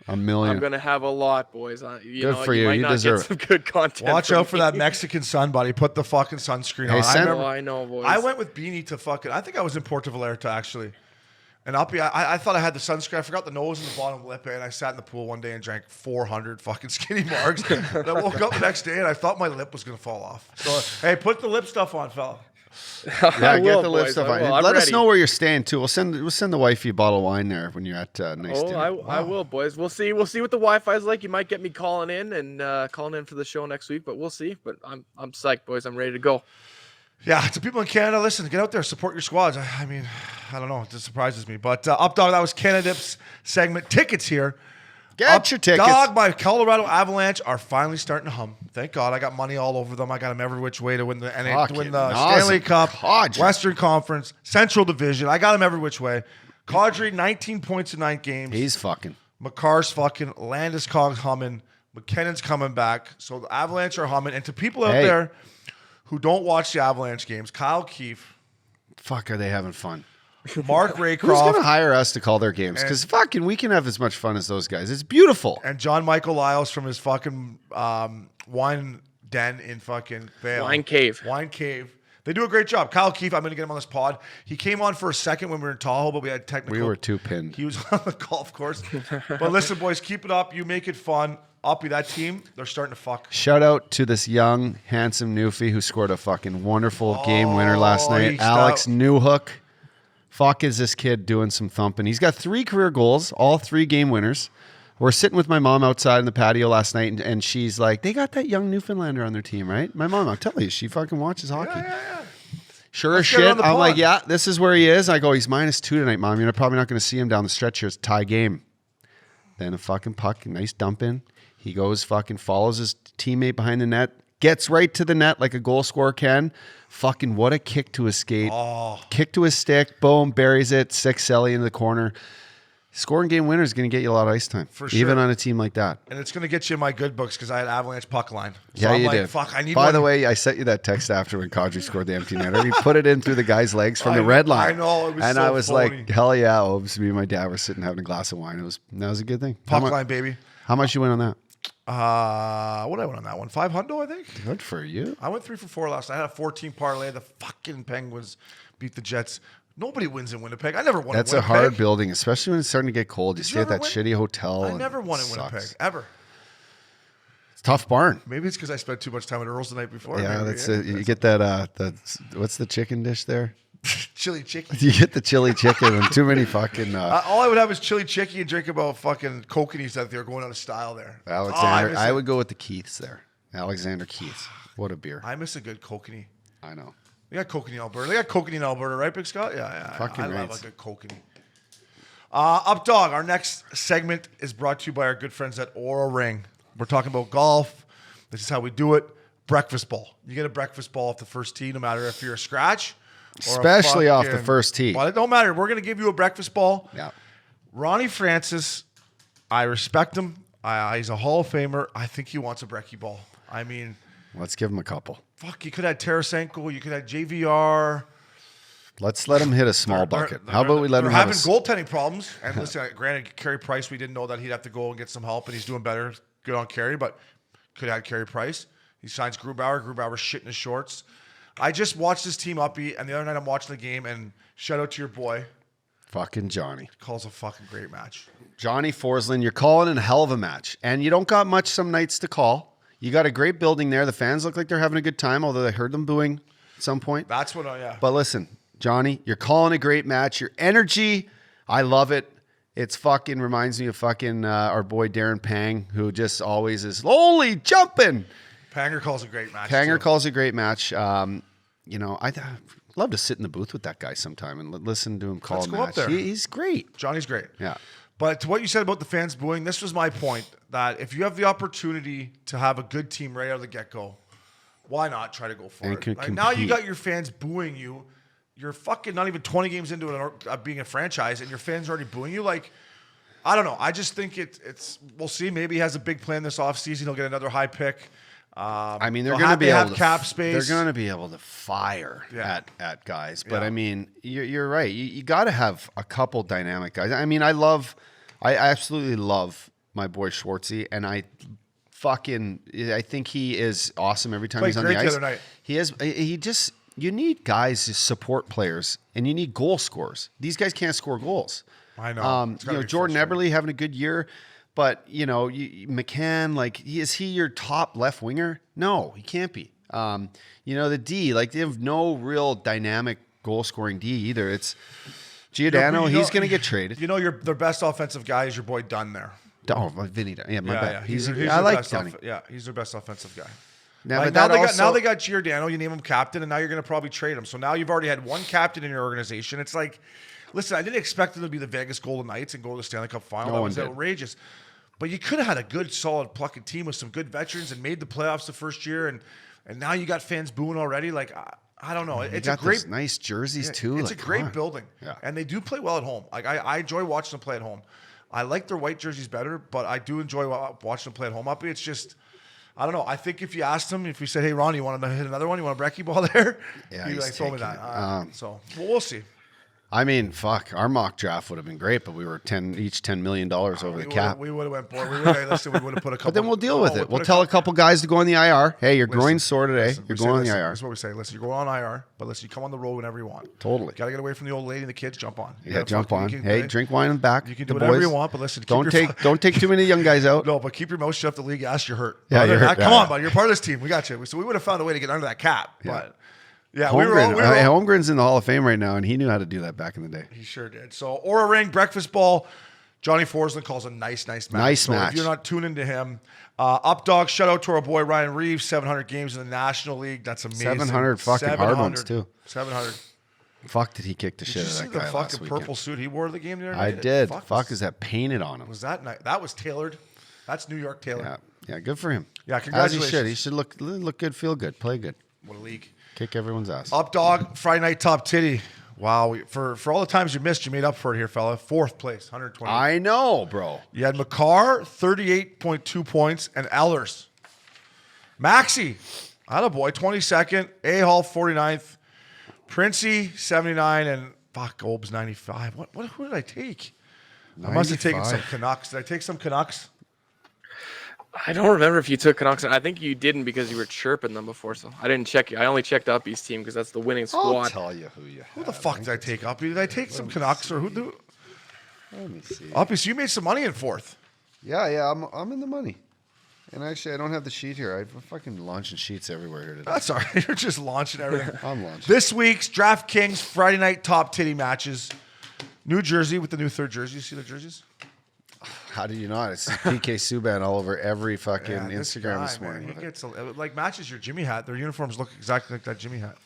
A million. I'm gonna have a lot, boys. Good for you. Might You not deserve get some good content. Watch from out for me. that Mexican sun, buddy. Put the fucking sunscreen Hey, on. send- I know, boys. I went with Beanie to fucking. I think I was in Puerto Vallarta actually. And Uppy, I thought I had the sunscreen. I forgot the nose and the bottom lip, and I sat in the pool one day and drank 400 fucking skinny margs. And I woke up the next day and I thought my lip was gonna fall off. So hey, put the lip stuff on, fella. Yeah, get the lip boys, stuff I will. on. I'm Let us ready. know where you're staying too. We'll send the wifey a bottle of wine there when you're at nice Oh, dinner. I will, boys. We'll see what the Wi-Fi is like. You might get me calling in for the show next week, but we'll see. But I'm psyched, boys. I'm ready to go. Yeah, to people in Canada, listen, get out there, support your squads. I mean, I don't know, it just surprises me. But Up Dog, that was Cannadips segment. Tickets here. Get your tickets. Dog, my Colorado Avalanche are finally starting to hum. Thank God, I got money all over them. I got them every which way to win the Fucking Stanley awesome. Cup, Kadri. Western Conference, Central Division. I got them every which way. Kadri, 19 points in 9 games. He's fucking. McCarr's fucking. Landeskog's humming. McKinnon's coming back. So the Avalanche are humming. And to people out Hey. there who don't watch the Avalanche games, Kyle Keefe, Fuck, are they having fun? Mark Who's gonna Raycroft, hire us to call their games? Because fucking, we can have as much fun as those guys. It's beautiful. and John Michael Lyles from his fucking wine den in fucking Vail. Wine Cave. Wine Cave. They do a great job. Kyle Keefe, I'm going to get him on this pod. He came on for a second when we were in Tahoe, but we had technical. We were too pinned. He was on the golf course. But listen, boys, keep it up. You make it fun. Uppy, that team, they're starting to fuck. Shout out to this young, handsome newfie who scored a fucking wonderful game winner last night. he's Alex stout. Newhook. Fuck, is this kid doing some thumping? He's got 3 career goals, all 3 game winners. We're sitting with my mom outside in the patio last night, and she's like, they got that young Newfoundlander on their team, right? My mom, I'll tell you, she fucking watches hockey. Yeah. Sure as Let's get it shit. on the I'm like, pod. yeah, this is where he is. I go, he's -2 tonight, Mom. You're probably not going to see him down the stretch here. It's a tie game. Then a fucking puck, nice dump in. He goes fucking follows his teammate behind the net, gets right to the net like a goal scorer can. Fucking what a kick to his skate. Kick to his stick, boom, buries it, 6 celly into the corner. Scoring game winner is going to get you a lot of ice time. For Even sure. on a team like that. And it's going to get you in my good books because I had Avalanche puck line. So Yeah, I'm you like, did. fuck, I need By one. the way, I sent you that text after when Kadri scored the empty netter. He put it in through the guy's legs from the red line. I know, it was and so I was phony. like, hell yeah. Obes, me and my dad were sitting having a glass of wine. That was a good thing. Puck line, baby. How much you win on that? What did I win on that one? 500, I think. Good for you. I went 3 for 4 last night. I had a 14 parlay. The fucking Penguins beat the Jets. Nobody wins in Winnipeg. I never won That's in a Winnipeg. hard building, especially when it's starting to get cold. You Did stay you at ever that win? shitty hotel. I and never won in it Winnipeg, sucks. ever. It's a tough barn. Maybe it's because I spent too much time at Earl's the night before. Yeah, Maybe, that's it. You get that. What's the chicken dish there? chili chicken. You get the chili chicken and too many fucking. All I would have is chili chicken and drink about fucking coconuts that they're going out of style there. Alexander. Oh, I would go with the Keiths there. Alexander Keiths. What a beer. I miss a good kokanee. I know. They got kokanee in Alberta. They got kokanee in Alberta, right, Big Scott? Yeah. Fucking I love rights. a good kokanee. Up Dog, our next segment is brought to you by our good friends at Oura Ring. We're talking about golf. This is how we do it. Breakfast ball. You get a breakfast ball off the first tee, no matter if you're a scratch. Or Especially off the first tee. Well, it don't matter. We're going to give you a breakfast ball. Yeah. Ronnie Francis, I respect him. He's a Hall of Famer. I think he wants a brekkie ball. I mean, Let's give him a couple. fuck, you could have Tarasenko. You could have JVR. Let's let him hit a small bucket. How about we let him They're have having a goaltending problems. And listen, granted, Carey Price, we didn't know that he'd have to go and get some help, and he's doing better. Good on Carey, but could have had Carey Price. He signs Grubauer. Grubauer's shitting his shorts. I just watched this team Uppy, and the other night I'm watching the game, and shout out to your boy. fucking Johnny. Calls a fucking great match. Johnny Forsland, you're calling a hell of a match. And you don't got much some nights to call. You got a great building there. The fans look like they're having a good time, although I heard them booing at some point. That's what yeah. But listen, Johnny, you're calling a great match. Your energy, I love it. It's fucking reminds me of fucking our boy Darren Pang, who just always is lonely jumping. Panger calls a great match. Panger too. calls a great match. You know, I'd love to sit in the booth with that guy sometime and listen to him call Let's a go up match. there. He's great. Johnny's great. Yeah. But to what you said about the fans booing, this was my point, that if you have the opportunity to have a good team right out of the get-go, why not try to go for And it? can Like, now you compete. got your fans booing you. You're fucking not even 20 games into being a franchise, and your fans are already booing you. Like, I don't know. I just think it's we'll see. Maybe he has a big plan this offseason. He'll get another high pick. I mean, they're they'll going to have- be they able have to cap space. They're going to be able to fire Yeah. at guys, but Yeah. I mean, you're right. You got to have a couple dynamic guys. I mean, I absolutely love my boy Schwartzy, and I think he is awesome every time Played he's on the great the ice. other night. You need guys to support players, and you need goal scorers. These guys can't score goals. I know. It's gotta be Jordan frustrating. Eberle having a good year, but McCann, like, is he your top left winger? No, he can't be. The D, like, they have no real dynamic goal scoring D either. It's Giordano. He's going to get traded. Their best offensive guy is your boy Dunn there. Oh, Vinny. Yeah, my bad. He's I their like best Dunny. he's their best offensive guy. Now, Like, but now they got Giordano. You name him captain, and now you're going to probably trade him. So now you've already had one captain in your organization. It's like, listen, I didn't expect them to be the Vegas Golden Knights and go to the Stanley Cup final. No That one was did. outrageous. But you could have had a good, solid, plucking team with some good veterans and made the playoffs the first year, and now you got fans booing already. Like, I don't know. You It's got a great, those nice jerseys too. It's like, a come great on. building, Yeah. and they do play well at home. Like, I enjoy watching them play at home. I like their white jerseys better, but I do enjoy watching them play at home. Uppy, it's just, I don't know. I think if you asked him, if you said, "Hey, Ron, you want to hit another one? You want a brekkie ball there?" Yeah, he'd be he's like, "Throw me taking that." it. So we'll see. I mean, fuck, our mock draft would have been great, but we were each $10 million over the cap. We would have went board. We would have put a couple. But then we'll deal with it. We'll tell a couple guys to go on the IR. Hey, your groin's sore today. You're going on the IR. That's what we say. Listen, you're going on IR, but listen, you come on the road whenever you want. Totally. Got to get away from the old lady and the kids. Jump on. You Yeah, gotta jump fucking- on. you can Hey, play. drink wine in the back. You can The do whatever boys. you want, but listen, Don't take too many young guys out. No, but keep your mouth shut. The league asks you're hurt. Yeah, Other you're than hurt. that, Come Yeah. on, bud. You're part of this team. We got you. So we would have found a way to get under that cap. Yeah. But yeah, we were all. Holmgren's in the Hall of Fame right now, and he knew how to do that back in the day. He sure did. So Oura Ring breakfast ball. Johnny Forsland calls a nice match. Nice so match. If you're not tuning to him, Updog, shout out to our boy Ryan Reeves. 700 games in the National League. That's amazing. 700 fucking hard ones, too. 700. Fuck, did he kick the Did shit you out see of the that guy last fucking weekend? purple suit he wore to the game the other I night? did. Was Is that painted on him? that night? That was tailored. That's New York tailored. Yeah, good for him. Yeah, As he congratulations. should. He should look good, feel good, play good, What a league. kick everyone's ass. Updog, Friday night top titty. Wow. For all the times you missed, you made up for it here, fella. 4th place, 120. I know, bro. You had McCarr, 38.2 points, and Ellers. Maxey, attaboy, 22nd. A-Hall, 49th. Princey, 79, and Obes, 95. Who did I take? I must have taken some 95. Canucks. Did I take some Canucks? I don't remember if you took Canucks. I think you didn't because you were chirping them before. So I didn't check. I only checked Uppy's team because that's the winning I'll squad. tell you who you Who the fuck did I take, Uppy? Did I take some Canucks or who do? Let me see. Uppy, so you made some money in 4th. Yeah, I'm in the money. And actually, I don't have the sheet here. I'm fucking launching sheets everywhere here today. That's all right. You're just launching everything. I'm launching. This week's DraftKings Friday night top titty matches. New Jersey with the new 3rd jersey. You see the jerseys? How do you not? It's PK Subban all over every fucking Yeah, this Instagram guy, this morning. man, with he it. gets like matches your Jimmy hat. Their uniforms look exactly like that Jimmy hat.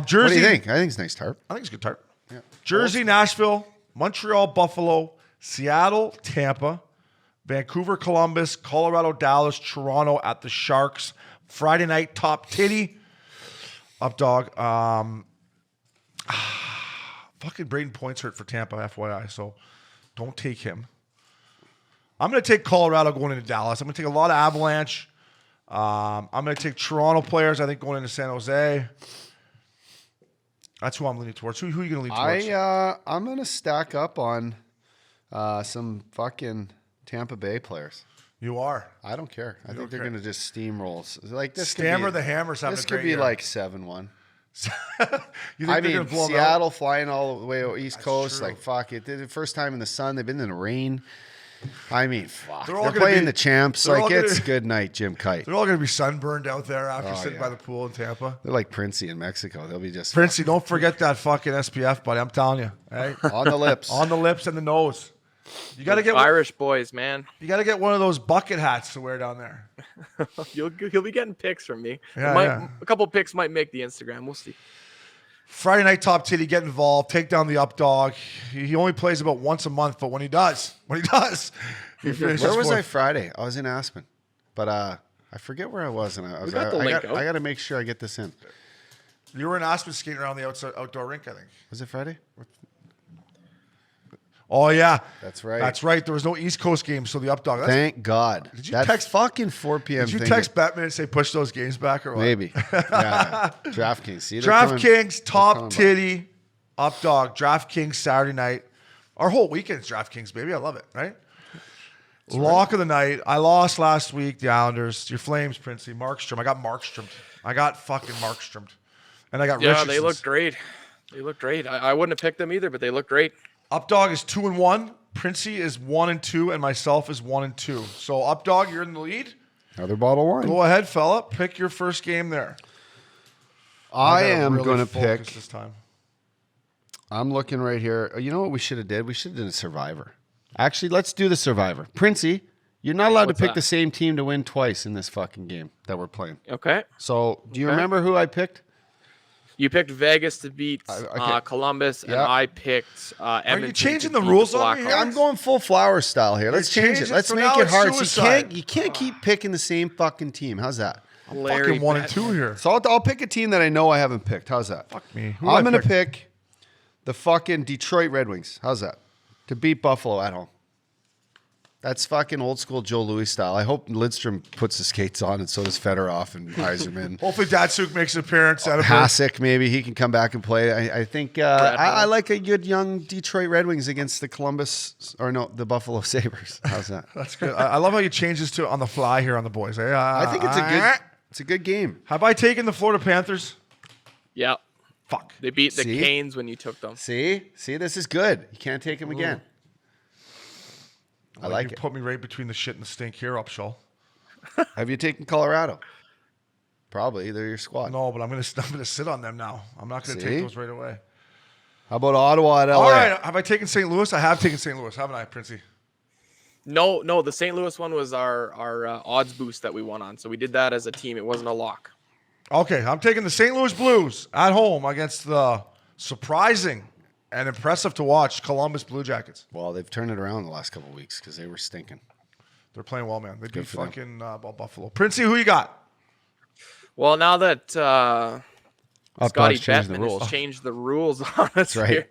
Jersey. What do you think? I think it's a nice tarp. I think it's a good tarp. Yeah. Jersey, Nashville, Montreal, Buffalo, Seattle, Tampa, Vancouver, Columbus, Colorado, Dallas, Toronto at the Sharks. Friday night top titty. Updog. Fucking Braden Point's hurt for Tampa, FYI. So don't take him. I'm going to take Colorado going into Dallas. I'm going to take a lot of Avalanche. I'm going to take Toronto players, I think, going into San Jose. That's who I'm leaning towards. Who are you going to lean towards? I'm gonna stack up on some fucking Tampa Bay players. You are. I don't care. I think they're okay? gonna just steamroll. Like this. Stammer could be, the Hammers having This a could great be year. like 7-1. You think I they're mean, gonna blow them Seattle out? flying all the way East Coast. true. Like fuck it. They're the first time in the sun. They've been in the rain. I mean, fuck. They're They're, all gonna playing be- the champs. they're all Like it's gonna- good night, Jim Kite. They're all going to be sunburned out there after sitting yeah. by the pool in Tampa. They're like Princey in Mexico. They'll be just Princey, don't forget that fucking SPF, buddy. I'm telling you. Hey? on the lips. On the lips and the nose. You got to get one, Irish boys, man. you got to get one of those bucket hats to wear down there. You'll be getting pics from me. Yeah, yeah. A couple pics might make the Instagram. We'll see. Friday night top titty, get involved, take down the Updog. He only plays about once a month, but when he does, he finishes Where was I fourth. Friday? I was in Aspen, but I forget where I was, and I was. got the link out. I got to make sure I get this in. You were in Aspen skating around the outdoor rink, I think. Was it Friday? Oh, yeah. That's right. That's right. There was no East Coast game, so the Updog. Thank God. Did you that text fucking 4 p.m. Did you thing? text Batman and say push those games back or what? Maybe. Yeah. DraftKings. See, they're coming- DraftKings, they're top coming back. titty, Updog, DraftKings Saturday night. Our whole weekend's DraftKings, baby. I love it, right? Lock of the night. I lost last week, the Islanders. Your Flames, Princey. Markstrom. I got Markstrom'd. I got fucking Markstrom'd. And I got Yeah, Richardson's. they look great. They look great. I wouldn't have picked them either, but they look great. Updog is 2-1. Princey is 1-2, and myself is 1-2. So Updog, you're in the lead. Another bottle of wine. Go ahead, fella. Pick your first game there. I gotta am really going to focus pick. this time. I'm looking right here. You know what we should have did? We should have done a Survivor. Actually, let's do the Survivor. Princey, you're not allowed What's to pick that? the same team to win twice in this fucking game that we're playing. Okay. So, do you Okay. remember who I picked? You picked Vegas to beat okay. Columbus, and Yeah. I picked Edmonton. you changing to the beat rules on me Blackhawks. here? I'm going full flower style here. Let's change change it. it, Let's so make now it it's hard. So suicide. you can't keep picking the same fucking team. How's that? Larry Fucking 1 and Bat- 2 here. So I'll pick a team that I know I haven't picked. How's that? Fuck me. Who I'm I going to pick? pick the fucking Detroit Red Wings. How's that? To beat Buffalo at home. That's fucking old school Joe Louis style. I hope Lidstrom puts the skates on, and so does Fedorov and Yzerman. Hopefully Datsuk makes an appearance. Hasek, maybe he can come back and play. I think I like a good young Detroit Red Wings against the the Buffalo Sabres. How's that? That's good. I love how you change this to on the fly here on the boys. I think it's a good game. Have I taken the Florida Panthers? Yeah. Fuck. They beat the See? Canes when you took them. See, this is good. You can't take him again. I like you it. Put me right between the shit and the stink here, Upshall. Have you taken Colorado? Probably. They're your squad. No, but I'm gonna sit on them now. I'm not gonna See? take those right away. How about Ottawa at LA? All right. Have I taken St. Louis? I have taken St. Louis, haven't I, Princey? No, the St. Louis one was our odds boost that we won on. So we did that as a team. It wasn't a lock. Okay, I'm taking the St. Louis Blues at home against the surprising and impressive to watch Columbus Blue Jackets. Well, they've turned it around the last couple of weeks because they were stinking. They're playing well, man. They beat for them. fucking Buffalo. Princey, who you got? Well, now that Scotty changed the Bettman rules. has changed the rules on us right. here,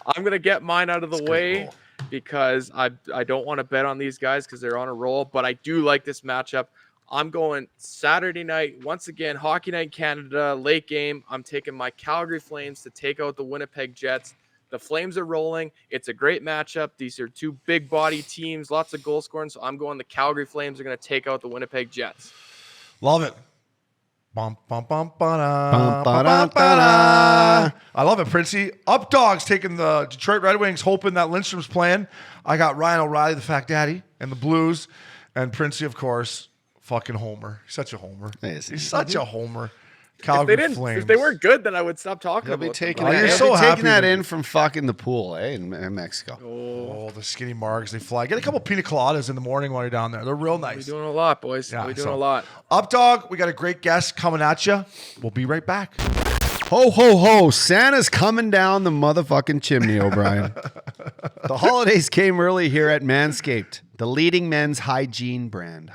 I'm going to get mine out of the That's a good way rule. because I don't want to bet on these guys because they're on a roll, but I do like this matchup. I'm going Saturday night, once again, Hockey Night in Canada, late game. I'm taking my Calgary Flames to take out the Winnipeg Jets. The Flames are rolling. It's a great matchup. These are two big body teams, lots of goal scoring. So I'm going the Calgary Flames are going to take out the Winnipeg Jets. Love it. Bum, bum, bum, ba-da, Bum, bum, ba-da, bum, ba-da. I love it, Princey. Up Dogs taking the Detroit Red Wings, hoping that Lindstrom's playing. I got Ryan O'Reilly, the Fat Daddy, and the Blues. And Princey, of course, fucking homer. He's such a homer. Yes. He's such a homer. If Calgary they didn't, Flames. if they weren't good, then I would stop talking They'll about be them. taking Oh, that, you're they'll so be happy taking that to- in from fucking the pool, in Mexico. Oh, the skinny margs, they fly. Get a couple pina coladas in the morning while you're down there. They're real We're nice. doing a lot, boys. Yeah, We're doing so- a lot. Up Dog, we got a great guest coming at you. We'll be right back. Ho, ho, ho. Santa's coming down the motherfucking chimney, O'Brien. The holidays came early here at Manscaped, the leading men's hygiene brand.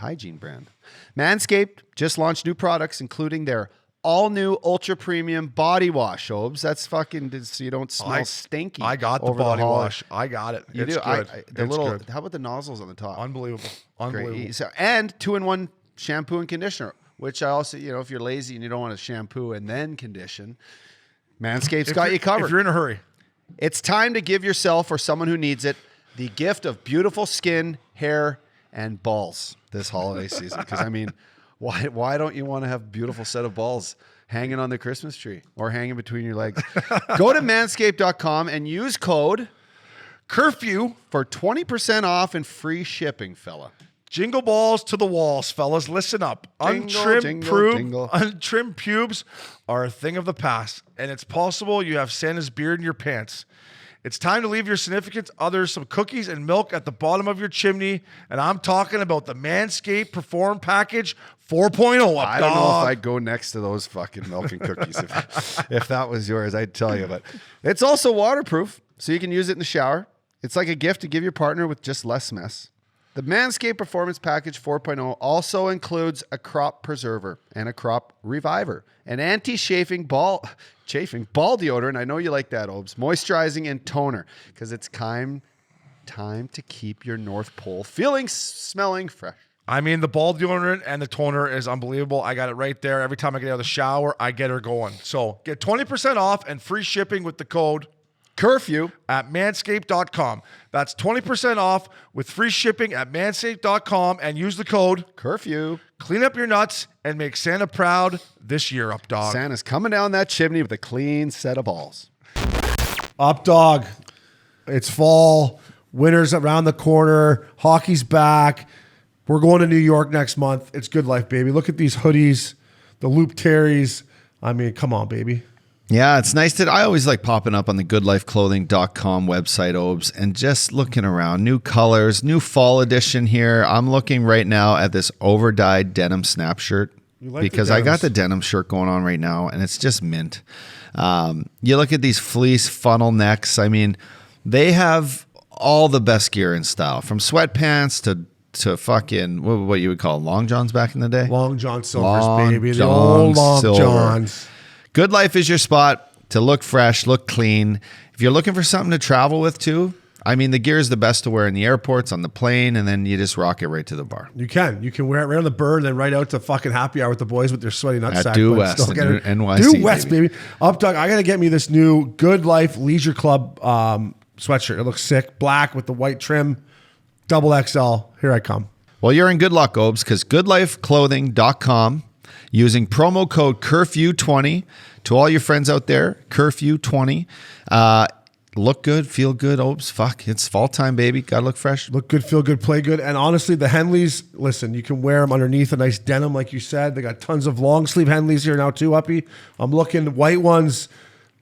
Manscaped just launched new products, including their all-new ultra-premium body wash, Obes. That's fucking so you don't smell stinky. I got the over body holiday. wash. I got it. You It's do. good. The It's little. good. How about the nozzles on the top? Unbelievable. Great. Unbelievable. So, and 2-in-1 shampoo and conditioner, which I also, if you're lazy and you don't want to shampoo and then condition, Manscaped's got you covered. If you're in a hurry. It's time to give yourself or someone who needs it the gift of beautiful skin, hair, and balls this holiday season. Because, I mean, why don't you want to have a beautiful set of balls hanging on the Christmas tree or hanging between your legs? Go to manscaped.com and use code Curfew. for 20% off and free shipping, fella. Jingle balls to the walls, fellas. Listen up. Jingle, jingle. Untrimmed pubes are a thing of the past, and it's possible you have Santa's beard in your pants. It's time to leave your significant others some cookies and milk at the bottom of your chimney, and I'm talking about the Manscaped Perform Package 4.0. I don't know if I'd go next to those fucking milk and cookies if that was yours, I'd tell you. But it's also waterproof, so you can use it in the shower. It's like a gift to give your partner with just less mess. The Manscaped Performance Package 4.0 also includes a crop preserver and a crop reviver, an anti-chafing ball deodorant. I know you like that, Obes. Moisturizing and toner, because it's time time to keep your North Pole feeling, smelling fresh. I mean, the ball deodorant and the toner is unbelievable. I got it right there. Every time I get out of the shower, I get her going. So get 20% off and free shipping with the code Curfew at manscaped.com. That's 20% off with free shipping at manscaped.com and use the code Curfew. Clean up your nuts and make Santa proud this year, Up Dog. Santa's coming down that chimney with a clean set of balls. Up Dog. It's fall. Winter's around the corner. Hockey's back. We're going to New York next month. It's good life, baby. Look at these hoodies, the Loop Terries. I mean, come on, baby. Yeah, it's nice that I always like popping up on the goodlifeclothing.com website, Obes, and just looking around. New colors, new fall edition here. I'm looking right now at this over-dyed denim snap shirt because I got the denim shirt going on right now, and it's just mint. You look at these fleece funnel necks. I mean, they have all the best gear in style, from sweatpants to fucking what you would call long johns back in the day. Long John Silvers, Long baby. The John old Long Silver. Johns. Good Life is your spot to look fresh, look clean. If you're looking for something to travel with too, I mean, the gear is the best to wear in the airports, on the plane, and then you just rock it right to the bar. You can wear it right on the bird and then right out to fucking happy hour with the boys with their sweaty nutsack. At Due West in NYC, Due West, baby. Up Dog, I got to get me this new Good Life Leisure Club sweatshirt. It looks sick. Black with the white trim. Double XL. Here I come. Well, you're in good luck, Obes, because goodlifeclothing.com, using promo code Curfew20, to all your friends out there, Curfew20. Look good, feel good, Obes. Fuck, it's fall time, baby. Gotta look fresh. Look good, feel good, play good. And honestly, the Henleys, listen, you can wear them underneath a nice denim, like you said. They got tons of long sleeve Henleys here now too, Uppy. I'm looking white ones,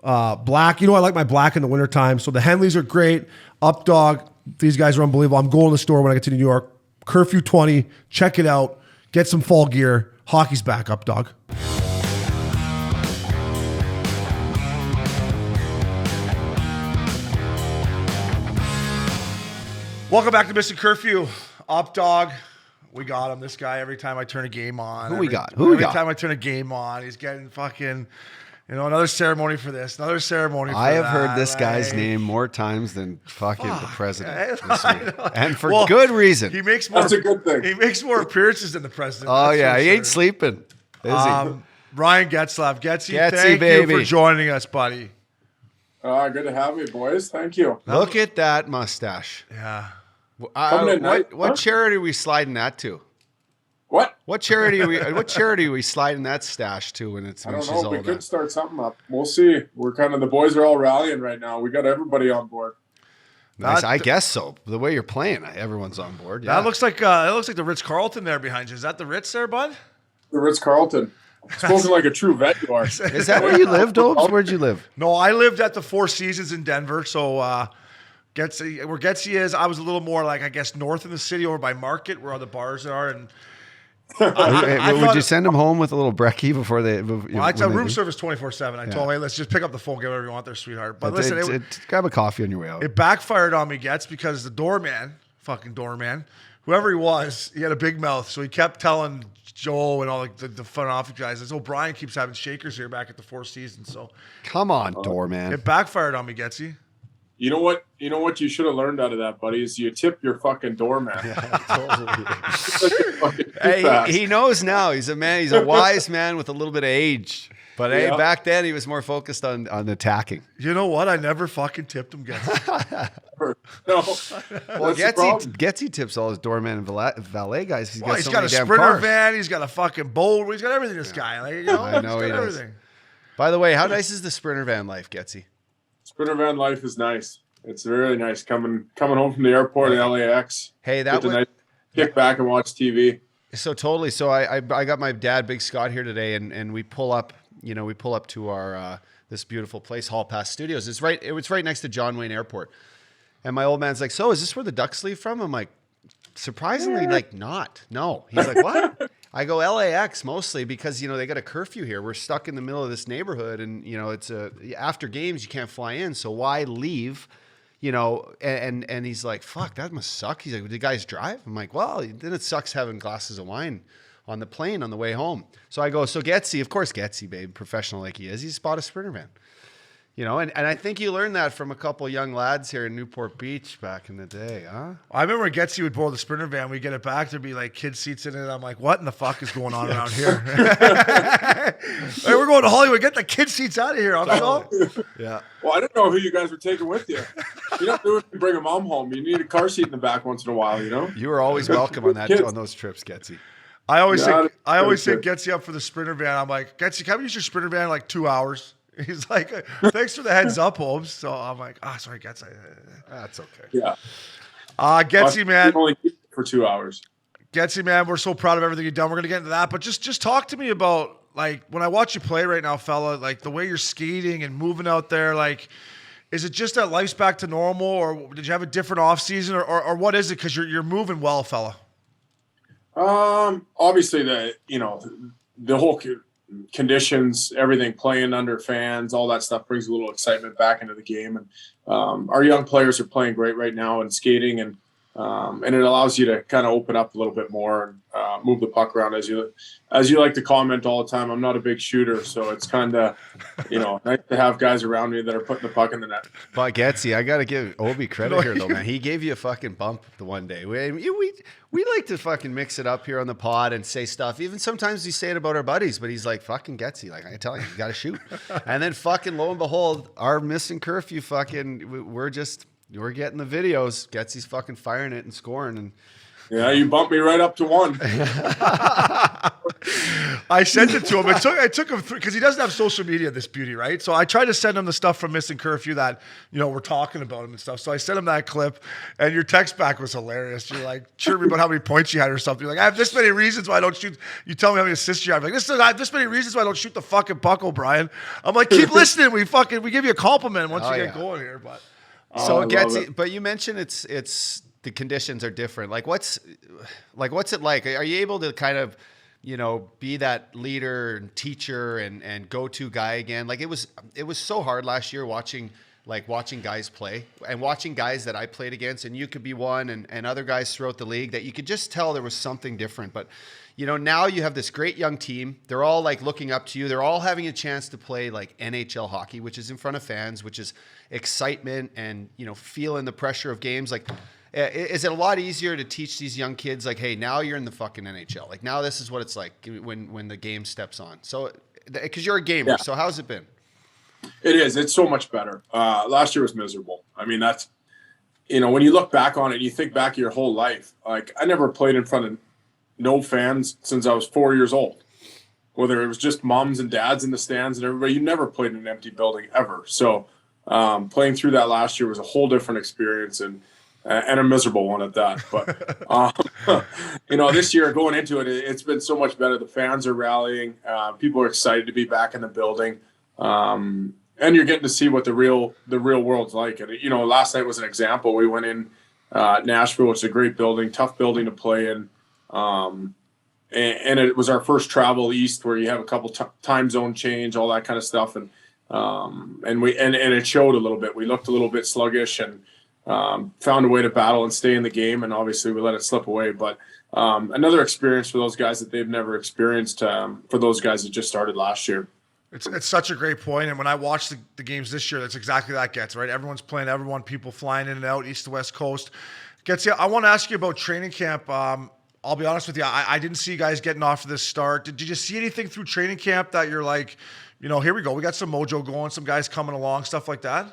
black. You know, I like my black in the wintertime. So the Henleys are great. Up Dog, these guys are unbelievable. I'm going to the store when I get to New York. Curfew 20, check it out. Get some fall gear. Hockey's back, Up Dog. Welcome back to Missin Curfew. Up Dog. We got him. This guy, every time I turn a game on. Who we got? Every time I turn a game on, he's getting fucking, another ceremony for this, another ceremony for I have that, heard this guy's like- name more times than fucking the president. I know. And for Well, good reason. He makes more. That's a good thing. He makes more appearances than the president. Oh, that's yeah. for He ain't sure. sleeping. Is he? Ryan Getzlaf. Getsy, Getsy, thank you baby. for joining us, buddy. Good to have you, boys. Thank you. Look at that mustache. Yeah. Coming at night, What huh? charity are we sliding that to? What? What charity are we sliding that stash to when I don't she's know. all We done? could start something up. We'll see. The boys are all rallying right now. We got everybody on board. Nice. That- I guess so. The way you're playing, everyone's on board. Yeah. That looks like the Ritz Carlton there behind you. Is that the Ritz there, bud? The Ritz Carlton. Spoken like a true vet you are. Is that where you live, Dobes? Where'd you live? No, I lived at the Four Seasons in Denver. So Getsy, where Getsy is, I was a little more like, I guess, north in the city over by Market where all the bars are. And I Would thought- you send them home with a little brekkie before they? I tell room service 24/7. I told him, hey, let's just pick up the phone, get whatever you want there, sweetheart. But listen, grab a coffee on your way out. it backfired on me, Gets, because the fucking doorman, whoever he was, he had a big mouth. So he kept telling Joel and all the front office guys, this O'Brien keeps having shakers here back at the Four Seasons. So Come on, doorman. it backfired on me, Getsy. You know what? You know what you should have learned out of that, buddy, is you tip your fucking doorman. Hey, he knows now. He's a man. He's a wise man with a little bit of age. But hey, Yeah. back then he was more focused on attacking. You know what? I never fucking tipped him, Getsy. No. Well, That's the problem. Getsy tips all his doorman and valet guys. He's got, He's so got a many damn Sprinter cars. van. He's got a fucking boat. He's got everything, this guy. Like, I know he's he got does. everything. By the way, how nice is the Sprinter van life, Getsy? Sprinter van life is nice. It's really nice coming home from the airport in LAX. Hey, that Get to was nice, kick back and watch TV. so totally. So I got my dad, Big Scott, here today, and we pull up. We pull up to our this beautiful place, Hall Pass Studios. It was right next to John Wayne Airport. And my old man's like, so is this where the Ducks leave from? I'm like, surprisingly, like not. No. He's like, what? I go LAX mostly because, they got a curfew here. We're stuck in the middle of this neighborhood and, it's after games, you can't fly in. So why leave? And he's like, fuck, that must suck. He's like, did the guys drive? I'm like, well, then it sucks having glasses of wine on the plane on the way home. So I go, so Getsy, of course Getsy, babe, professional like he is, he bought a Sprinter van. You know, and I think you learned that from a couple young lads here in Newport Beach back in the day, huh? I remember when Getzey would borrow the Sprinter van, we get it back, there'd be like kid seats in it. I'm like, what in the fuck is going on around here? Hey, we're going to Hollywood. Get the kid seats out of here. Yeah. Well, I don't know who you guys were taking with you. You don't do it to bring a mom home. You need a car seat in the back once in a while, you know? You were always welcome on those trips, Getzey. I always say sure. Getzey up for the Sprinter van. I'm like, Getzey, can we use your Sprinter van in like 2 hours? He's like, thanks for the heads up, Holmes. So I'm like, sorry, Getzey. That's okay. Yeah. Getzey, man. Only for 2 hours. Getzey, man, we're so proud of everything you've done. We're gonna get into that, but just talk to me about, like, when I watch you play right now, fella, like the way you're skating and moving out there. Like, is it just that life's back to normal, or did you have a different off season, or what is it? Because you're moving well, fella. Obviously the whole conditions, everything, playing under fans, all that stuff brings a little excitement back into the game. And our young players are playing great right now and skating, and it allows you to kind of open up a little bit more and move the puck around. As you like to comment all the time, I'm not a big shooter, so it's kind of nice to have guys around me that are putting the puck in the net. But Getzey, I got to give Obie credit here, though, man. He gave you a fucking bump the one day. We like to fucking mix it up here on the pod and say stuff. Even sometimes we say it about our buddies, but he's like, fucking Getzey. Like, I tell you got to shoot. And then fucking lo and behold, our Missin Curfew we're getting the videos. Getzey's fucking firing it and scoring. And yeah, you bumped me right up to 1. I sent it to him. I took him through, because he doesn't have social media, this beauty, right? So I tried to send him the stuff from Missin Curfew that, we're talking about him and stuff. So I sent him that clip, and your text back was hilarious. You're like, chirping about how many points you had or something. You're like, I have this many reasons why I don't shoot. You tell me how many assists you have. I'm like, I have this many reasons why I don't shoot the fucking puck, O'Brien. I'm like, keep listening. We give you a compliment once you get going here. But so Getzey, but you mentioned it's the conditions are different. Like what's it like? Are you able to kind of, be that leader and teacher and go-to guy again? Like it was so hard last year watching guys play and watching guys that I played against, and you could be one and other guys throughout the league that you could just tell there was something different. But now you have this great young team. They're all like looking up to you. They're all having a chance to play like NHL hockey, which is in front of fans, which is excitement and, feeling the pressure of games. Like, is it a lot easier to teach these young kids, like, hey, now you're in the fucking NHL. Like, now this is what it's like when the game steps on. So, because you're a gamer. Yeah. So how's it been? It is. It's so much better. Last year was miserable. I mean, that's, when you look back on it, you think back your whole life. Like, I never played in front of no fans since I was 4 years old. Whether it was just moms and dads in the stands and everybody, you never played in an empty building ever. So playing through that last year was a whole different experience and a miserable one at that. But, this year going into it, it's been so much better. The fans are rallying. People are excited to be back in the building. And you're getting to see what the real world's like. And, last night was an example. We went in Nashville, which is a great building, tough building to play in. And it was our first travel east where you have a couple time zone change, all that kind of stuff. And it showed a little bit. We looked a little bit sluggish and found a way to battle and stay in the game. And obviously we let it slip away, but another experience for those guys that they've never experienced, for those guys that just started last year. It's such a great point. And when I watch the games this year, that's exactly that gets, right? Everyone's playing everyone, people flying in and out, east to west coast. I want to ask you about training camp. I'll be honest with you. I didn't see you guys getting off to this start. Did you see anything through training camp that you're like, here we go. We got some mojo going, some guys coming along, stuff like that?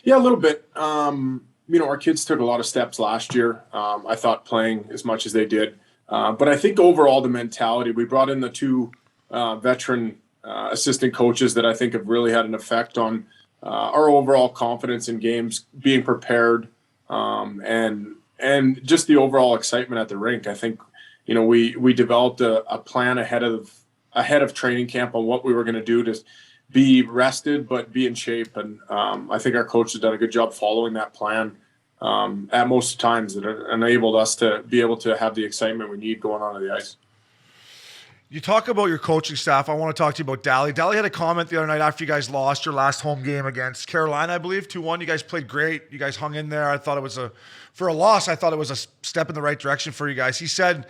Yeah, a little bit. Our kids took a lot of steps last year. I thought playing as much as they did. But I think overall the mentality, we brought in the two veteran assistant coaches that I think have really had an effect on our overall confidence in games, being prepared, and just the overall excitement at the rink. I think, we developed a plan ahead of training camp on what we were going to do to be rested but be in shape. And I think our coach has done a good job following that plan at most times that enabled us to be able to have the excitement we need going on the ice. You talk about your coaching staff. I want to talk to you about Dally. Dally had a comment the other night after you guys lost your last home game against Carolina, I believe, 2-1. You guys played great. You guys hung in there. I thought it was for a loss, I thought it was a step in the right direction for you guys. He said,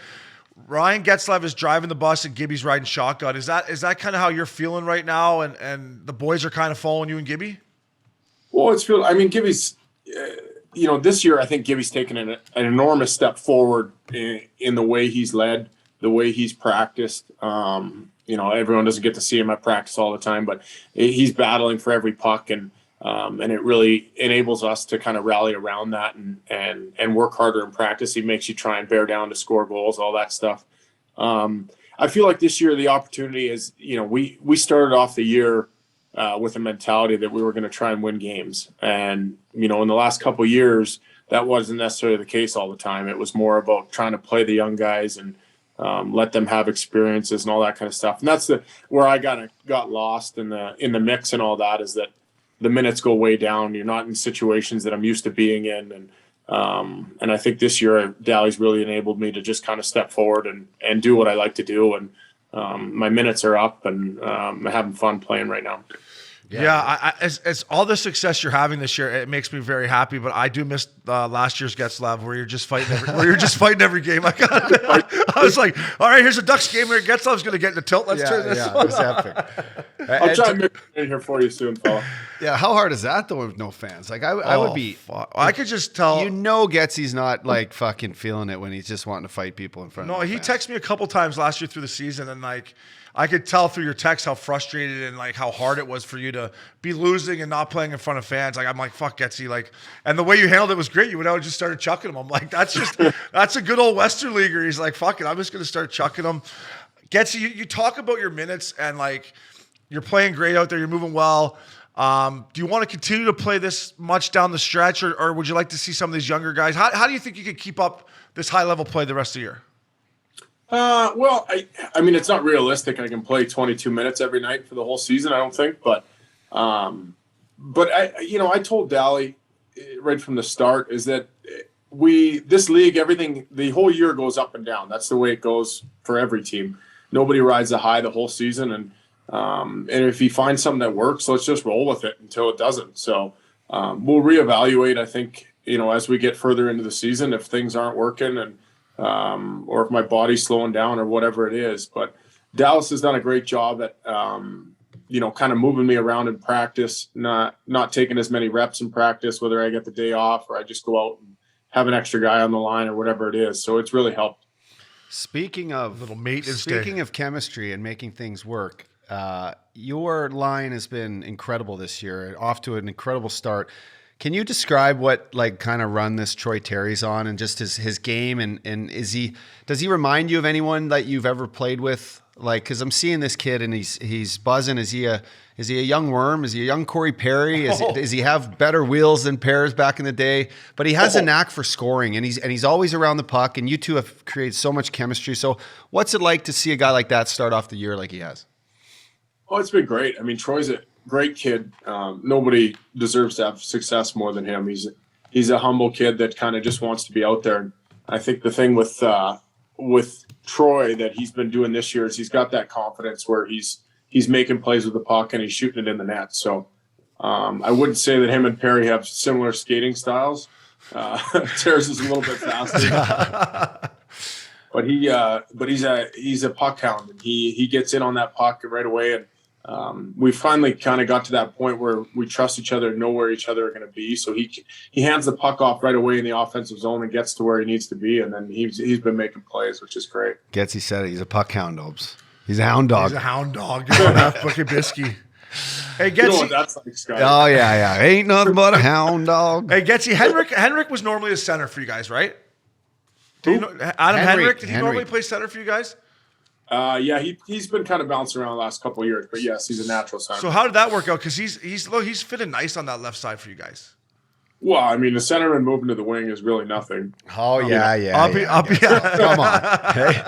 Ryan Getzlaf is driving the bus and Gibby's riding shotgun. Is that kind of how you're feeling right now? And the boys are kind of following you and Gibby? Well, I mean, Gibby's, this year I think Gibby's taken an enormous step forward in the way he's led, the way he's practiced. Everyone doesn't get to see him at practice all the time, but he's battling for every puck, and it really enables us to kind of rally around that and work harder in practice. He makes you try and bear down to score goals, all that stuff. I feel like this year the opportunity is, we started off the year with a mentality that we were going to try and win games. And, in the last couple of years, that wasn't necessarily the case all the time. It was more about trying to play the young guys and let them have experiences and all that kind of stuff. And that's where I got lost in the mix and all that, is that the minutes go way down. You're not in situations that I'm used to being in. And I think this year Dally's really enabled me to just kind of step forward and do what I like to do. And my minutes are up, and I'm having fun playing right now. Yeah, as all the success you're having this year, it makes me very happy. But I do miss last year's Getzlaf, where you're just fighting every game. I was like, all right, here's a Ducks game where Getzlaf's going to get in the tilt. Let's turn this on. It's epic. I'll try and make it in here for you soon, Paul. Yeah, how hard is that though with no fans? Like I would be. Fuck. I could just tell. Getsy's not like fucking feeling it when he's just wanting to fight people in front of him. No, he texted me a couple times last year through the season, and like I could tell through your text how frustrated and like how hard it was for you to be losing and not playing in front of fans. Like I'm like, fuck Getsy, like, and the way you handled it was great. You went out and just started chucking him. I'm like, that's a good old Western leaguer. He's like, fuck it, I'm just gonna start chucking him. Getsy, you talk about your minutes and like you're playing great out there. You're moving well. Do you want to continue to play this much down the stretch, or would you like to see some of these younger guys? How do you think you could keep up this high level play the rest of the year? Well, I mean, it's not realistic. I can play 22 minutes every night for the whole season, I don't think. But I told Dally right from the start is that this league, everything, the whole year goes up and down. That's the way it goes for every team. Nobody rides the high the whole season. And if you find something that works, let's just roll with it until it doesn't. So we'll reevaluate, I think, as we get further into the season, if things aren't working and or if my body's slowing down or whatever it is. But Dallas has done a great job at, kind of moving me around in practice, not taking as many reps in practice, whether I get the day off or I just go out and have an extra guy on the line or whatever it is. So it's really helped. Speaking of chemistry and making things work, your line has been incredible this year, off to an incredible start. Can you describe what like kind of run this Troy Terry's on and just his game and does he remind you of anyone that you've ever played with? Like, cause I'm seeing this kid and he's buzzing. Is he a young worm? Is he a young Corey Perry? Does he have better wheels than Pears back in the day? But he has a knack for scoring and he's always around the puck, and you two have created so much chemistry. So what's it like to see a guy like that start off the year like he has? Oh, it's been great. I mean, Troy's a great kid. Nobody deserves to have success more than him. He's a humble kid that kind of just wants to be out there. And I think the thing with Troy that he's been doing this year is he's got that confidence where he's making plays with the puck and he's shooting it in the net. So I wouldn't say that him and Perry have similar skating styles. Terrace is a little bit faster. But he's a puck hound, and he gets in on that puck right away. And we finally kind of got to that point where we trust each other and know where each other are going to be. So he hands the puck off right away in the offensive zone and gets to where he needs to be. And then he's been making plays, which is great. Getsy said it. He's a puck hound, Obes. He's a hound dog. He's a hound dog. You're on half Bookie Bisky. Hey, Getsy. You know what that's like, Scott. Oh, yeah. Ain't nothing but a hound dog. Hey, Getsy, Henrik was normally a center for you guys, right? Adam Henrik, did he normally play center for you guys? Yeah, he's been kind of bouncing around the last couple of years, but yes, he's a natural center. So how did that work out? Because he's fitting nice on that left side for you guys. Well, I mean, the centerman moving to the wing is really nothing. Oh, yeah. Uppy. Come on. Hey?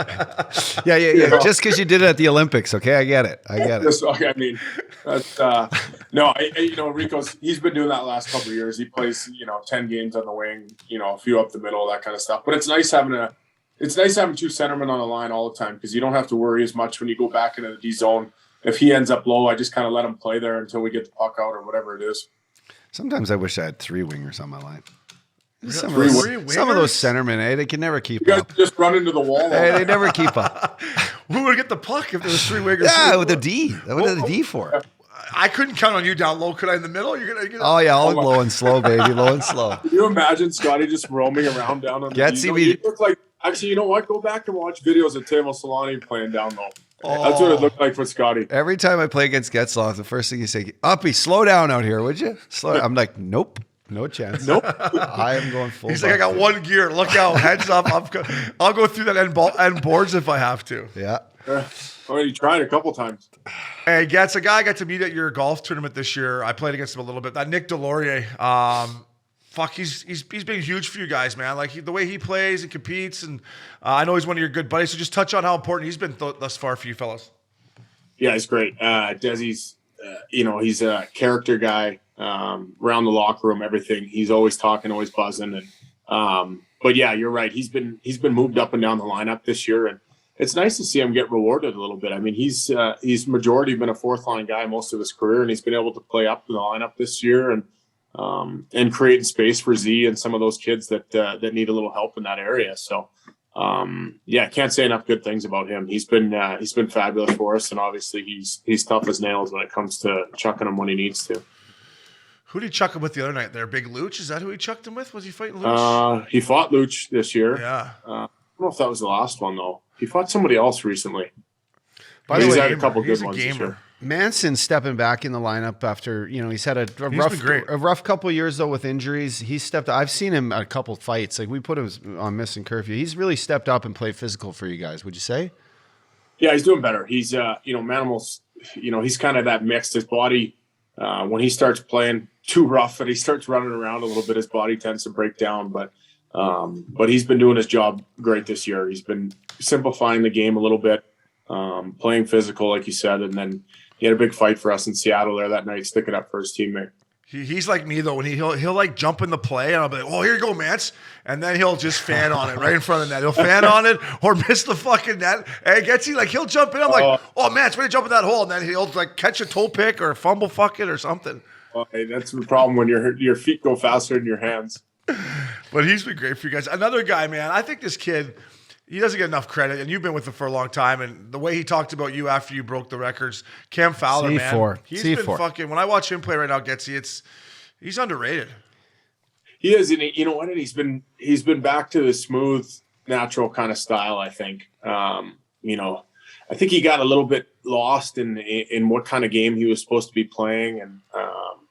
Yeah. Just because you did it at the Olympics, okay? I get it. I mean, he's been doing that last couple of years. He plays, 10 games on the wing, a few up the middle, that kind of stuff. But it's nice having two centermen on the line all the time because you don't have to worry as much when you go back into the D zone. If he ends up low, I just kind of let him play there until we get the puck out or whatever it is. Sometimes I wish I had 3 wingers on my line. Some of Three those, wingers? some of those centermen, they can never keep You guys up. just run into the wall. Hey, they never keep up. Who would get the puck if there was 3 wingers? Yeah, with a D. What is the D for? I couldn't count on you down low. Could I in the middle? You're gonna Oh yeah, all low and slow, baby, low and slow. Can you imagine Scotty just roaming around down on the Getzey, D? He looked like, actually, you know what? Go back and watch videos of Tamo Solani playing down low. That's what it looked like for Scotty. Every time I play against Getzlaf, the first thing you say, Uppy, slow down out here, would you? Slow. I'm like, nope, no chance. Nope. I am going full. He's like, I got one gear. Look out, heads up. I'll go through that end boards if I have to. Yeah. Already tried a couple times. Hey, Getz, a guy I got to meet at your golf tournament this year. I played against him a little bit. That Nick Delorier, he's been huge for you guys, man. Like the way he plays and competes, and I know he's one of your good buddies. So just touch on how important he's been thus far for you fellas. Yeah, he's great. Desi's, he's a character guy around the locker room, everything. He's always talking, always buzzing. And but yeah, you're right. He's been moved up and down the lineup this year, and it's nice to see him get rewarded a little bit. I mean, he's majority been a 4th line guy most of his career, and he's been able to play up in the lineup this year and creating space for Z and some of those kids that need a little help in that area. So yeah, can't say enough good things about him. He's been fabulous for us, and obviously he's tough as nails when it comes to chucking him when he needs to. Who did he chuck him with the other night there? Big Luch? Is that who he chucked him with? Was he fighting Luch? He fought Luch this year. Yeah. I don't know if that was the last one though. He fought somebody else recently. By the He's way, had a couple he's good a ones this gamer. year. Manson's stepping back in the lineup after he's had a been great. rough couple of years though with injuries. He stepped. I've seen him at a couple fights. Like we put him on Missin Curfew. He's really stepped up and played physical for you guys. Would you say? Yeah, he's doing better. He's Manimal's. He's kind of that mixed. His body when he starts playing too rough and he starts running around a little bit, his body tends to break down. But he's been doing his job great this year. He's been simplifying the game a little bit, playing physical, like you said, and then he had a big fight for us in Seattle there that night, sticking up for his teammate. He's like me though. When he'll like jump in the play, and I'll be like, "Oh, here you go, Mance," and then he'll just fan on it right in front of the net. He'll fan on it or miss the fucking net. And he'll jump in. I'm like, "Oh, Mance, way to jump in that hole," and then he'll like catch a toe pick or fumble fuck it or something. Well, hey, that's the problem when your feet go faster than your hands. But he's been great for you guys. Another guy, man. I think this kid, he doesn't get enough credit, and you've been with him for a long time. And the way he talked about you after you broke the records, Cam Fowler, C4. man, he's C4. been fucking. When I watch him play right now, he's underrated. He is, and you know what? And he's been back to the smooth, natural kind of style. I think. I think he got a little bit lost in what kind of game he was supposed to be playing, and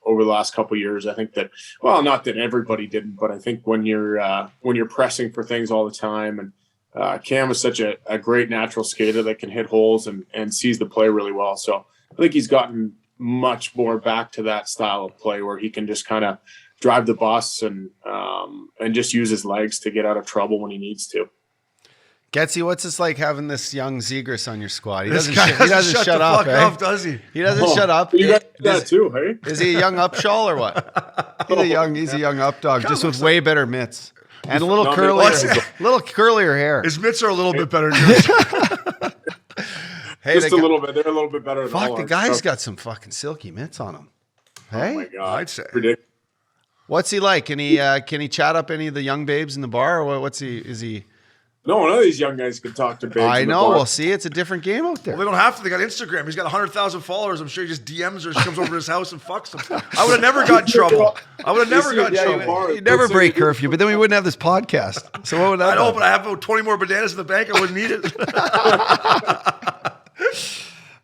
over the last couple of years, I think that, well, not that everybody didn't, but I think when you're pressing for things all the time, and Cam is such a great natural skater that can hit holes and sees the play really well. So I think he's gotten much more back to that style of play where he can just kind of drive the bus and just use his legs to get out of trouble when he needs to. Getzey, what's this like having this young Zegras on your squad? He This doesn't, guy he doesn't shut shut the up, fuck eh? up, does he? He doesn't shut up. You got Does- that too, hey? Is he a young Upshall or what? He's a young up dog, just with way better mitts and a little Not curlier hair. His mitts are a little bit better than yours. Hey, Just a little bit. They're a little bit better than all fuck, the ours. guy's So- got some fucking silky mitts on him. Oh my Hey, God. I'd say. Ridiculous. what's he like? Can he chat up any of the young babes in the bar, or what's he? Is he? No, none of these young guys can talk to babes. I in the know. bar. Well, see, it's a different game out there. Well, they don't have to. They got Instagram. He's got 100,000 followers. I'm sure he just DMs her. She comes over to his house and fucks him. I would have never got in trouble. I would have never got in trouble. You never break curfew, but then we wouldn't have this podcast. So what would that? I know, be? but I have about 20 more bananas in the bank. I wouldn't need it.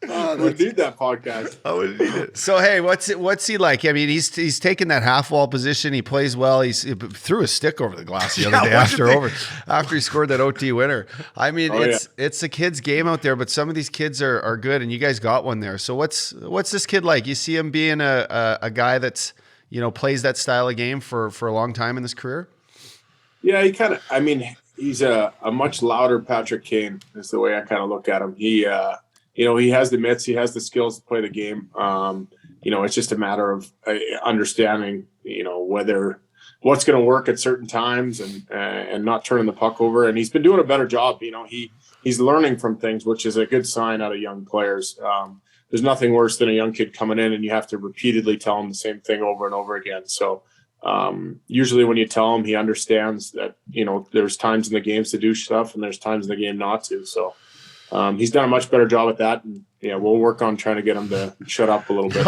We need that podcast. I wouldn't need it. So hey, what's he like? I mean, he's taken that half wall position. He plays well. He threw his stick over the glass the other day after he scored that OT winner. I mean, it's a kid's game out there, but some of these kids are good, and you guys got one there. So what's this kid like? You see him being a guy that's plays that style of game for a long time in his career. Yeah, he's a much louder Patrick Kane is the way I kind of look at him. He has the mitts, he has the skills to play the game. It's just a matter of understanding, whether what's going to work at certain times and not turning the puck over. And he's been doing a better job. He's learning from things, which is a good sign out of young players. There's nothing worse than a young kid coming in and you have to repeatedly tell him the same thing over and over again. So usually when you tell him, he understands that, there's times in the games to do stuff and there's times in the game not to. So he's done a much better job at that. And we'll work on trying to get him to shut up a little bit.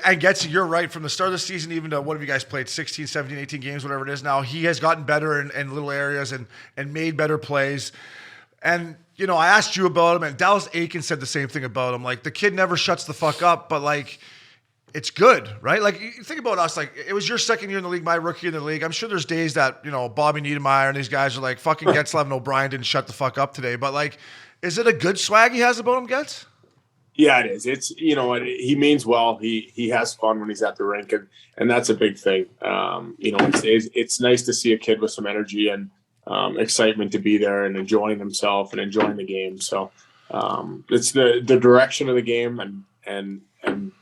I get you. You're right. From the start of the season, even to what have you guys played, 16, 17, 18 games, whatever it is now, he has gotten better in little areas and made better plays. And, I asked you about him, and Dallas Aiken said the same thing about him. Like, the kid never shuts the fuck up, but, like, it's good, right? Like, you think about us, like, it was your second year in the league, my rookie in the league. I'm sure there's days that, Bobby Niedermeyer and these guys are like, fucking Getzlaf and O'Brien didn't shut the fuck up today. But, like, is it a good swag he has about him, Getz? Yeah, it is. It's, he means well. He has fun when he's at the rink, and that's a big thing. It's nice to see a kid with some energy and excitement to be there and enjoying himself and enjoying the game. So it's the direction of the game, and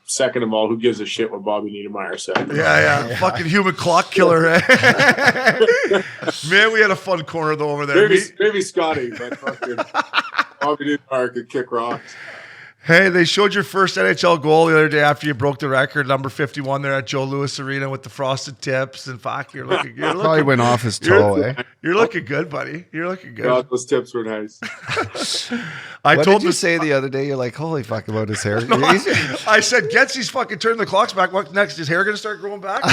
second of all, who gives a shit what Bobby Niedermeyer said? Yeah. Fucking human clock killer. Eh? Man, we had a fun corner though over there. Maybe Scotty, but fucking Bobby Niedermeyer could kick rocks. Hey, they showed your first NHL goal the other day after you broke the record, number 51 there at Joe Louis Arena with the frosted tips. And fuck, you're looking good. Probably went off his toe, eh? You're looking good, buddy. You're looking good. God, those tips were nice. What did you say the other day? You're like, holy fuck about his hair. No, I said, Getsy's fucking turning the clocks back. What next? His hair going to start growing back?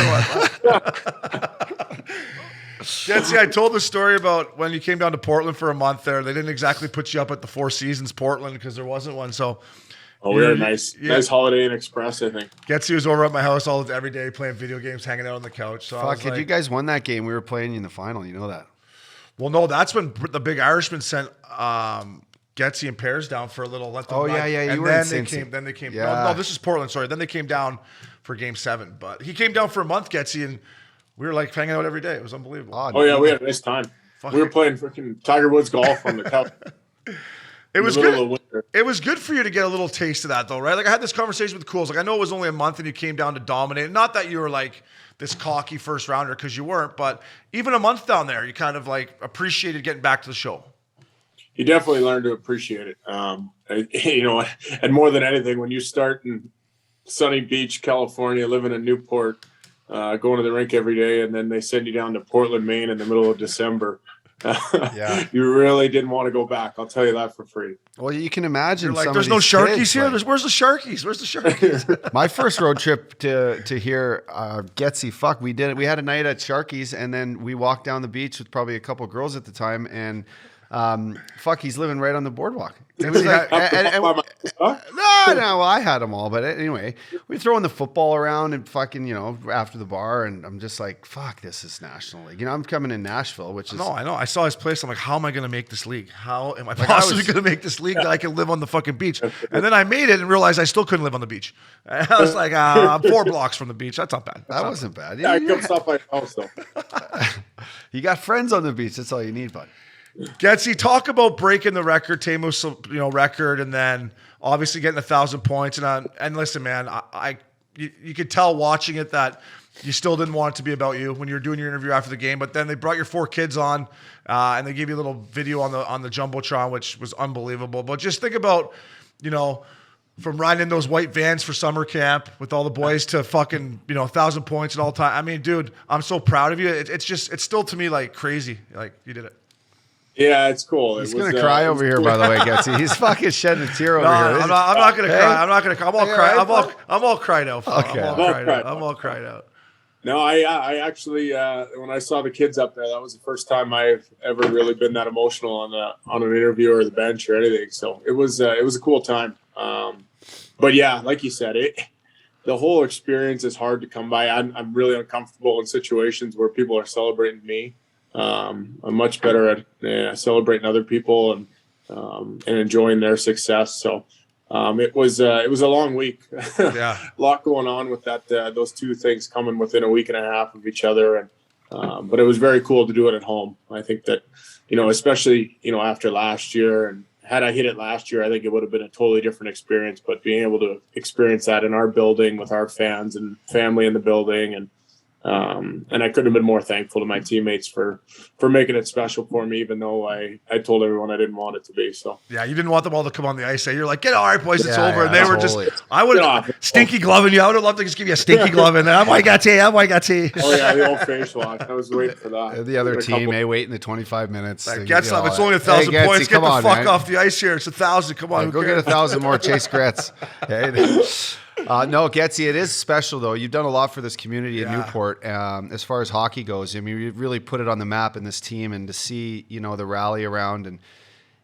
Getsy, I told the story about when you came down to Portland for a month there. They didn't exactly put you up at the Four Seasons Portland because there wasn't one. So, we had a nice Holiday Inn Express, I think. Getsy was over at my house every day playing video games, hanging out on the couch. So fuck, you guys won that game. We were playing in the final. You know that? Well, no, that's when the big Irishman sent Getsy and Pears down for a little. You and were then they came. Yeah. No, this is Portland. Sorry. Then they came down for Game 7. But he came down for a month, Getsy, and we were like hanging out every day. It was unbelievable. We had a nice time. We were playing freaking Tiger Woods golf on the couch. It was good. It was good for you to get a little taste of that, though, right? Like, I had this conversation with Cools. Like, I know it was only a month and you came down to dominate. Not that you were like this cocky first rounder, because you weren't, but even a month down there, you kind of like appreciated getting back to the show. You definitely learned to appreciate it. And more than anything, when you start in sunny beach, California, living in Newport, going to the rink every day, and then they send you down to Portland, Maine in the middle of December. You really didn't want to go back. I'll tell you that for free. Well, you can imagine. You're like, there's no Sharkies here. Where's the Sharkies? Where's the Sharkies? My first road trip to hear Getsy, fuck, we did it. We had a night at Sharkies, and then we walked down the beach with probably a couple girls at the time, and fuck, he's living right on the boardwalk. It was like, no, I had them all, but anyway, we throwing the football around and fucking, after the bar, and I'm just like, fuck, this is National League. I'm coming in Nashville, which is. No, I know. I saw his place. I'm like, how am I going to make this league? How am I possibly going to make this league that I can live on the fucking beach? And then I made it and realized I still couldn't live on the beach. And I was like, I'm 4 blocks from the beach. That's not bad. That wasn't bad. Yeah, I come stop by your house though. You got friends on the beach. That's all you need, bud. Getsy, talk about breaking the record, Teemu's record, and then obviously getting 1,000 points. And listen, man, you could tell watching it that you still didn't want it to be about you when you were doing your interview after the game. But then they brought your 4 kids on, and they gave you a little video on the jumbotron, which was unbelievable. But just think about, from riding in those white vans for summer camp with all the boys to fucking 1,000 points at all time. I mean, dude, I'm so proud of you. It's still to me like crazy. Like, you did it. Yeah, it's cool. He's going to cry over here, by the way, Getsy. He's fucking shedding a tear over here. I'm not going to cry. I'm not going to cry. I'm all cried out. Okay. I'm all cried out. No, I actually, when I saw the kids up there, that was the first time I've ever really been that emotional on an interview or the bench or anything. So it was a cool time. But yeah, like you said, the whole experience is hard to come by. I'm really uncomfortable in situations where people are celebrating me. I'm much better at celebrating other people and enjoying their success. So it was a long week. Yeah, a lot going on with that. Those two things coming within a week and a half of each other, and but it was very cool to do it at home. I think that especially after last year, and had I hit it last year, I think it would have been a totally different experience. But being able to experience that in our building with our fans and family in the building, and And I couldn't have been more thankful to my teammates for making it special for me, even though I told everyone I didn't want it to be. So Yeah, you didn't want them all to come on the ice. You're like, get all right, boys, it's Yeah, over. And yeah, they were totally. just, I would stinky gloving you. I would have loved to just give you a stinky glove in there. I'm like, got oh yeah, the old face wash. I was waiting for that. The other A team, couple- waiting the 25 minutes. Like, to Getzlaf, get all it's that. only 1,000 Hey, points. Getzey, Get come the on, fuck man. off the ice here. It's 1,000. Come on, who Go cares? get 1,000 more Chase Gretz. No, Getzey, it is special though. You've done a lot for this community in Newport as far as hockey goes. I mean, you've really put it on the map in this team, and to see the rally around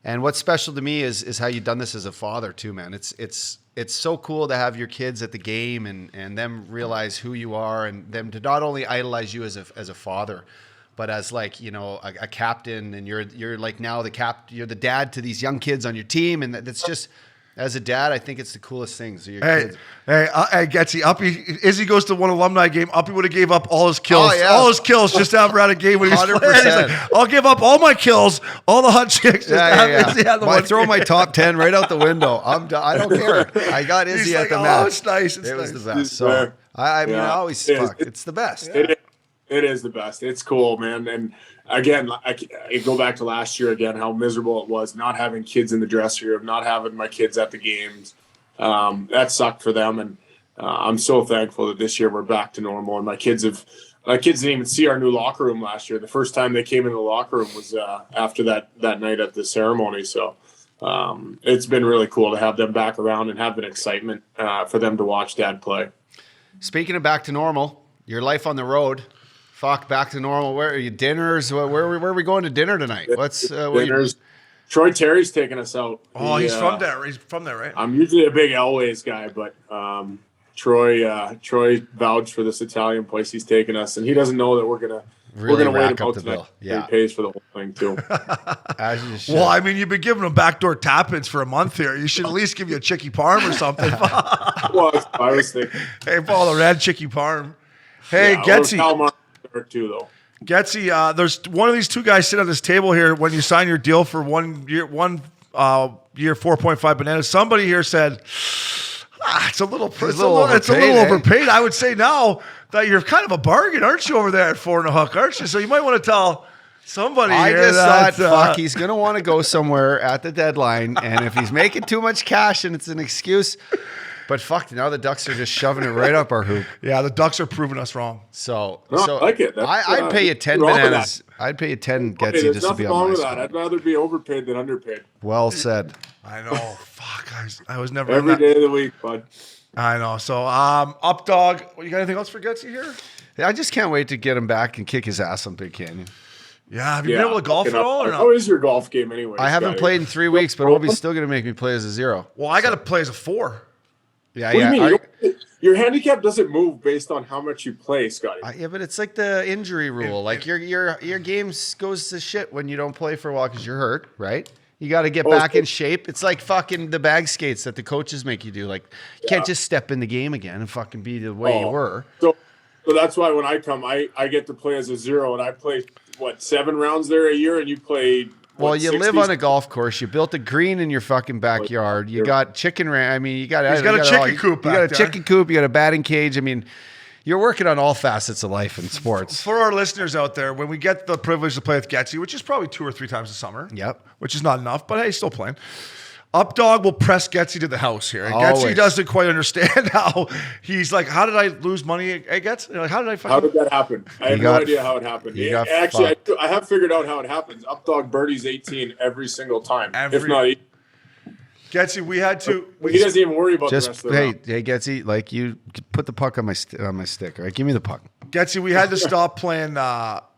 and what's special to me is how you've done this as a father too, man. It's so cool to have your kids at the game and them realize who you are, and them to not only idolize you as a father, but as like a captain, and you're like now you're the dad to these young kids on your team, and that's just. As a dad, I think it's the coolest thing. So your kids. Hey, Getzey, Uppy, Izzy goes to one alumni game. Uppy would have gave up all his kills. Oh, yeah. All his kills just to have her at a game when he's playing. 100%. He's like, I'll give up all my kills, all the hot chicks. Just to have Izzy at the I one throw game. my top 10 right out the window. I don't care. I got He's Izzy like, at the oh, match. it's nice. It's It was nice. the best. So I mean, I always it's the best. It is the best. It's cool, man. And again, I go back to last year again, how miserable it was not having kids in the dressing room, not having my kids at the games. That sucked for them, and I'm so thankful that this year we're back to normal. And my kids didn't even see our new locker room last year. The first time they came in the locker room was after that night at the ceremony. So it's been really cool to have them back around and have an excitement for them to watch Dad play. Speaking of back to normal, your life on the road. Fuck, back to normal. Where are you? Dinners? Where are we going to dinner tonight? Dinners. Troy Terry's taking us out. Oh, he's from there. He's from there, right? I'm usually a big Elways guy, but Troy vouched for this Italian place he's taking us, and he doesn't know that we're gonna wait rack him up out the tonight. bill. Yeah. He pays for the whole thing too. As you should. Well, I mean, you've been giving them backdoor tap-ins for a month here. You should at least give you a chicky parm or something. Well, I was thinking. Hey, Paul, the red chicky parm. Hey, Yeah, Getzey. Calamari too, though. Getzey, there's one of these two guys sitting on this table here. When you sign your deal for 1 year, 4.5 bananas, somebody here said, it's a little overpaid. I would say now that you're kind of a bargain, aren't you, over there at 4 and a hook, aren't you? So you might want to tell somebody I here just that, thought, he's going to want to go somewhere at the deadline, and if he's making too much cash and it's an excuse, but fuck, now the Ducks are just shoving it right up our hoop. Yeah, the Ducks are proving us wrong. So I like it. I'd pay you 10 bananas. I'd pay you 10 Getzey There's just to be nothing on wrong my with side. that. I'd rather be overpaid than underpaid. Well said. I know. Fuck, I was never Every day of the week, bud. I know. So, up dog. You got anything else for Getzey here? Yeah, I just can't wait to get him back and kick his ass on Big Canyon. Yeah. Have you been able to golf at all or not? How is your golf game anyway? I haven't played in 3 weeks, but Obie's still going to make me play as a 0. Well, I got to play as a 4. Yeah, What do you mean? Your handicap doesn't move based on how much you play, Scotty. Yeah, but it's like the injury rule. Like your game goes to shit when you don't play for a while because you're hurt, right? You got to get back in shape. It's like fucking the bag skates that the coaches make you do. Like you can't just step in the game again and fucking be the way you were. So that's why when I come, I get to play as a 0, and I play 7 rounds there a year, and you play. Well, you live on a golf course. You built a green in your fucking backyard. You got chicken ranch. I mean, you got a chicken coop. You got a chicken coop. You got a batting cage. I mean, you're working on all facets of life and sports. For our listeners out there, when we get the privilege to play with Getzey, which is probably 2 or 3 times a summer, which is not enough, but hey, still playing. Updog will press Getzey to the house here. And Getzey doesn't quite understand how he's like, how did I lose money? Hey, Getz, like, how did that happen? I have no idea how it happened. Actually, I have figured out how it happens. Updog birdies 18 every single time. If not, Getzey, we had to. He doesn't even worry about the rest of the round. Hey, Getzey, like you put the puck on my stick. All right, give me the puck. Getzey, we had to stop playing.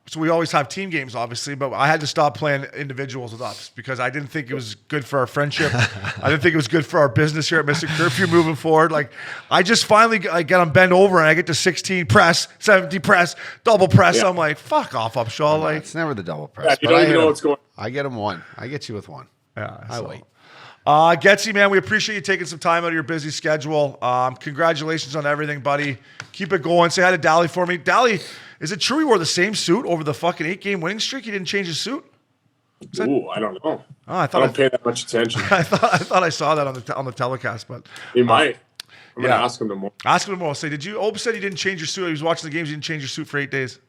So we always have team games, obviously, but I had to stop playing individuals with us because I didn't think it was good for our friendship. I didn't think it was good for our business here at Missin Curfew moving forward. Like, I just finally get them bent over and I get to 16 press, 17 press, double press. Yeah. I'm like, fuck off, Upshall. Like, it's never the double press. You don't even know what's going on. I get him 1. I get you with 1. Yeah, I wait. Getzey, man, we appreciate you taking some time out of your busy schedule. Congratulations on everything, buddy. Keep it going. Say hi to Dally for me. Dally, is it true he wore the same suit over the fucking 8-game winning streak? He didn't change his suit? Ooh, I don't know. Oh, I don't pay that much attention. I thought I saw that on the telecast, but he might. I'm gonna ask him tomorrow. Ask him tomorrow. Say, did you? Obi said he didn't change your suit. He was watching the games. You didn't change your suit for 8 days.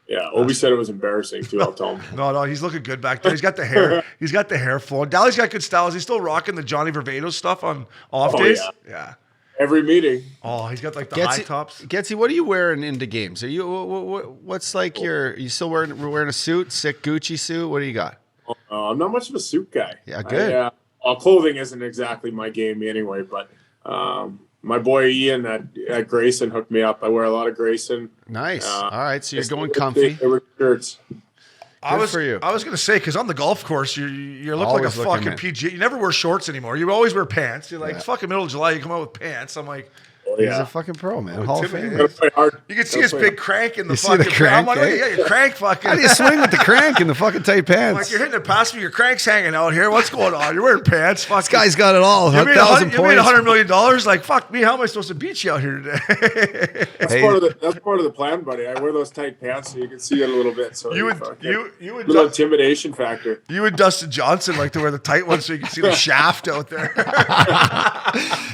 Yeah, Obie said it was embarrassing too. I'll tell him. No, he's looking good back there. He's got the hair. He's got the hair flowing. Dally's got good style. Is he still rocking the Johnny Vervato stuff on off days? Yeah. Every meeting. Oh, he's got like the high tops. Getzey, what are you wearing into games? Are you what's like are you still wearing a suit, sick Gucci suit? What do you got? I'm not much of a suit guy. Yeah, good. Clothing isn't exactly my game anyway, but my boy Ian at Grayson hooked me up. I wear a lot of Grayson. Nice. All right, so you're going comfy. Shirts. For you. I was gonna say, because on the golf course, you look Always like a looking fucking mint. PG. You never wear shorts anymore. You always wear pants. You're like, it's fucking middle of July. You come out with pants. I'm like, He's a fucking pro, man. Hall of Timmy, Famer. you can see his big crank in the You see fucking the crank, I'm like, eh? yeah, your crank fucking. How do you swing with the crank in the fucking tight pants? Like, you're hitting it past me. Your crank's hanging out here. What's going on? You're wearing pants. Fuck, This guy's got it all. You made 1,000 points. $100 million. Like, fuck me. How am I supposed to beat you out here today? That's part of the plan, buddy. I wear those tight pants so you can see it a little bit. So you would little intimidation factor. You and Dustin Johnson like to wear the tight ones so you can see the shaft out there.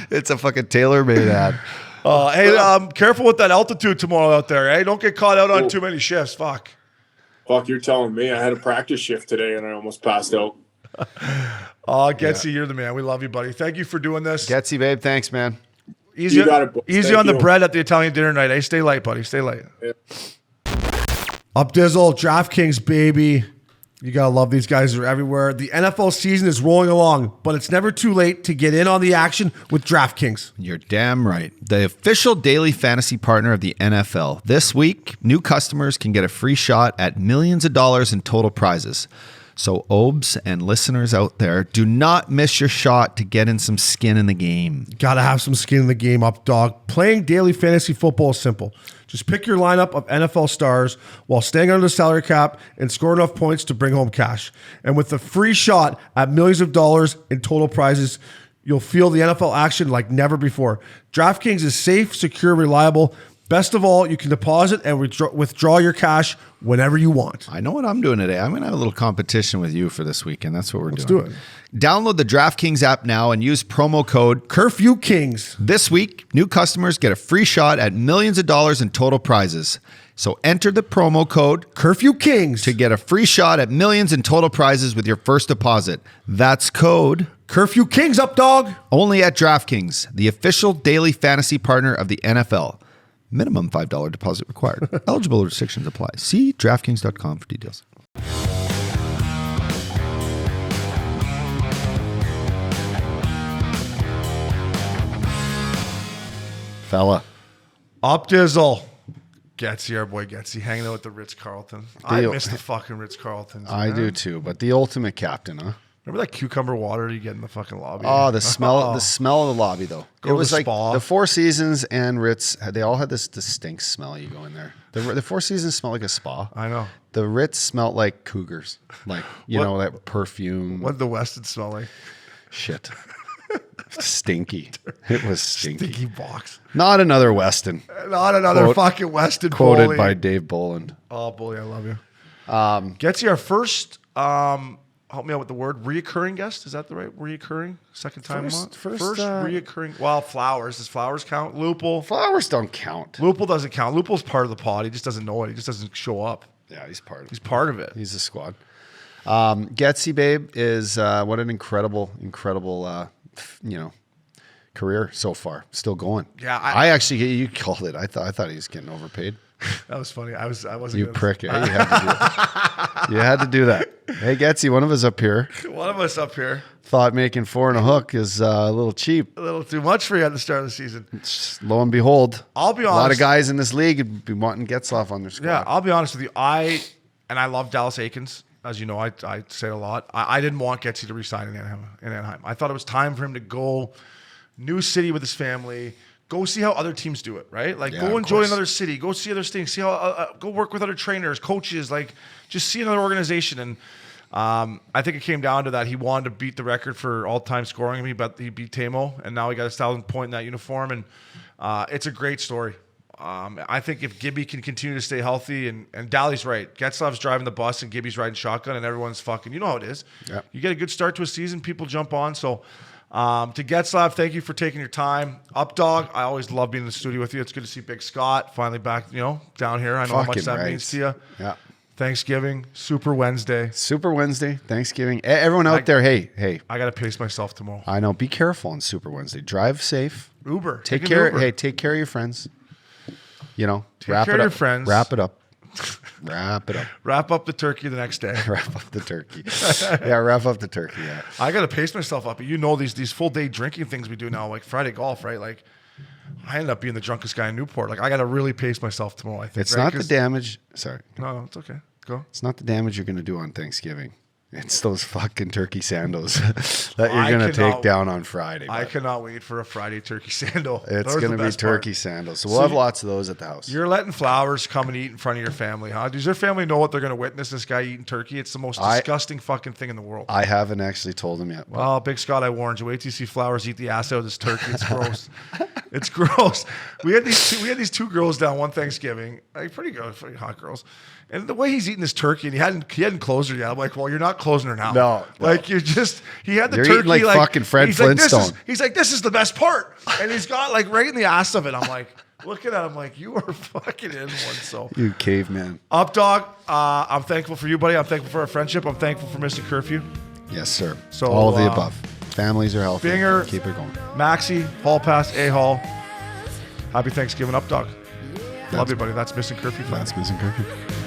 It's a fucking tailor-made ad. Hey, careful with that altitude tomorrow out there, eh? Don't get caught out on too many shifts. Fuck, you're telling me. I had a practice shift today and I almost passed out. Getzey, you're the man. We love you, buddy. Thank you for doing this. Getzey, babe, thanks, man. Easy, You got it, boys. easy Thank on the you. bread at the Italian dinner night. Hey, stay light, buddy. Stay light. Yeah. Up Dizzle, DraftKings, baby. You got to love these guys. They're everywhere. The NFL season is rolling along, but it's never too late to get in on the action with DraftKings. You're damn right. The official daily fantasy partner of the NFL. This week, new customers can get a free shot at millions of dollars in total prizes. So, Obes and listeners out there, do not miss your shot to get in some skin in the game. Got to have some skin in the game, up dog. Playing daily fantasy football is simple. Just pick your lineup of NFL stars while staying under the salary cap and score enough points to bring home cash. And with the free shot at millions of dollars in total prizes, you'll feel the NFL action like never before. DraftKings is safe, secure, reliable. Best of all, you can deposit and withdraw your cash whenever you want. I know what I'm doing today. I'm going to have a little competition with you for this weekend. That's what we're doing. do it. Download the DraftKings app now and use promo code Curfew Kings. This week, new customers get a free shot at millions of dollars in total prizes. So enter the promo code Curfew Kings to get a free shot at millions in total prizes with your first deposit. That's code Curfew Kings, up dog. only at DraftKings, the official daily fantasy partner of the NFL. Minimum $5 deposit required. Eligible restrictions apply. See DraftKings.com for details. Fella. Up Dizzle. Getzey, our boy Getzey, hanging out at the Ritz-Carlton. I Deal. miss the fucking Ritz-Carltons. I man. do too, but the ultimate captain, huh? Remember that cucumber water you get in the fucking lobby? Oh, the smell of the lobby though. Go It to was the like spa. the Four Seasons and Ritz, they all had this distinct smell. You go in there. The Four Seasons smell like a spa. I know. The Ritz smelled like cougars. Like, you What- know, that perfume. What did the Weston smell like? Shit. Stinky. It was stinky. Stinky box. Not another Weston. Not another Quote- fucking Weston Quoted bully. by Dave Boland. Oh, bully, I love you. Getzey, our first, help me out with the word, reoccurring guest. Is that the right reoccurring? Second time First- on? first, reoccurring. Well, Flowers. Does Flowers count? Lupul. Flowers don't count. Lupul doesn't count. Lupul's part of the pod. He just doesn't know it. He just doesn't show up. Yeah, he's part of He's it. part of it. He's a squad. Getzey, babe, is what an incredible, career so far. Still going. Yeah, I actually, you called it. I thought he was getting overpaid. That was funny. I wasn't. You gonna- prick. Eh? You had to do that. You had to do that. Hey, Getzey, one of us up here One of us up here. thought making 4 and a hook is a little cheap. A little too much for you at the start of the season. Lo and behold, I'll be a lot of honest. guys in this league would be wanting Getzlaf on their squad. Yeah, I'll be honest with you. I love Dallas Aikens. As you know, I say it a lot. I didn't want Getzey to resign in Anaheim. I thought it was time for him to go new city with his family. Go see how other teams do it, right? Like, Yeah, go of enjoy course. another city. Go see other things. See how go work with other trainers, coaches. Like, just see another organization. And I think it came down to that. He wanted to beat the record for all-time scoring. He beat Tamo, and now he got his 1,000th point in that uniform. And it's a great story. I think if Gibby can continue to stay healthy, and Dally's right. Getzlaf's driving the bus and Gibby's riding shotgun, and everyone's fucking, you know how it is. Yeah. You get a good start to a season, people jump on. So To Getzlaf, thank you for taking your time. Updog, I always love being in the studio with you. It's good to see Big Scott finally back, down here. I know how much that means to you. Yeah. Thanksgiving, Super Wednesday. Super Wednesday, Thanksgiving. Everyone out there, hey. I got to pace myself tomorrow. I know. Be careful on Super Wednesday. Drive safe. Uber. Take an care. Uber. Hey, take care of your friends. Take care of your friends. Wrap it up. Wrap it up. Wrap up the turkey the next day. Wrap up the turkey. Yeah, wrap up the turkey. Yeah. I got to pace myself up. These full day drinking things we do now, like Friday golf, right? Like, I end up being the drunkest guy in Newport. Like, I got to really pace myself tomorrow, I think. It's right? not the damage. Sorry. No, it's okay. Go. It's not the damage you're going to do on Thanksgiving. It's those fucking turkey sandals that you're going to take down on Friday. I cannot wait for a Friday turkey sandal. It's going to be turkey sandals. So we'll have lots of those at the house. You're letting Flowers come and eat in front of your family, huh? Does your family know what they're going to witness, this guy eating turkey? It's the most disgusting fucking thing in the world. I haven't actually told them yet. Well, Big Scott, I warned you. Wait till you see Flowers eat the ass out of this turkey. It's gross. It's gross. We had these two girls down one Thanksgiving. Like, pretty good, pretty hot girls. And the way he's eating this turkey, and he hadn't closed her yet. I'm like, well, you're not closing her now. No. Like, he had the You're turkey eating like fucking Fred Flintstone. He's like, this is the best part. And he's got like right in the ass of it. I'm like, looking at him like, you are fucking in one. So You caveman. Updog, I'm thankful for you, buddy. I'm thankful for our friendship. I'm thankful for Missin Curfew. Yes, sir. So, all of the above. Families are healthy. Binger, keep it going. Maxie, Hall Pass, A-Hall. Happy Thanksgiving, Updog. Love you, buddy. That's Missin Curfew. That's Missin Curfew.